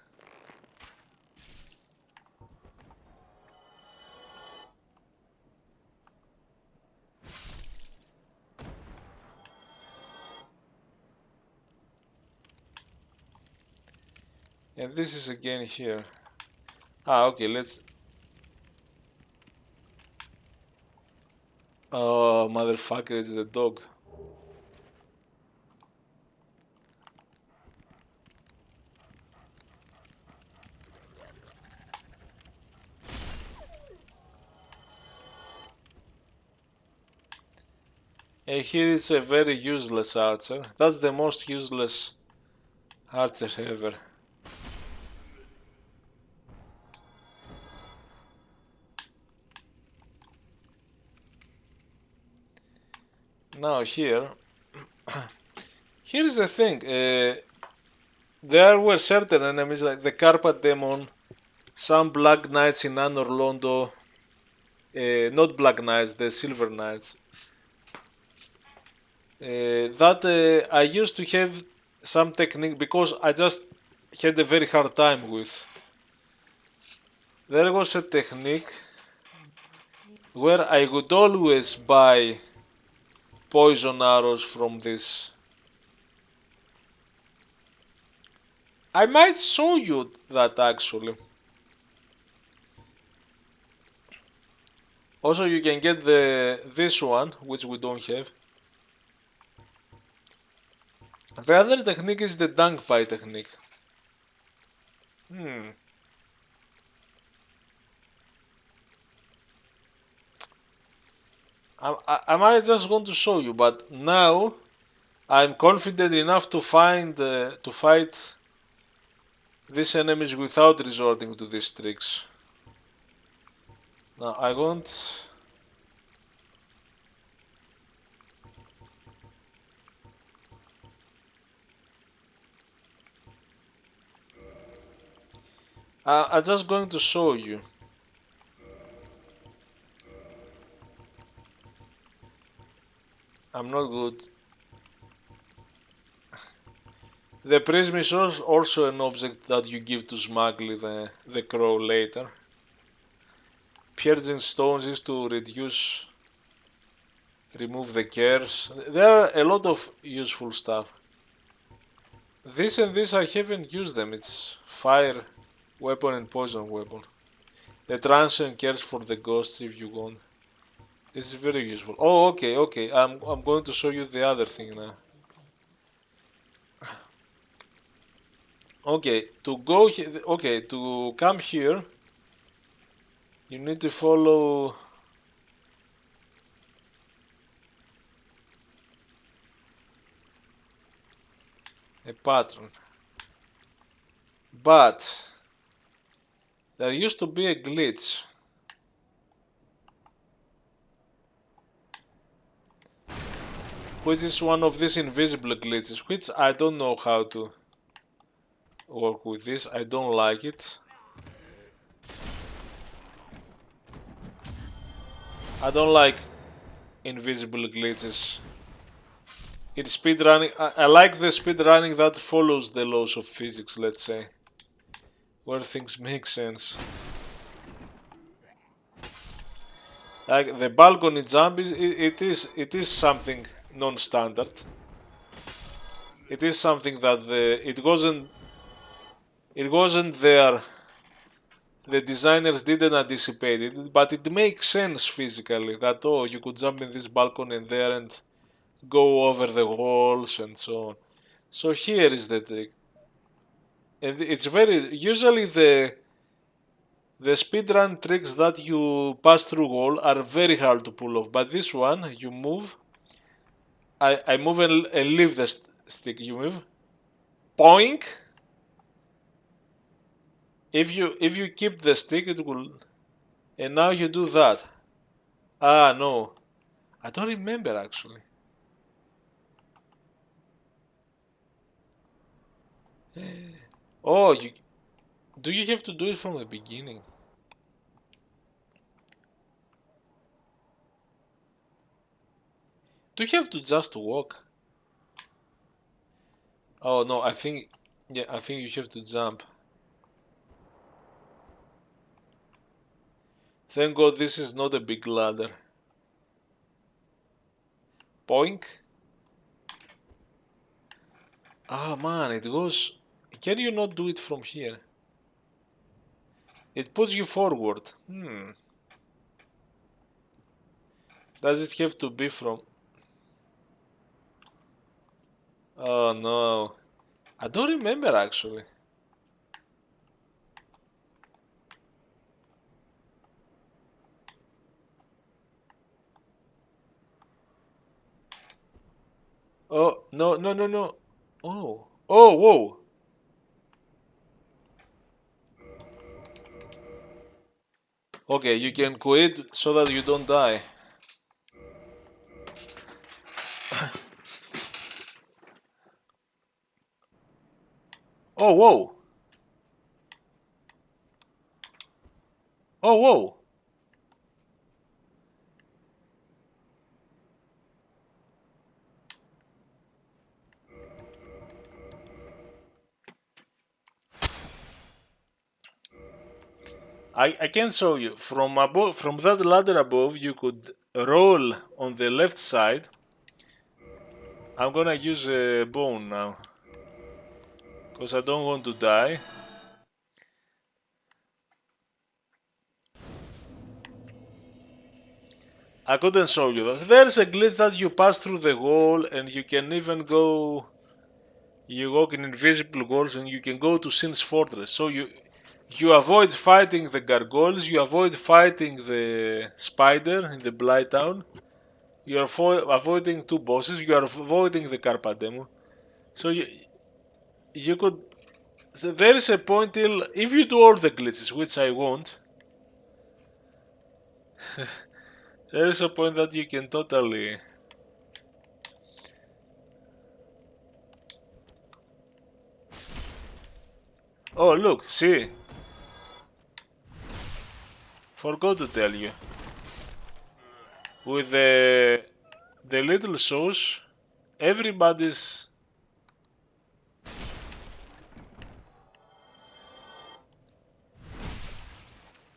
And this is again here. Ah, okay, let's... Oh, motherfucker, it's the dog. And here is a very useless archer. That's the most useless archer ever. Now here, here's the thing. There were certain enemies like the Carpet Demon, some Black Knights in Anor Londo, not Black Knights, the Silver Knights. That I used to have some technique because I just had a very hard time with. There was a technique where I would always buy poison arrows from this. I might show you that actually. Also you can get this one, which we don't have. The other technique is the dunk pie technique. I might just want to show you, but now I'm confident enough to find to fight these enemies without resorting to these tricks. Now I want... I'm just going to show you. I'm not good. The prism is also an object that you give to Smuggly the crow later. Purging stones is to remove the cares. There are a lot of useful stuff. This and this I haven't used them. It's fire weapon and poison weapon. The transient cares for the ghosts if you want. This is very useful. Oh, okay. I'm going to show you the other thing now. Okay, to come here, you need to follow a pattern. But there used to be a glitch. Which is one of these invisible glitches, which I don't know how to work with this. I don't like it. I don't like invisible glitches. It's speedrunning. I like the speedrunning that follows the laws of physics, let's say, where things make sense. Like the balcony jump it is something non-standard. it is something that it wasn't there. The designers didn't anticipate it, but it makes sense physically that oh, you could jump in this balcony and there and go over the walls and so on. So here is the trick, and it's very usually the speedrun tricks that you pass through wall are very hard to pull off, but this one you move. I move and leave the stick. You move, poink. If you keep the stick, it will. And now you do that. Ah no, I don't remember actually. Oh, do you have to do it from the beginning? Do you have to just walk? Oh no, I think you have to jump. Thank God this is not a big ladder. Poink. Ah man, it goes. Can you not do it from here? It puts you forward. Does it have to be from? Oh no. I don't remember actually. Oh no no no no. Oh. Oh whoa. Okay, you can quit so that you don't die. Oh whoa. Oh whoa. I can show you from above, from that ladder above. You could roll on the left side. I'm gonna use a bone now because I don't want to die. I couldn't show you that. There's a glitch that you pass through the wall and you can even go. You walk in invisible walls and you can go to Sin's fortress. So you avoid fighting the gargoyles, you avoid fighting the spider in the Blight Town, you are avoiding two bosses, you are avoiding the Carpa Demo. So you could. So there is a point till if you do all the glitches, which I won't. There is a point that you can totally. Oh look, see. Forgot to tell you. With the little shows, everybody's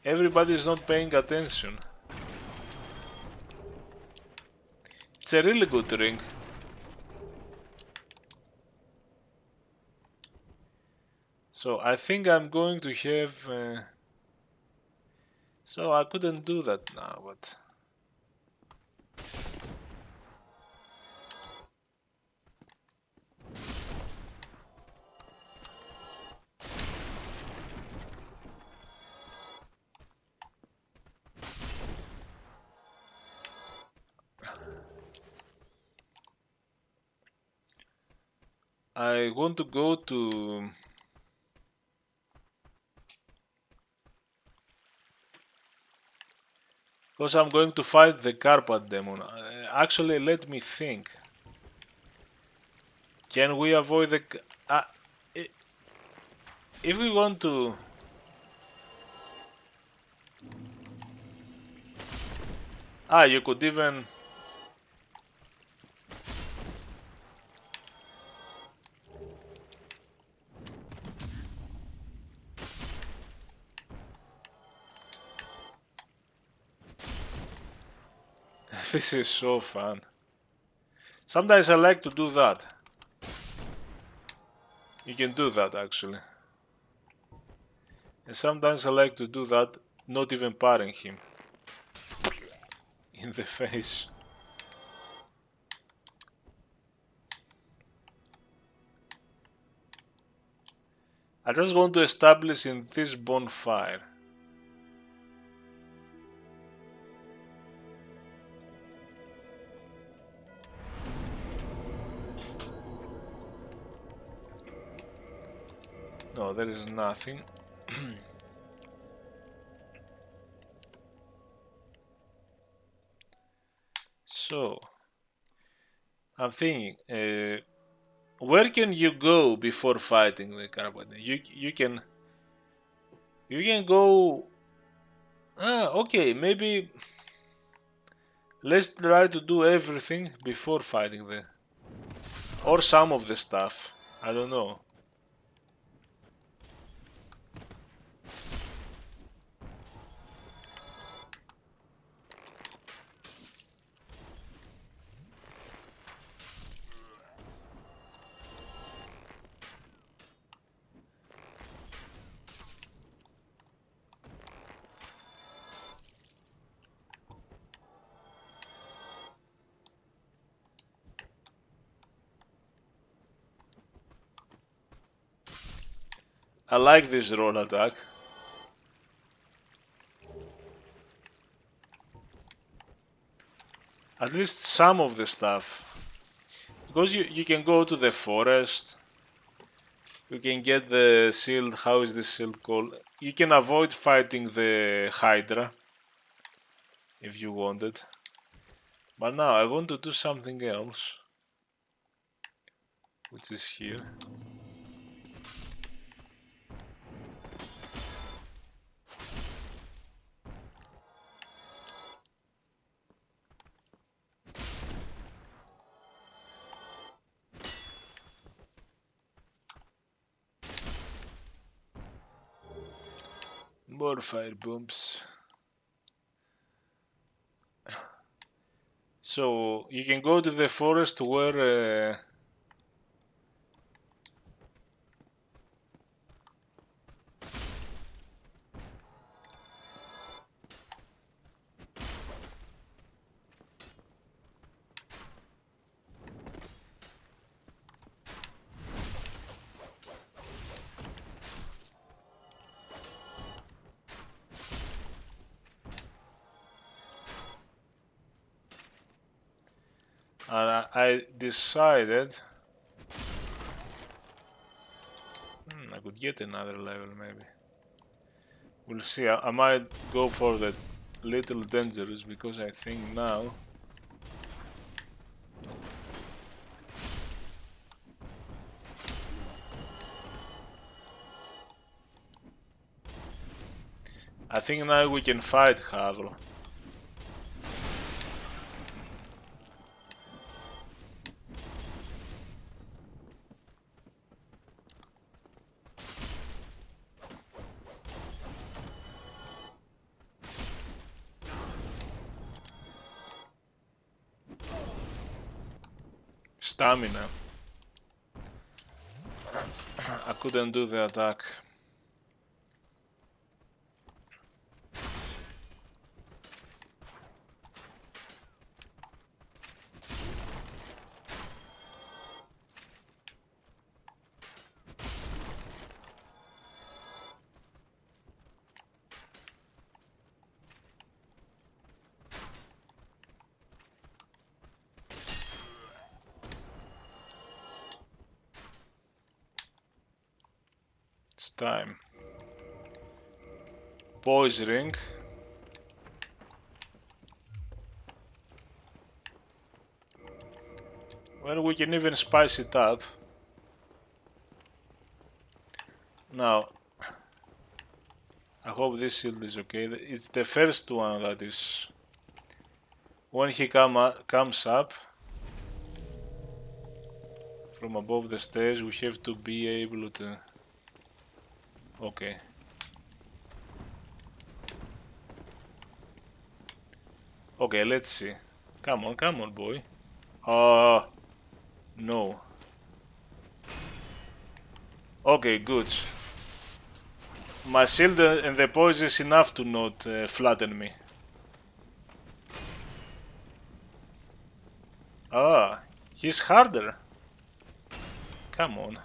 everybody's not paying attention. It's a really good ring. So I think I'm going to have. So I couldn't do that now, but. I want to go to. Because I'm going to fight the Carpet Demon. Actually, let me think. Can we avoid the... if we want to... you could even... This is so fun. Sometimes I like to do that. You can do that actually. And sometimes I like to do that, not even parrying him in the face. I just want to establish in this bonfire. No, there is nothing. So, I'm thinking, where can you go before fighting the Carbonite? You can go. Okay, maybe let's try to do everything before fighting the, or some of the stuff. I don't know. I like this roll attack. At least some of the stuff. Because you can go to the forest. You can get the shield. How is this shield called? You can avoid fighting the Hydra if you wanted. But now I want to do something else, which is here. More fire bombs. So you can go to the forest where and I decided I could get another level maybe. We'll see. I might go for the little dangerous because I think now we can fight Havel. Stamina. I couldn't do the attack. It's time. Poise ring. Well, we can even spice it up. Now, I hope this shield is okay. It's the first one that is... When he comes up from above the stairs, we have to be able to... Okay. Okay, let's see. Come on, boy. No. Okay, good. My shield and the poison is enough to not flatten me. Ah, he's harder. Come on.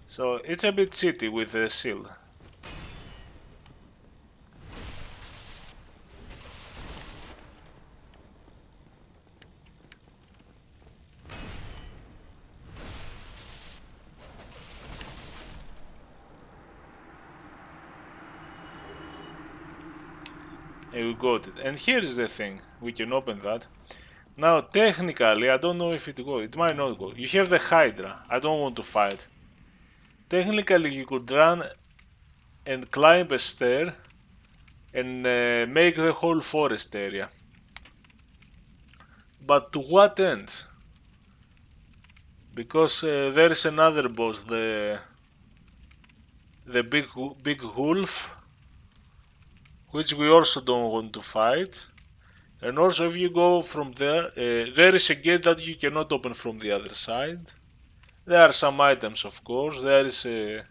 So it's a bit cheaty with the shield. And we got it. And here's the thing. We can open that. Now, technically, I don't know if it goes. It might not go. You have the Hydra. I don't want to fight. Technically, you could run and climb a stair and make the whole forest area. But to what end? Because there is another boss, the big wolf, which we also don't want to fight. And also, if you go from there, there is a gate that you cannot open from the other side. There are some items, of course. There is a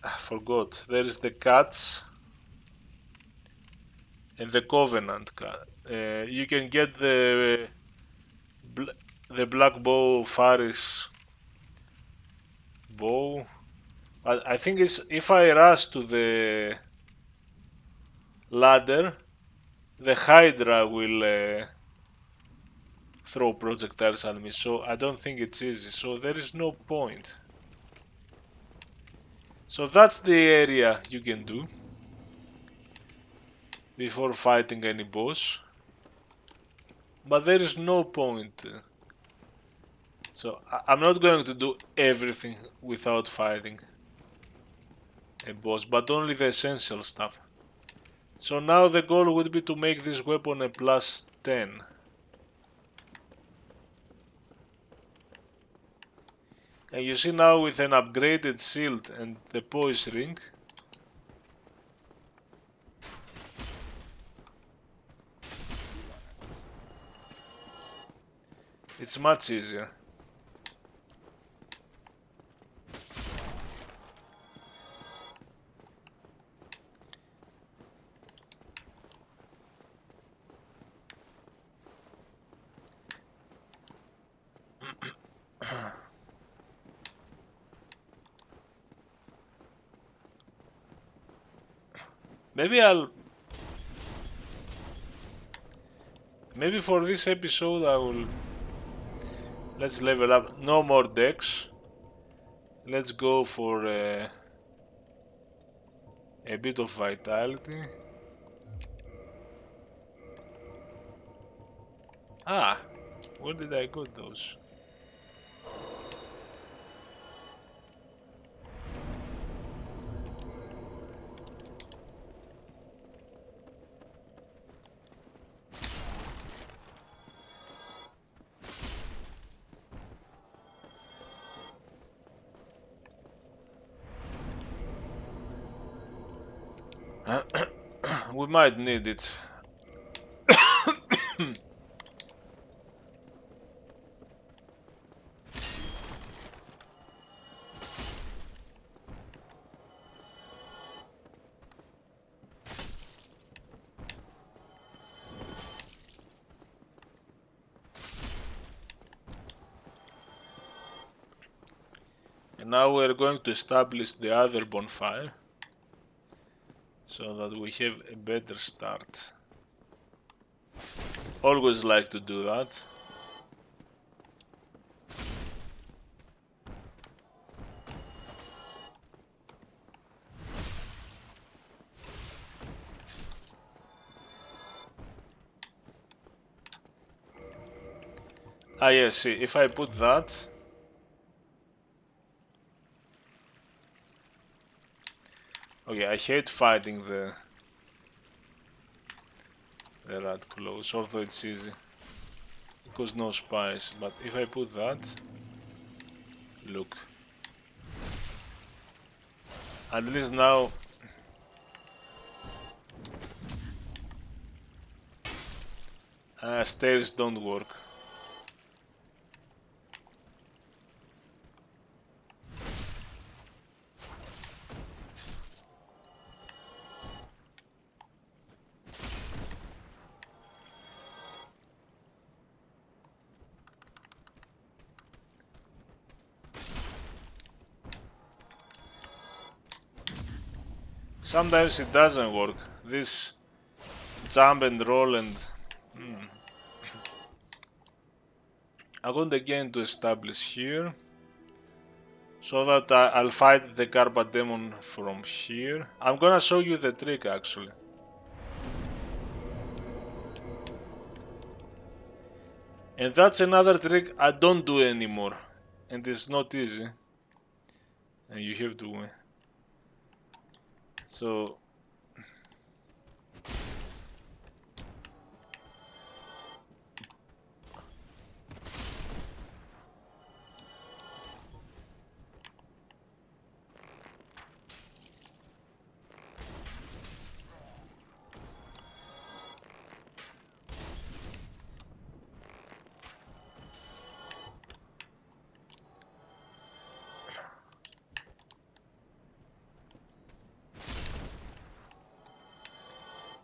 I forgot. There is the cats and the covenant cat. You can get the black bow Faris bow. I think it's if I rush to the ladder, the Hydra will throw projectiles at me. So I don't think it's easy. So there is no point. So that's the area you can do before fighting any boss. But there is no point. So I'm not going to do everything without fighting a boss, but only the essential stuff. So now the goal would be to make this weapon a plus 10. And you see now with an upgraded shield and the poise ring, it's much easier. Maybe for this episode I will... Let's level up. No more decks. Let's go for a bit of vitality. Ah, where did I got those? We might need it. And now we're going to establish the other bonfire so that we have a better start. Always like to do that. Ah yes, see, if I put that... Okay, I hate fighting the rat close, although it's easy. Because no spice, but if I put that... Look. At least now... stairs don't work. Sometimes it doesn't work. This jump and roll and... I want again to establish here. So that I'll fight the Garba Demon from here. I'm gonna show you the trick actually. And that's another trick I don't do anymore. And it's not easy. And you have to win. So...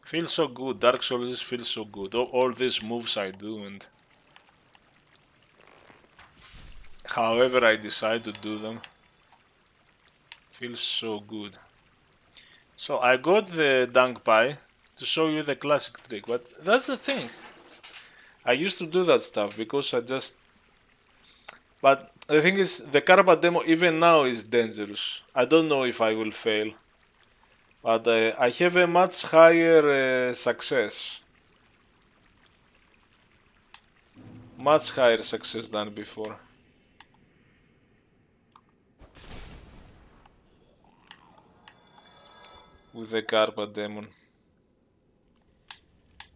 feels so good. Dark Souls feels so good. All these moves I do and... however I decide to do them. Feels so good. So I got the Dunk Pie to show you the classic trick, but that's the thing. I used to do that stuff because I just... But the thing is, the Karma demo even now is dangerous. I don't know if I will fail. But I have a much higher success. Much higher success than before. With the Karma demon.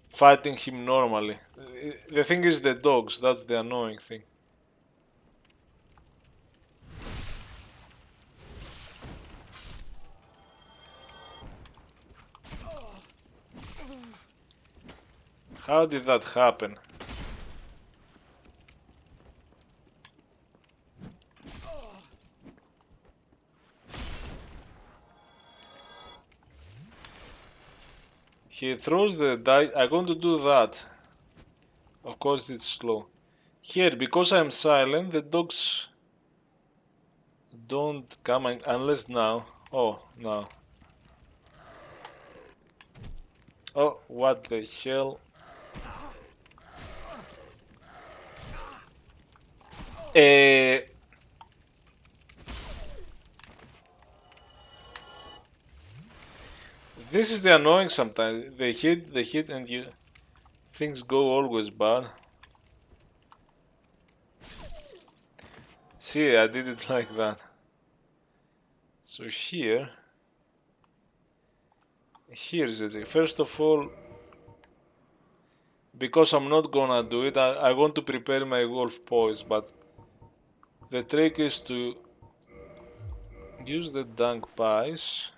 Fighting him normally. The thing is the dogs, that's the annoying thing. How did that happen? He throws the die. I'm going to do that. Of course it's slow. Here, because I'm silent, the dogs don't come unless now. Oh, now. Oh, what the hell? This is the annoying sometimes. They hit, and you... things go always bad. See, I did it like that. So here's the thing. First of all, because I'm not gonna do it, I want to prepare my wolf poise, but the trick is to use the dunk pies.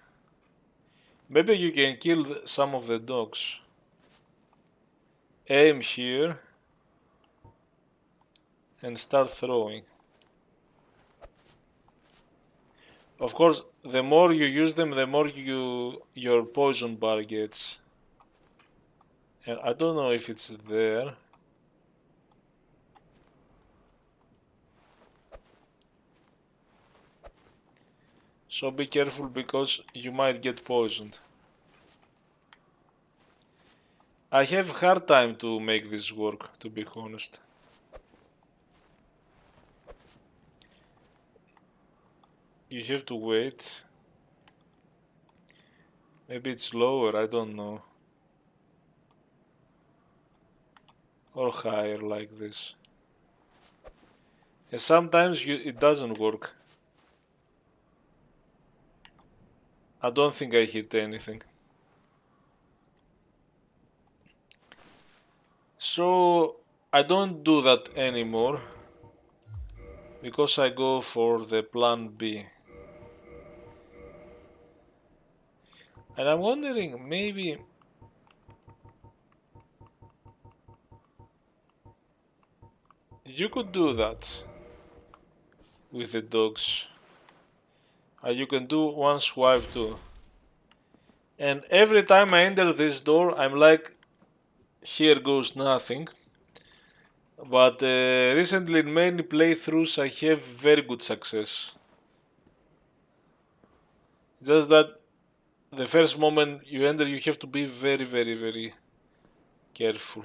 Maybe you can kill some of the dogs. Aim here and start throwing. Of course, the more you use them, the more your poison bar gets. And I don't know if it's there. So be careful because you might get poisoned. I have a hard time to make this work, to be honest. You have to wait. Maybe it's lower, I don't know. Or higher like this. And sometimes it doesn't work. I don't think I hit anything. So I don't do that anymore because I go for the plan B. And I'm wondering, maybe you could do that with the dogs. You can do one swipe too. And every time I enter this door, I'm like, here goes nothing. But recently in many playthroughs I have very good success. Just that the first moment you enter, you have to be very, very, very careful.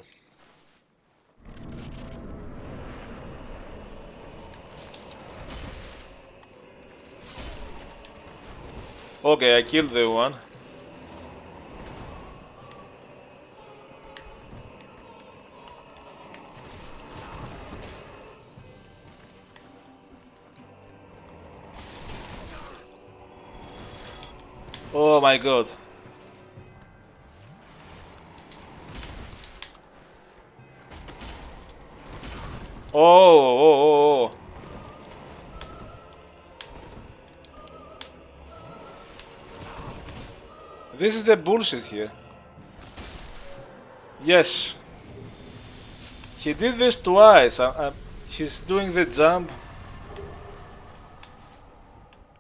Okay, I killed the one. Oh my god. Oh. This is the bullshit here. Yes. He did this twice. He's doing the jump.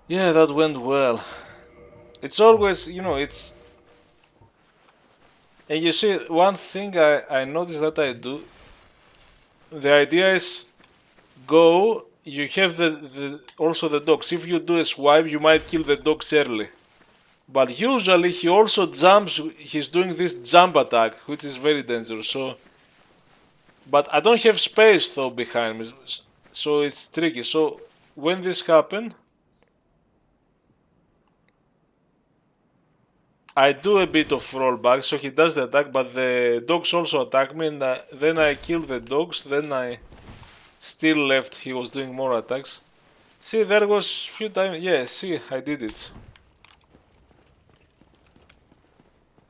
Yeah, that went well. It's always, you know, it's... And you see, one thing I noticed that I do, the idea is go, you have also the dogs. If you do a swipe, you might kill the dogs early. But usually he also jumps, he's doing this jump attack, which is very dangerous. So, but I don't have space though behind me, so it's tricky. So when this happens, I do a bit of rollback, so he does the attack, but the dogs also attack me, and then I kill the dogs, then I still left, he was doing more attacks. See, there was few times, yeah, see, I did it.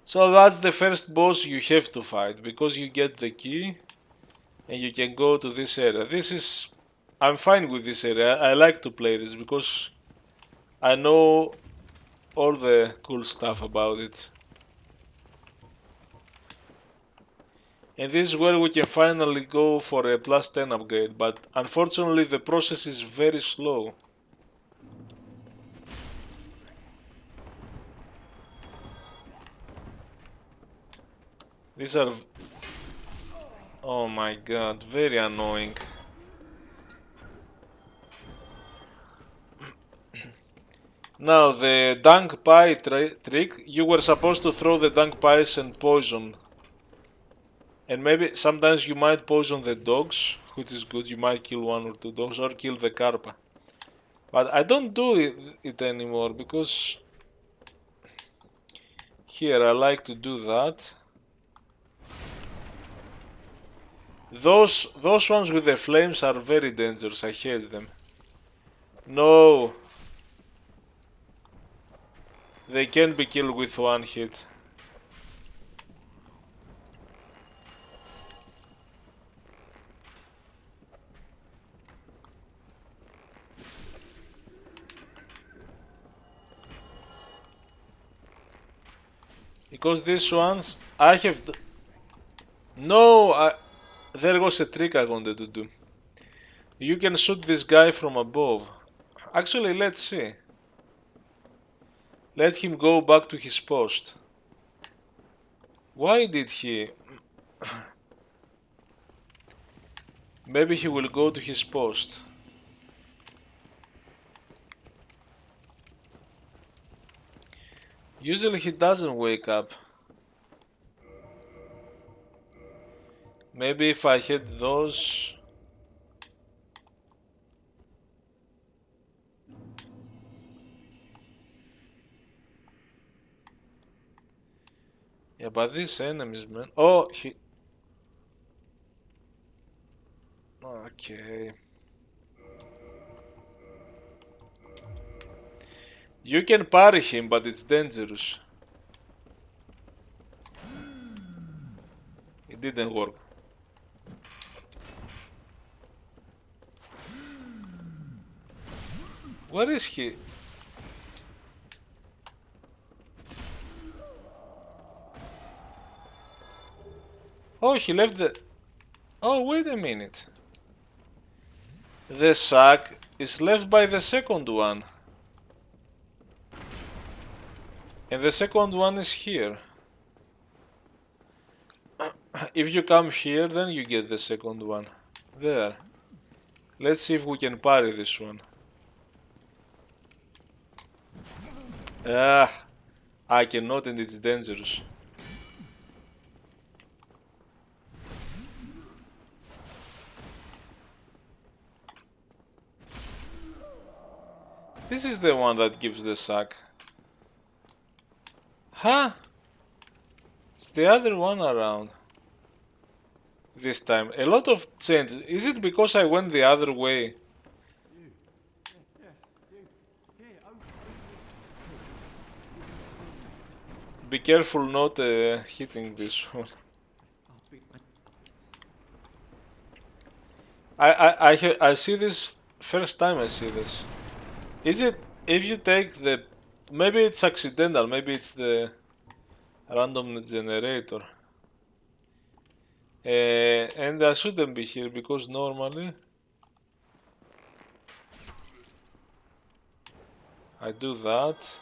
So that's the first boss you have to fight, because you get the key, and you can go to this area. This is, I'm fine with this area, I like to play this, because I know all the cool stuff about it. And this is where we can finally go for a plus 10 upgrade, but unfortunately the process is very slow. These are... Oh my god, very annoying. Now the dunk pie trick, you were supposed to throw the dunk pies and poison. And maybe sometimes you might poison the dogs, which is good, you might kill one or two dogs or kill the carpa. But I don't do it anymore because here I like to do that. Those ones with the flames are very dangerous, I hate them. No! They can't be killed with one hit. Because these ones, I have... No! There was a trick I wanted to do. You can shoot this guy from above. Actually, let's see. Let him go back to his post. Why did he... Maybe he will go to his post. Usually he doesn't wake up. Maybe if I hit those... Yeah, but these enemies, man. Oh, he... Okay. You can parry him, but it's dangerous. It didn't work. Where is he? Oh, he left the... Oh, wait a minute. The sack is left by the second one. And the second one is here. If you come here, then you get the second one. There. Let's see if we can parry this one. Ah, I cannot, and it's dangerous. This is the one that gives the sack. Huh? It's the other one around. This time. A lot of change. Is it because I went the other way? Be careful not hitting this one. I see this first time I see this. Is it if you take the... Maybe it's accidental, maybe it's the random generator. And I shouldn't be here because normally I do that.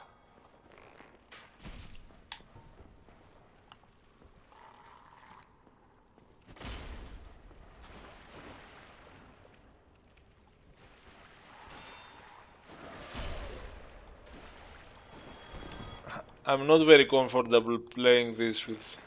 I'm not very comfortable playing this with...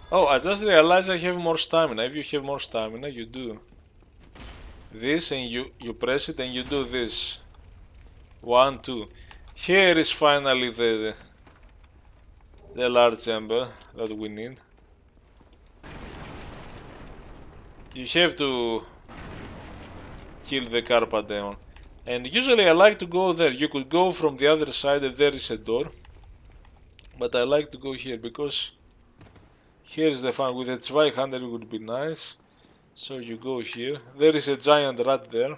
Oh, I just realized I have more stamina. If you have more stamina, you do this and you press it and you do this. 1, 2. Here is finally the large chamber that we need. You have to kill the Carpa Demon. And usually I like to go there. You could go from the other side and there is a door. But I like to go here because here's the fun. With a Zweihander it would be nice. So you go here. There is a giant rat there.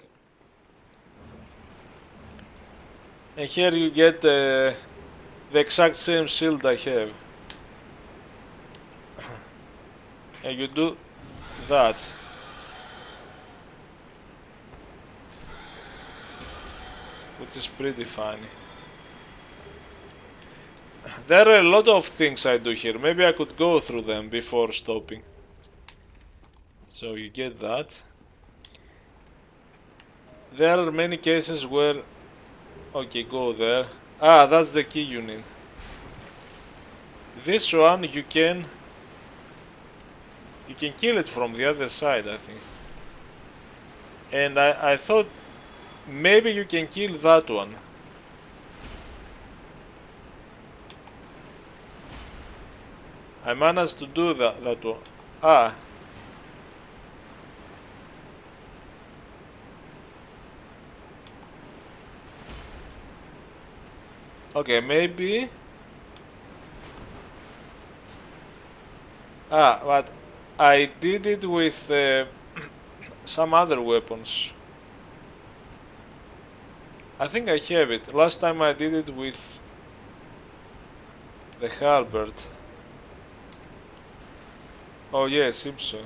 And here you get the exact same shield I have. And you do that. Which is pretty funny. There are a lot of things I do here. Maybe I could go through them before stopping. So you get that. There are many cases where... Okay, go there. Ah, that's the key you need. This one you can kill it from the other side, I think. And I thought maybe you can kill that one. I managed to do that one. Ah. Okay, maybe. Ah, but I did it with some other weapons. I think I have it. Last time I did it with the halberd. Oh yeah, seems so.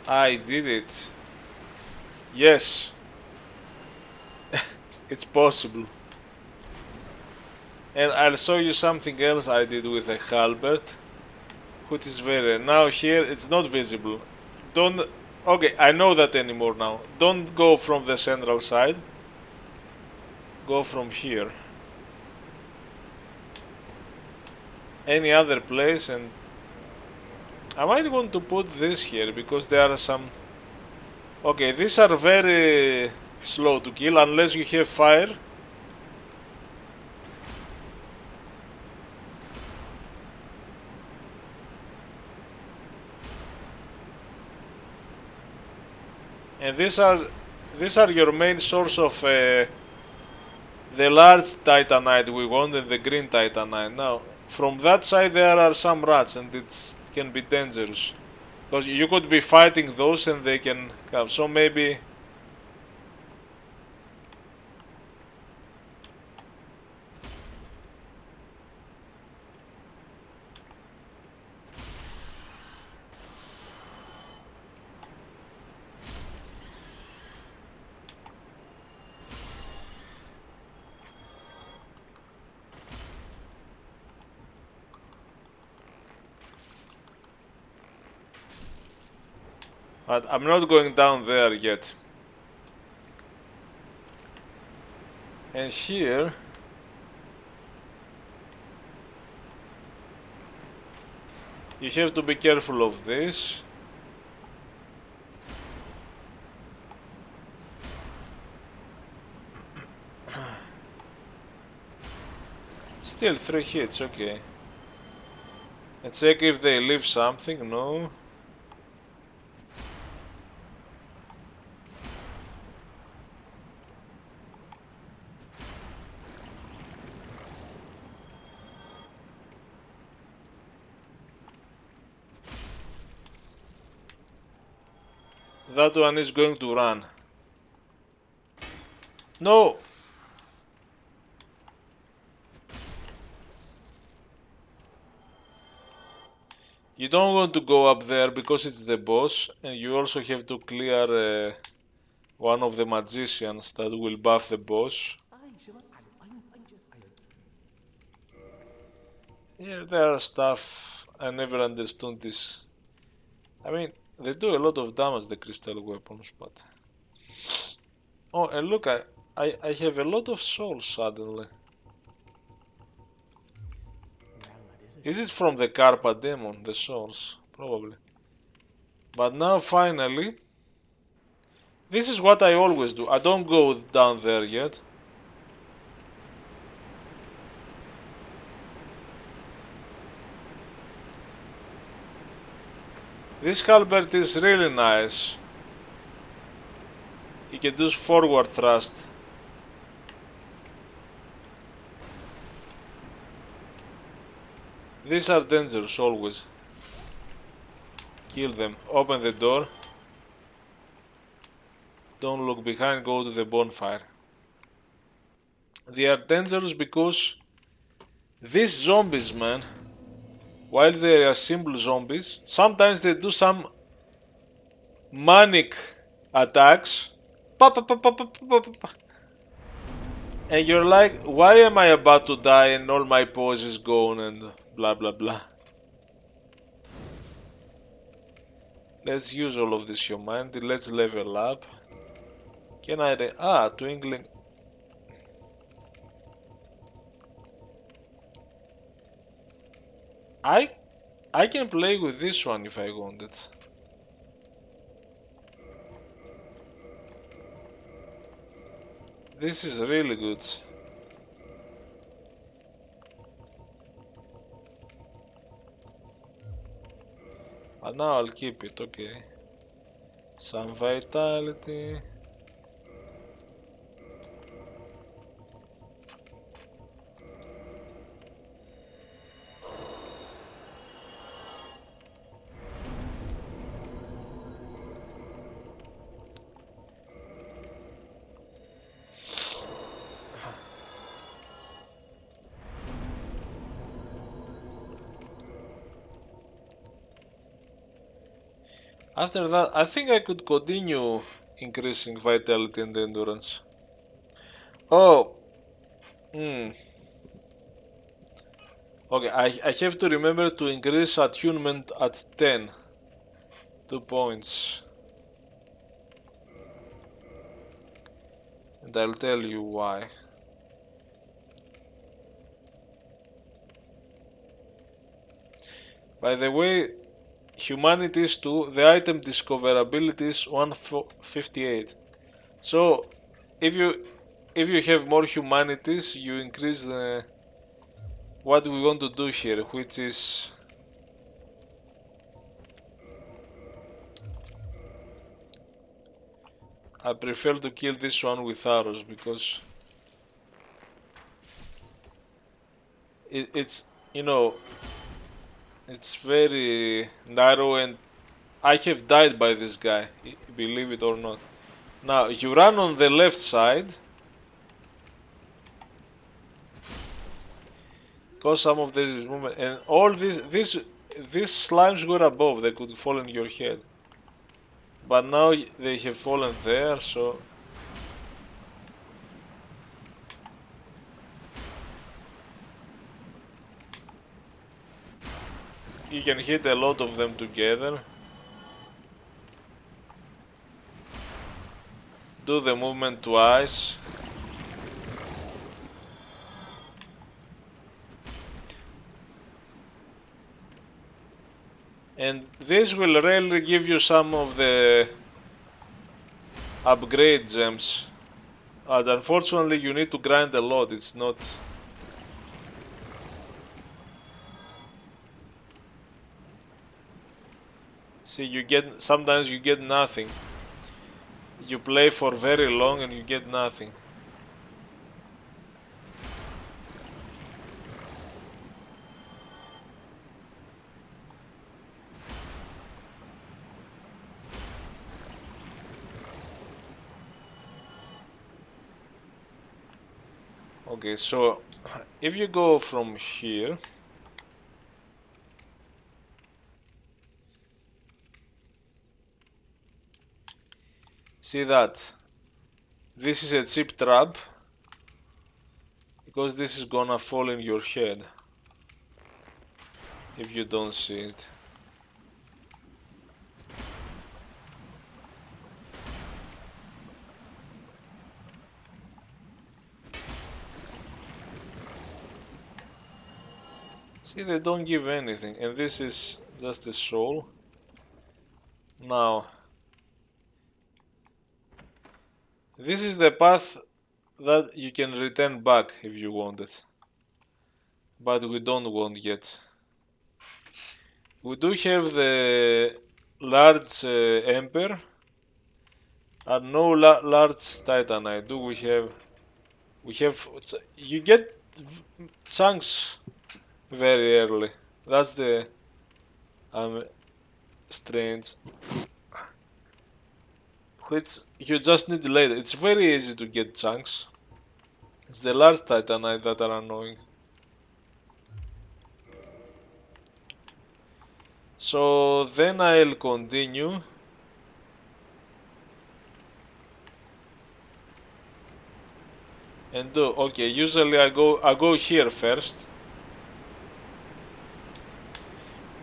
I did it. Yes. It's possible. And I'll show you something else I did with a halberd, which is very... Now here it's not visible. Don't... Okay, I know that anymore now. Don't go from the central side. Go from here. Any other place, and I might want to put this here because there are some... Okay, these are very slow to kill unless you have fire. And these are your main source of the large titanite we want and the green titanite. Now, from that side there are some rats and it can be dangerous. Because you could be fighting those and they can come. So maybe... But I'm not going down there yet. And here... you have to be careful of this. Still 3 hits, okay. And check if they leave something, no. That one is going to run. No! You don't want to go up there because it's the boss, and you also have to clear one of the magicians that will buff the boss. Yeah, there are stuff I never understood this. I mean, they do a lot of damage, the crystal weapons, but... oh, and look, I have a lot of souls suddenly. Is it from the Karpa demon, the souls? Probably. But now finally... this is what I always do. I don't go down there yet. This halberd is really nice. You can do forward thrust. These are dangerous always. Kill them. Open the door. Don't look behind, go to the bonfire. They are dangerous because these zombies, man, while they are simple zombies, sometimes they do some manic attacks. Pa, pa, pa, pa, pa, pa, pa, pa. And you're like, why am I about to die and all my pose is gone and blah blah blah. Let's use all of this humanity. Let's level up. Can I... twinkling. I can play with this one if I wanted. This is really good. But now I'll keep it, okay. Some vitality. After that, I think I could continue increasing vitality and endurance. Oh, okay, I have to remember to increase attunement at 10. 2 points. And I'll tell you why. By the way, humanities too, the item discoverability is 158. So if you have more humanities, you increase the what we want to do here, which is I prefer to kill this one with arrows because it's, you know, it's very narrow, and I have died by this guy, believe it or not. Now you run on the left side, cause some of this movement, and all these slimes were above, they could fall in your head. But now they have fallen there, so you can hit a lot of them together. Do the movement twice. And this will really give you some of the upgrade gems. But unfortunately you need to grind a lot, it's not... See, you get, sometimes you get nothing. You play for very long and you get nothing. Okay, so if you go from here, see that this is a cheap trap, because this is gonna fall in your head if you don't see it. See, they don't give anything, and this is just a soul. Now, this is the path that you can return back if you want it, but we don't want yet. We do have the large ember and no large titanite. Do we have? We have. You get chunks very early. That's the strange. Which you just need later. It's very easy to get chunks. It's the large titanite that are annoying. So then I'll continue. And do, okay, usually I go here first.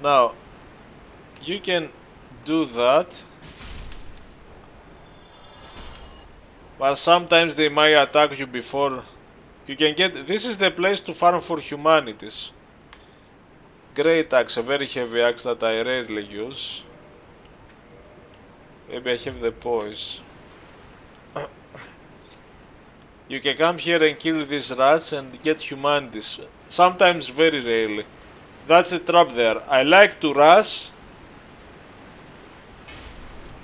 Now you can do that, but sometimes they might attack you before you can get. This is the place to farm for humanities. Great axe, a very heavy axe that I rarely use. Maybe I have the poise. You can come here and kill these rats and get humanities. Sometimes very rarely. That's a trap there. I like to rush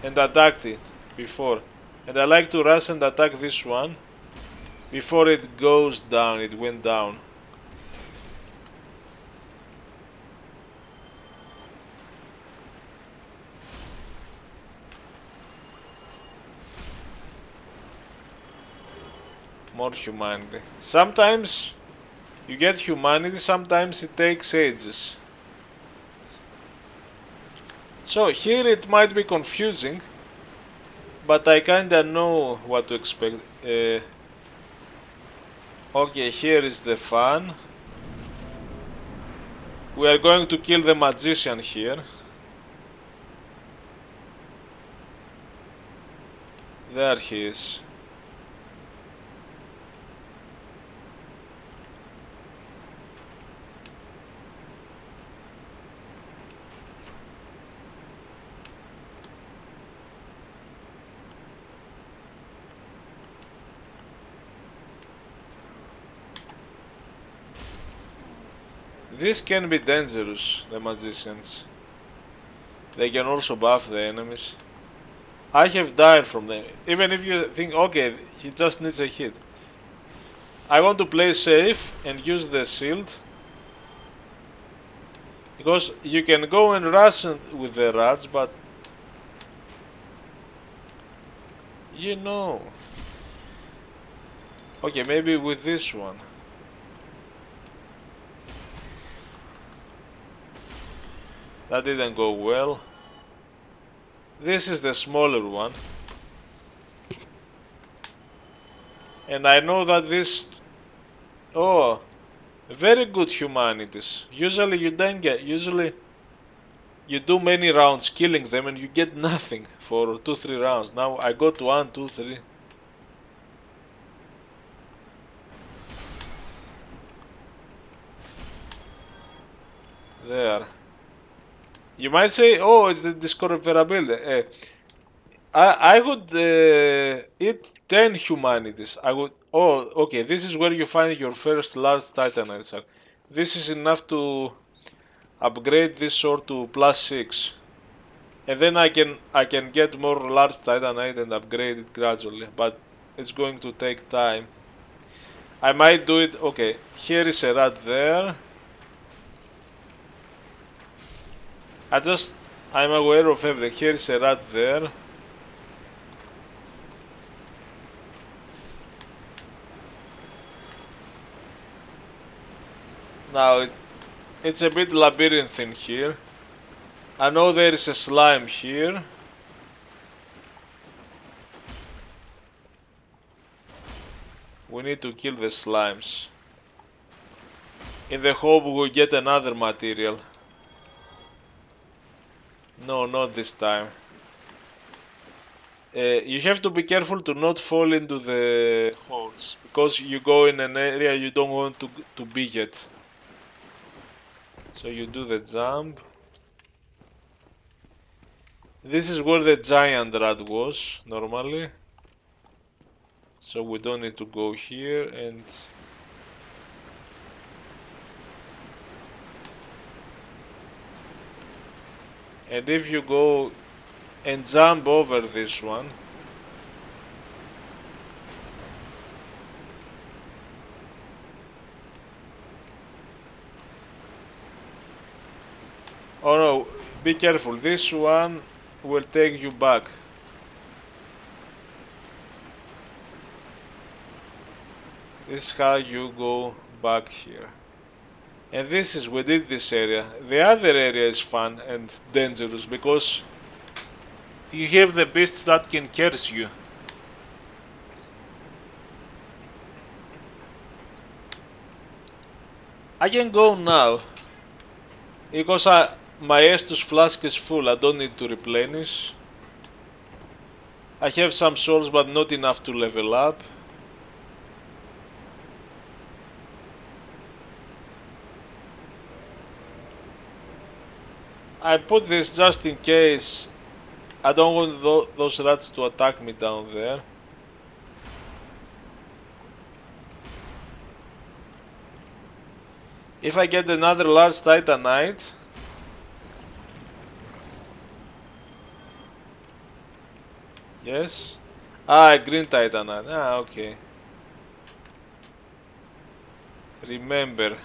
and attack it before. And I like to rush and attack this one before it goes down. It went down. More humanity. Sometimes you get humanity, sometimes it takes ages. So here it might be confusing, but I kinda know what to expect. Okay, here is the fun. We are going to kill the magician here. There he is. This can be dangerous, the magicians. They can also buff the enemies. I have died from them. Even if you think, okay, he just needs a hit. I want to play safe and use the shield. Because you can go and rush with the rats, but you know. Okay, maybe with this one. That didn't go well. This is the smaller one. And I know that this... Oh, very good humanities. Usually you don't get... Usually you do many rounds killing them and you get nothing for 2-3 rounds. Now I got 1, 2, 3. There. You might say, oh, it's the discoverability. I would eat 10 humanities. I would. Oh, okay. This is where you find your first large titanite cell. This is enough to upgrade this sword to +6, and then I can get more large titanite and upgrade it gradually. But it's going to take time. I might do it. Okay, here is a rat there. I'm aware of everything. Here is a rat there. Now it's a bit labyrinthine here. I know there is a slime here. We need to kill the slimes. In the hope we get another material. No, not this time. You have to be careful to not fall into the holes, because you go in an area you don't want to be yet. So you do the jump. This is where the giant rat was, normally. So we don't need to go here, and... And if you go and jump over this one, oh no, be careful, this one will take you back. This is how you go back here. And this is, we did this area. The other area is fun and dangerous because you have the beasts that can curse you. I can go now because my Estus flask is full. I don't need to replenish. I have some souls but not enough to level up. I put this just in case. I don't want those rats to attack me down there. If I get another large titanite, yes. Ah, green titanite. Ah, okay. Remember.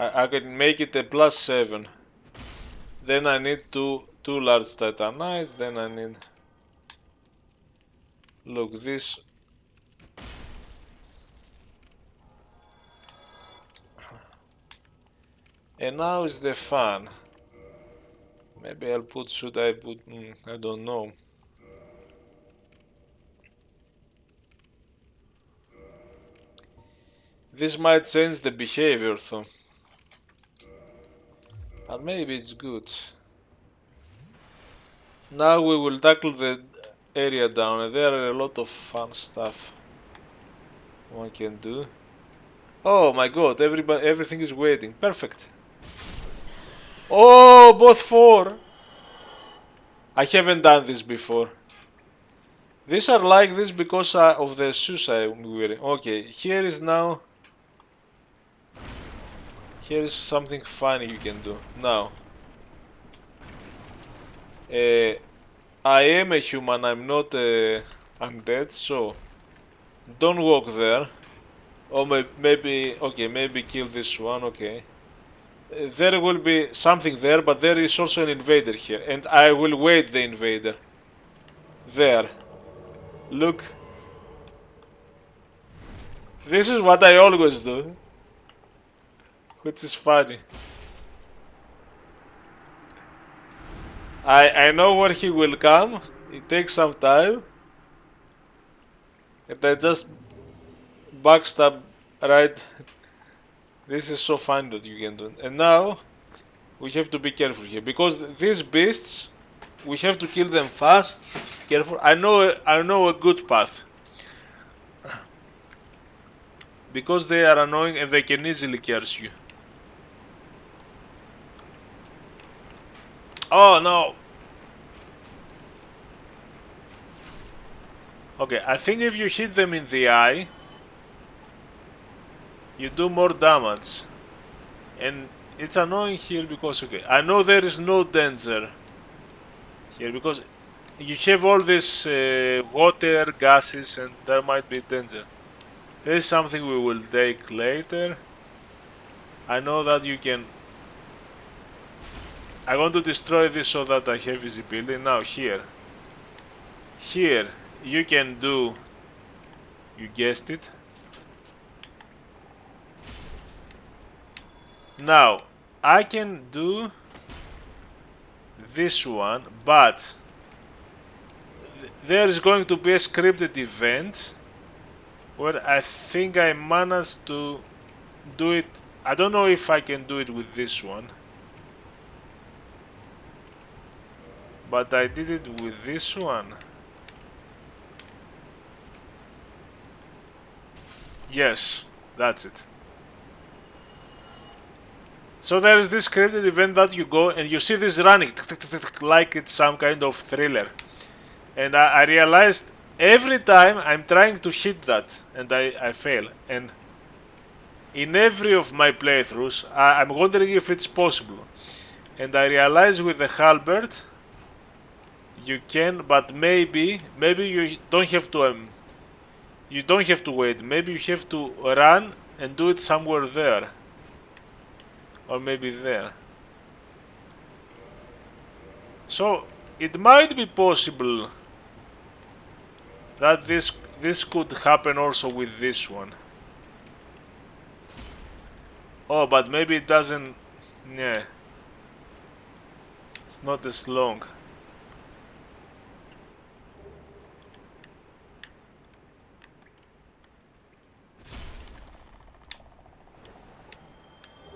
I can make it a +7. Then I need two large titanites. Then I need... Look, this... And now is the fun. Maybe I'll put... Should I put... I don't know. This might change the behavior though. But maybe it's good. Now we will tackle the area down, and there are a lot of fun stuff one can do. Oh my god, everything is waiting. Perfect. Oh, both 4. I haven't done this before. These are like this because of the shoes I'm wearing. Okay, here is now... Here is something funny you can do. Now. I am a human, I'm not undead, so... Don't walk there. Or maybe... Okay, maybe kill this one, okay. There will be something there, but there is also an invader here. And I will wait the invader. There. Look. This is what I always do. Which is funny. I know where he will come. It takes some time. And I just backstab right. This is so fun that you can do. And now we have to be careful here because these beasts, we have to kill them fast. Careful. I know a good path. Because they are annoying and they can easily curse you. Oh no. Okay, I think if you hit them in the eye, you do more damage. And it's annoying here because, okay, I know there is no danger here because you have all this water, gases, and there might be danger. This is something we will take later. I know that you can... I want to destroy this so that I have visibility. Now here. Here you can do... You guessed it. Now, I can do this one, but there is going to be a scripted event where I think I managed to do it. I don't know if I can do it with this one, but I did it with this one. Yes, that's it. So there is this scripted event that you go and you see this running like it's some kind of thriller. And I realized every time I'm trying to hit that and I fail. And in every of my playthroughs, I'm wondering if it's possible. And I realize with the halberd, you can, but maybe you don't have to you don't have to wait. Maybe you have to run and do it somewhere there. Or maybe there. So it might be possible that this could happen also with this one. Oh, but maybe it doesn't... Yeah. It's not as long.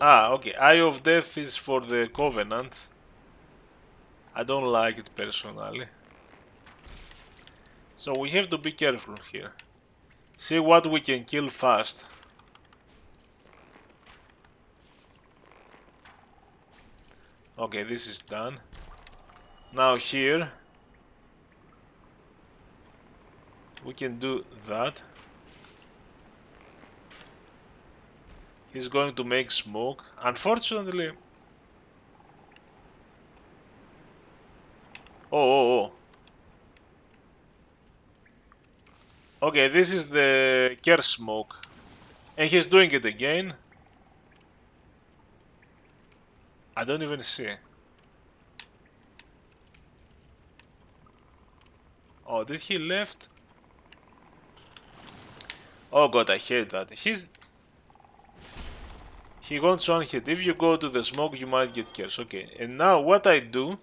Ah, okay. Eye of Death is for the Covenant. I don't like it personally. So we have to be careful here. See what we can kill fast. Okay, this is done. Now here we can do that. He's going to make smoke. Unfortunately... Oh. Okay, this is the curse smoke. And he's doing it again. I don't even see. Oh, did he left? Oh god, I hate that. He wants one hit. If you go to the smoke, you might get cursed. Okay, and now what I do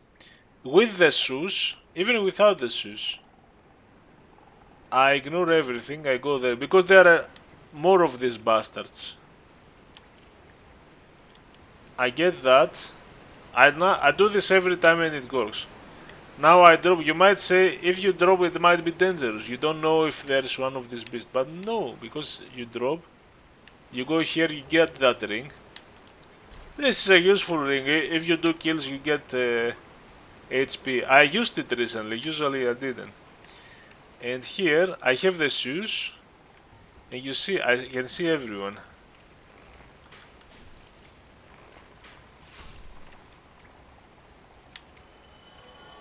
with the shoes, even without the shoes, I ignore everything. I go there because there are more of these bastards. I get that. I do this every time and it works. Now I drop. You might say if you drop it might be dangerous. You don't know if there is one of these beasts, but no, because you drop. You go here, you get that ring. This is a useful ring. If you do kills, you get HP. I used it recently. Usually I didn't. And here I have the shoes, and you see, I can see everyone.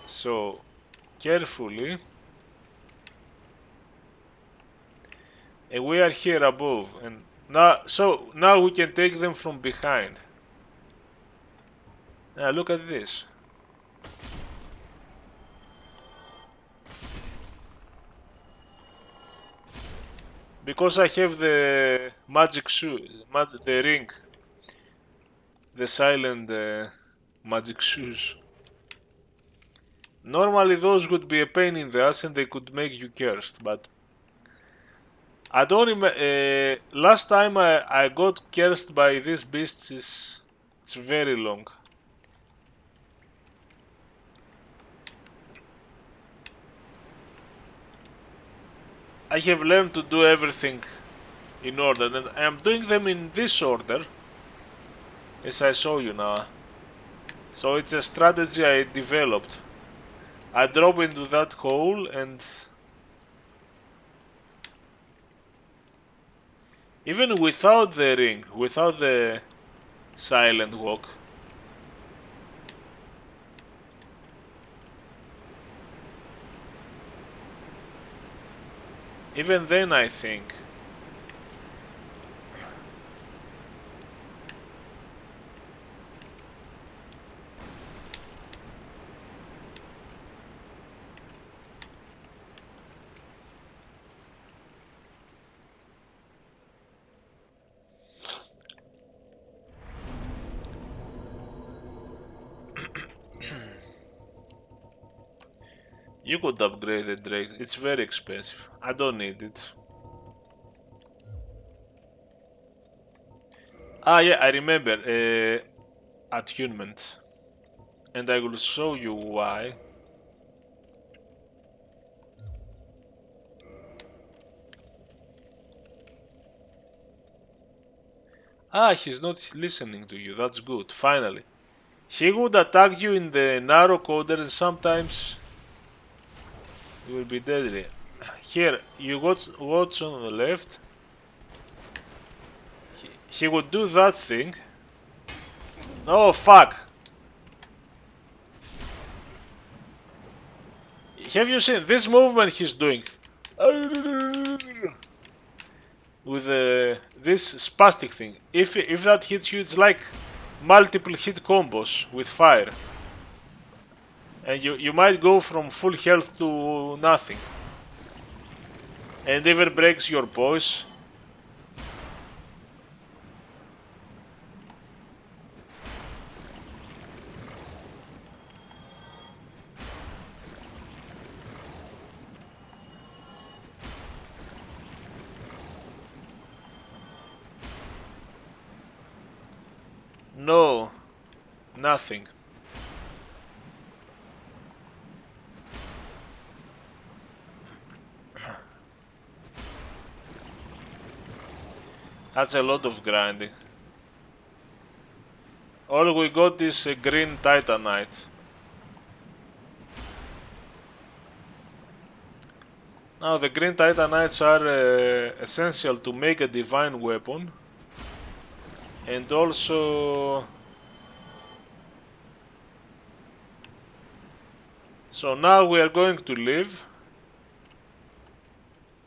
So carefully, and we are here above, and now we can take them from behind. Now look at this. Because I have the magic shoe, the ring, the silent magic shoes. Normally those would be a pain in the ass and they could make you cursed, but I don't remember. Last time I got cursed by these beasts it's very long. I have learned to do everything in order, and I am doing them in this order, as I show you now. So it's a strategy I developed. I drop into that hole and even without the ring, without the silent walk, even then I think you could upgrade the Drake. It's very expensive. I don't need it. Ah yeah, I remember. Attunement. And I will show you why. Ah, he's not listening to you. That's good. Finally. He would attack you in the narrow corner and sometimes it will be deadly. Here, you watch on the left. He would do that thing. Oh fuck! Have you seen this movement he's doing? With this spastic thing. If that hits you, it's like multiple hit combos with fire. And you might go from full health to nothing. And even breaks your voice. No, nothing. That's a lot of grinding. All we got is a green titanite. Now the green titanites are essential to make a divine weapon. And also... So now we are going to leave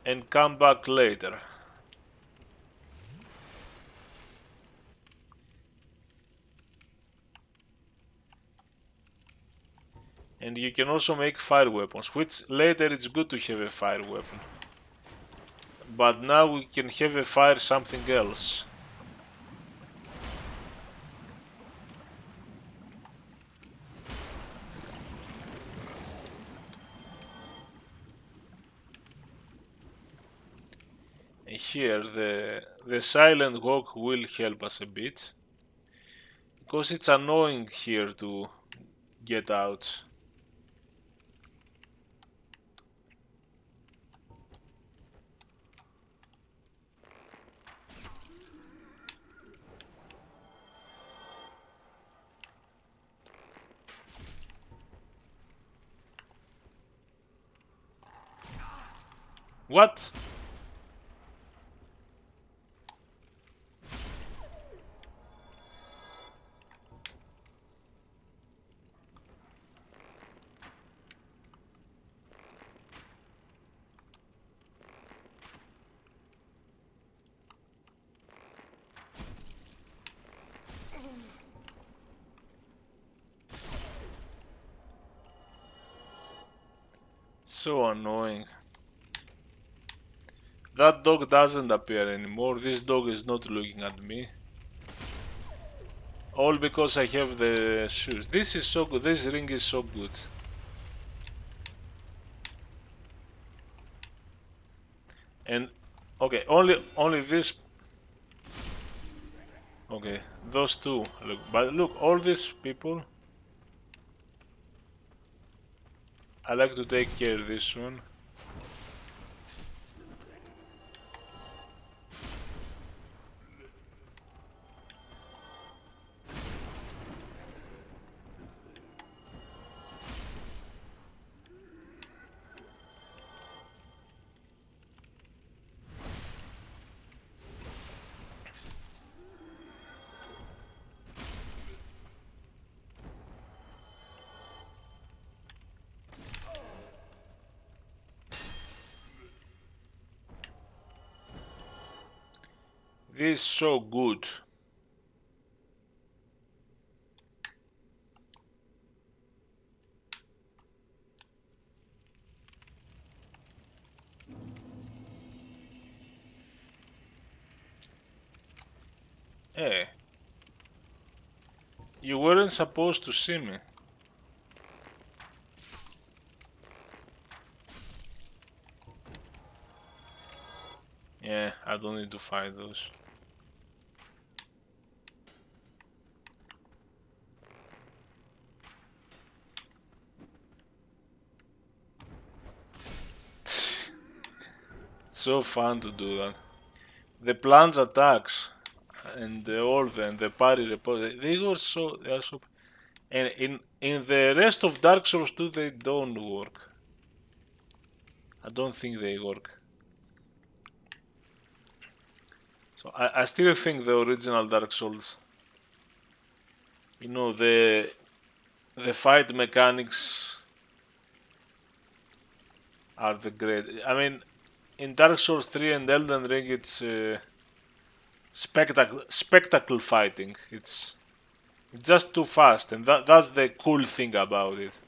and come back later. And you can also make fire weapons, which later it's good to have a fire weapon. But now we can have a fire something else. And here the silent walk will help us a bit. Because it's annoying here to get out. What? So annoying. That dog doesn't appear anymore. This dog is not looking at me. All because I have the shoes. This is so good. This ring is so good. And okay, only this. Okay, those two. Look, but look, all these people. I like to take care of this one. This is so good. Hey, you weren't supposed to see me. Yeah, I don't need to fight those. So fun to do that. The plunge attacks and the order and the parry report, they are so, and in the rest of Dark Souls 2 they don't work. I don't think they work. So I still think the original Dark Souls, you know, the fight mechanics are the great. I mean, in Dark Souls 3 and Elden Ring, it's spectacle fighting. It's just too fast, and that's the cool thing about it.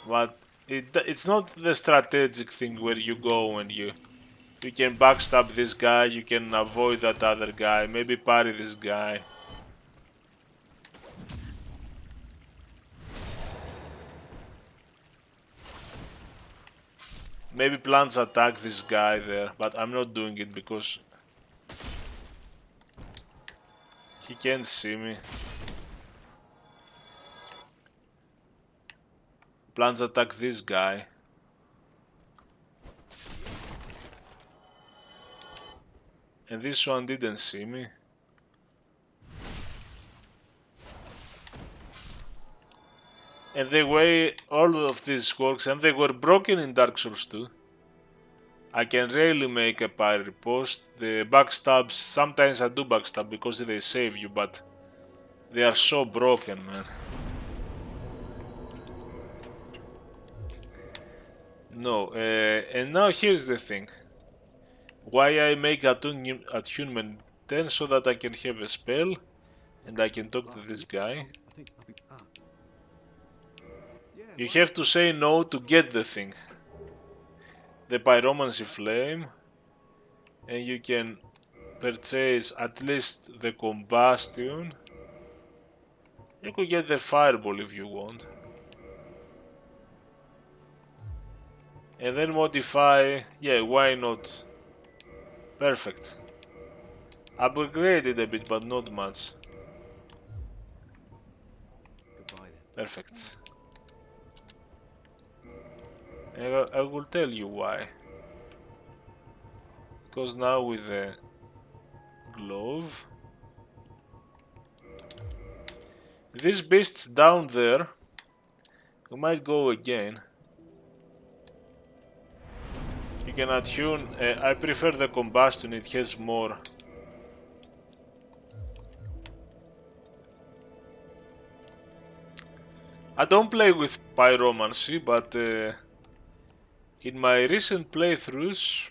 But it's not the strategic thing where you go and you can backstab this guy, you can avoid that other guy, maybe parry this guy. Maybe plants attack this guy there, but I'm not doing it because he can't see me. Plants attack this guy. And this one didn't see me. And the way all of this works, and they were broken in Dark Souls 2. I can rarely make a parry post. The backstabs, sometimes I do backstab because they save you, but they are so broken, man. No, and now here's the thing. Why I make attunement 10 so that I can have a spell and I can talk to this guy. You have to say no to get the thing. The pyromancy flame, and you can purchase at least the combustion. You could get the fireball if you want. And then modify, yeah, why not? Perfect. Upgraded a bit, but not much. Perfect. I will tell you why. Because now with the glove, these beasts down there, we might go again. can attune. I prefer the combustion, it has more. I don't play with pyromancy, but in my recent playthroughs,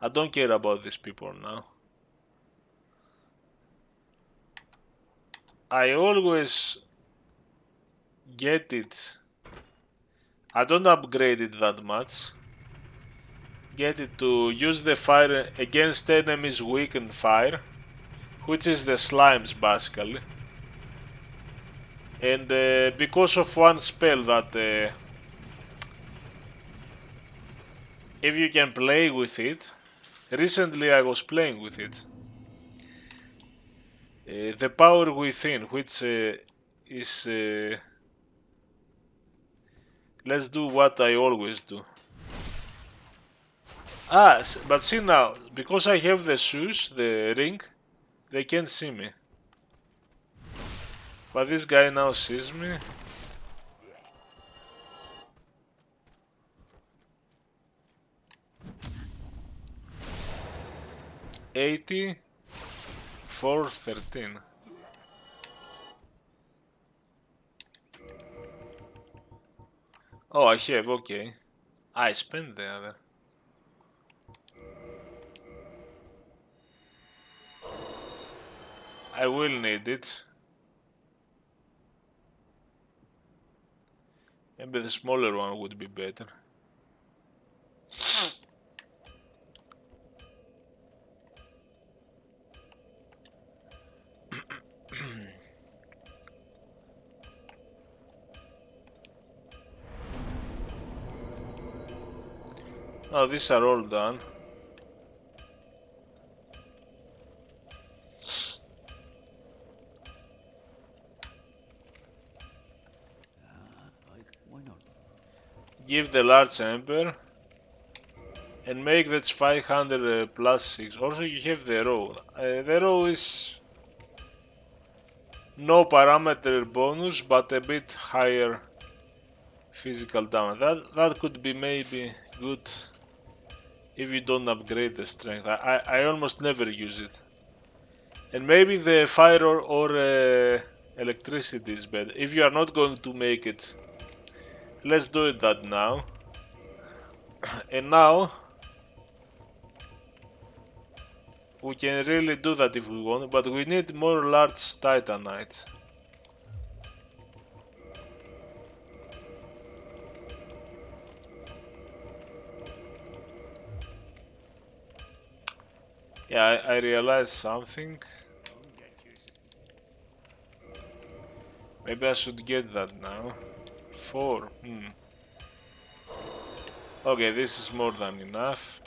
I don't care about these people now. I always get it. I don't upgrade it that much. Get it to use the fire against enemies weakened fire, which is the slimes basically. And because of one spell that if you can play with it, recently I was playing with it. The power within, which is let's do what I always do. But see now, because I have the shoes, the ring, they can't see me. But this guy now sees me. $80, $413. Oh, I have, okay. I spent the other. I will need it. Maybe the smaller one would be better. Oh, these are all done. Why not? Give the large ember and make that 500 plus 6. Also, you have the row. The row is no parameter bonus, but a bit higher physical damage. That could be maybe good if you don't upgrade the strength. I almost never use it. And maybe the fire or electricity is better. If you are not going to make it, let's do it that now. And now we can really do that if we want, but we need more large titanite. Yeah, I realized something. Maybe I should get that now. 4. Okay, this is more than enough.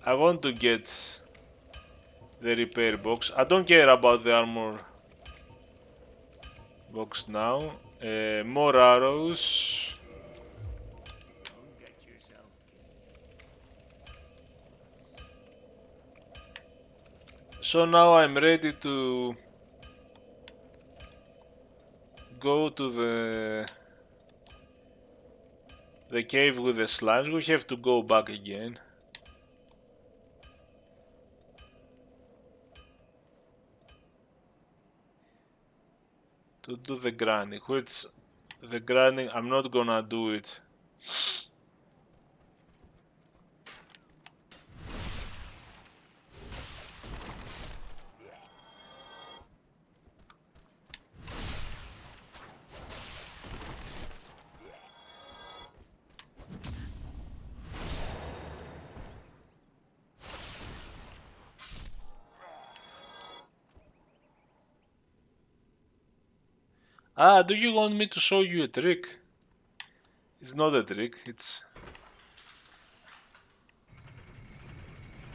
I want to get the repair box. I don't care about the armor box now. More arrows. So now I'm ready to go to the cave with the slimes. We have to go back again. To do the grinding, which the grinding I'm not gonna do it. Do you want me to show you a trick? It's not a trick, it's...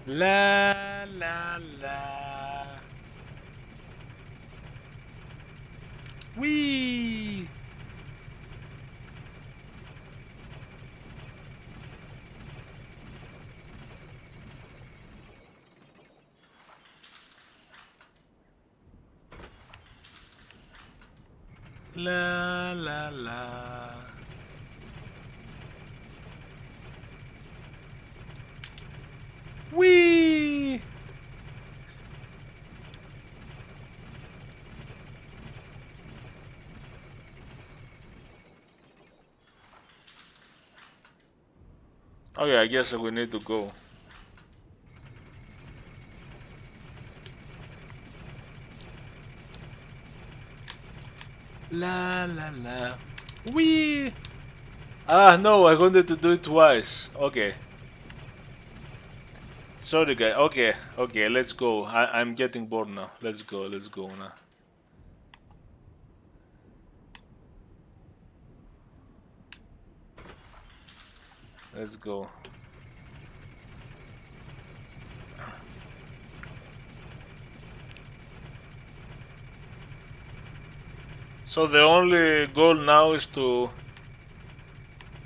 La la la. Whee! La la la. Okay, I guess we need to go. La la la. Wee! Ah, no, I wanted to do it twice. Okay. Sorry, guy. Okay, okay, let's go. I'm getting bored now. Let's go now. Let's go. So the only goal now is to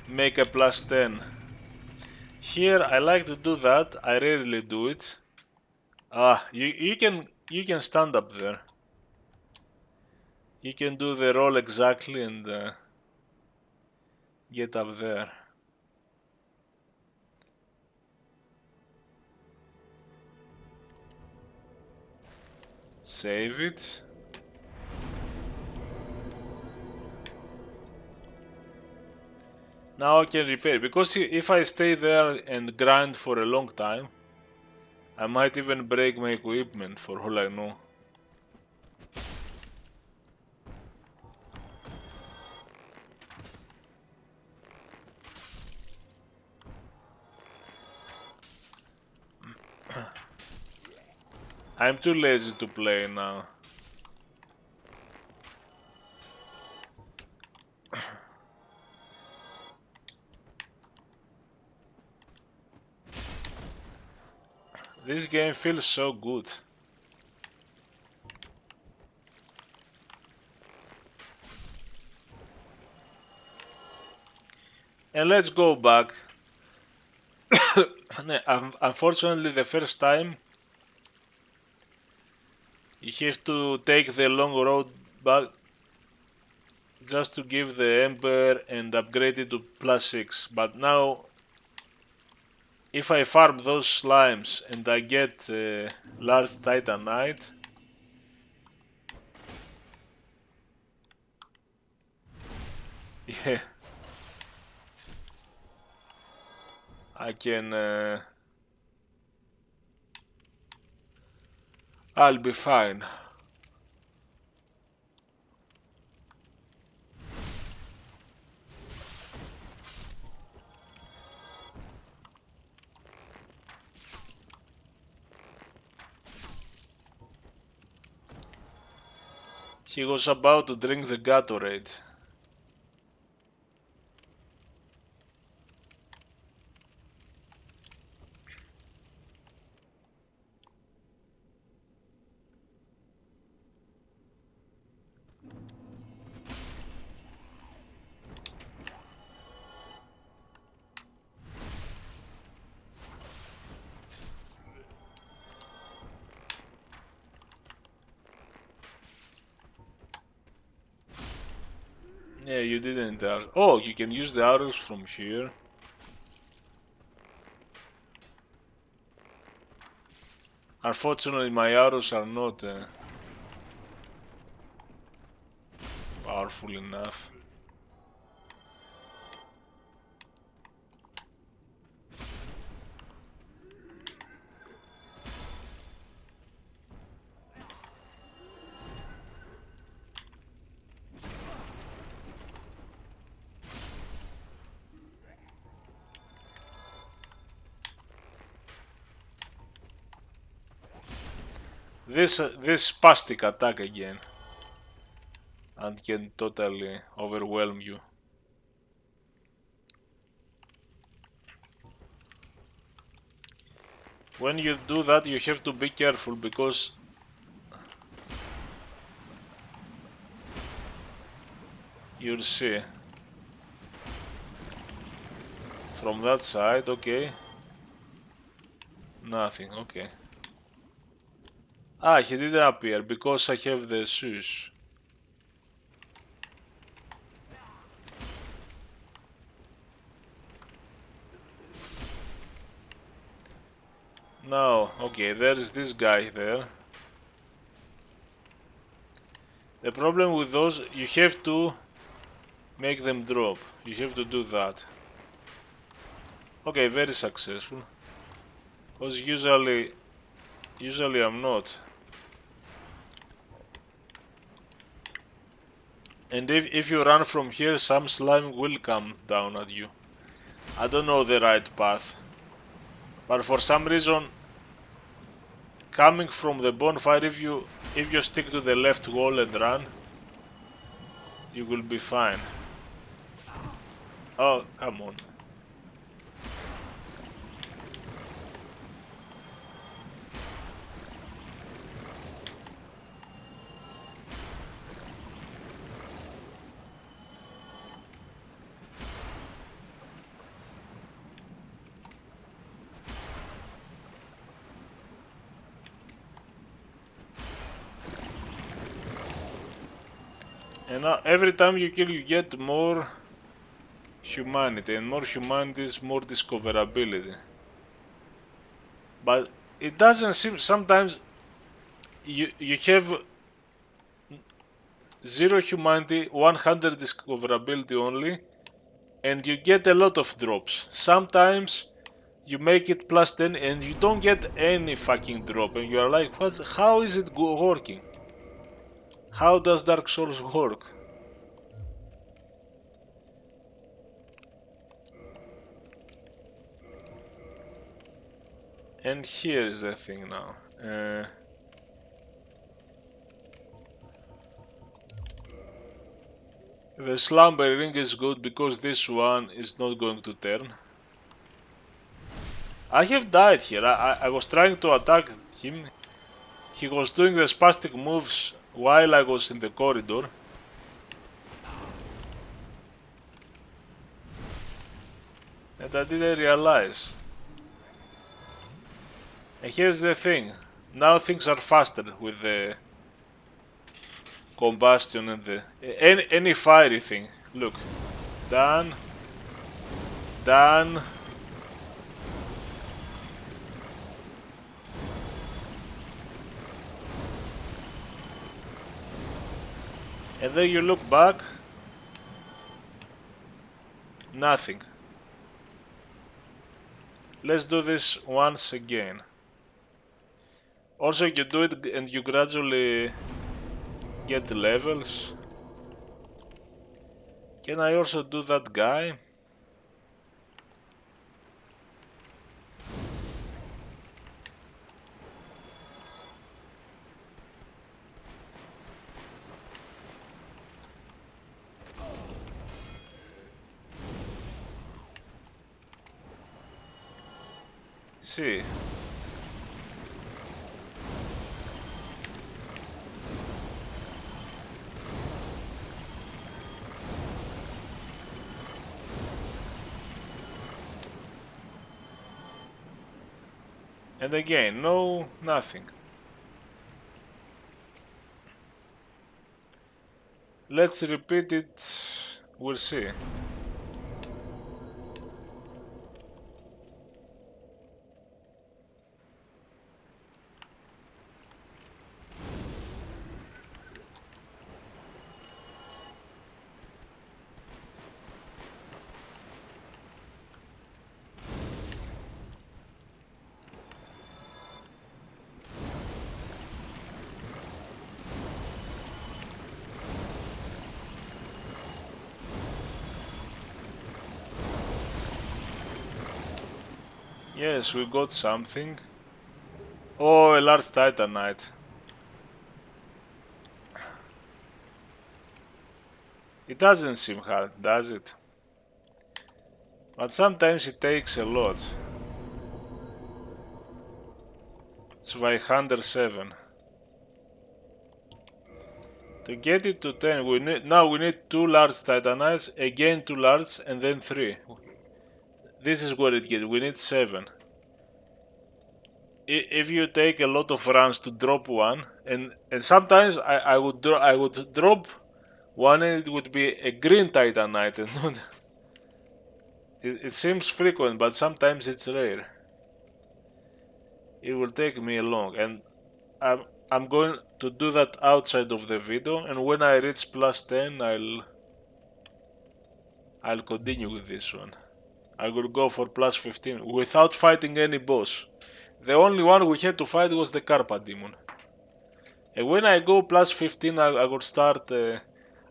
make a +10. Here I like to do that. I rarely do it. Ah, you can stand up there. You can do the roll exactly and get up there. Save it. Now I can repair, because if I stay there and grind for a long time, I might even break my equipment for all I know. I'm too lazy to play now. This game feels so good. And let's go back. Unfortunately, the first time you have to take the long road back just to give the Ember and upgrade it to +6. But now, if I farm those slimes and I get large Titanite, yeah, I can. I'll be fine. He was about to drink the Gatorade. Yeah, you didn't. Oh, you can use the arrows from here. Unfortunately, my arrows are not powerful enough. This spastic attack again, and can totally overwhelm you. When you do that, you have to be careful, because you'll see from that side. Okay, nothing. Okay. Ah, he didn't appear because I have the shoes. No, okay, there is this guy there. The problem with those, you have to make them drop. You have to do that. Okay, very successful. Because usually I'm not. And if you run from here, some slime will come down at you. I don't know the right path. But for some reason, coming from the bonfire, if you stick to the left wall and run, you will be fine. Oh, come on. And now every time you kill, you get more humanity, and more humanity is more discoverability. But it doesn't seem, sometimes you have 0 humanity, 100 discoverability only, and you get a lot of drops. Sometimes you make it plus 10 and you don't get any fucking drop, and you are like, how is it working? How does Dark Souls work? And here is the thing now. The slumber ring is good because this one is not going to turn. I have died here. I was trying to attack him. He was doing the spastic moves while I was in the corridor. And I didn't realize. And here's the thing. Now things are faster with the combustion and the any fiery thing. Look. Done. Done. And then you look back. Nothing. Let's do this once again. Also, you do it and you gradually get levels. Can I also do that guy? See. And again, no, nothing. Let's repeat it, we'll see. Yes, we got something. Oh, a large titanite. It doesn't seem hard, does it? But sometimes it takes a lot. It's 507. To get it to 10, we need 2 large titanites, again 2 large, and then 3. This is what it gets, we need 7. If you take a lot of runs to drop one, and sometimes I would drop one and it would be a green titanite, and not. It seems frequent, but sometimes it's rare. It will take me long, and I'm going to do that outside of the video, and when I reach plus 10, I'll continue with this one. I would go for plus 15 without fighting any boss. The only one we had to fight was the Karpa demon. And when I go plus 15, I would start...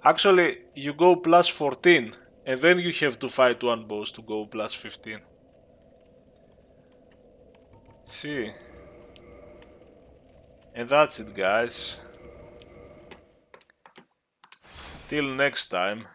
actually, you go plus 14, and then you have to fight one boss to go plus 15. See. And that's it, guys. Till next time.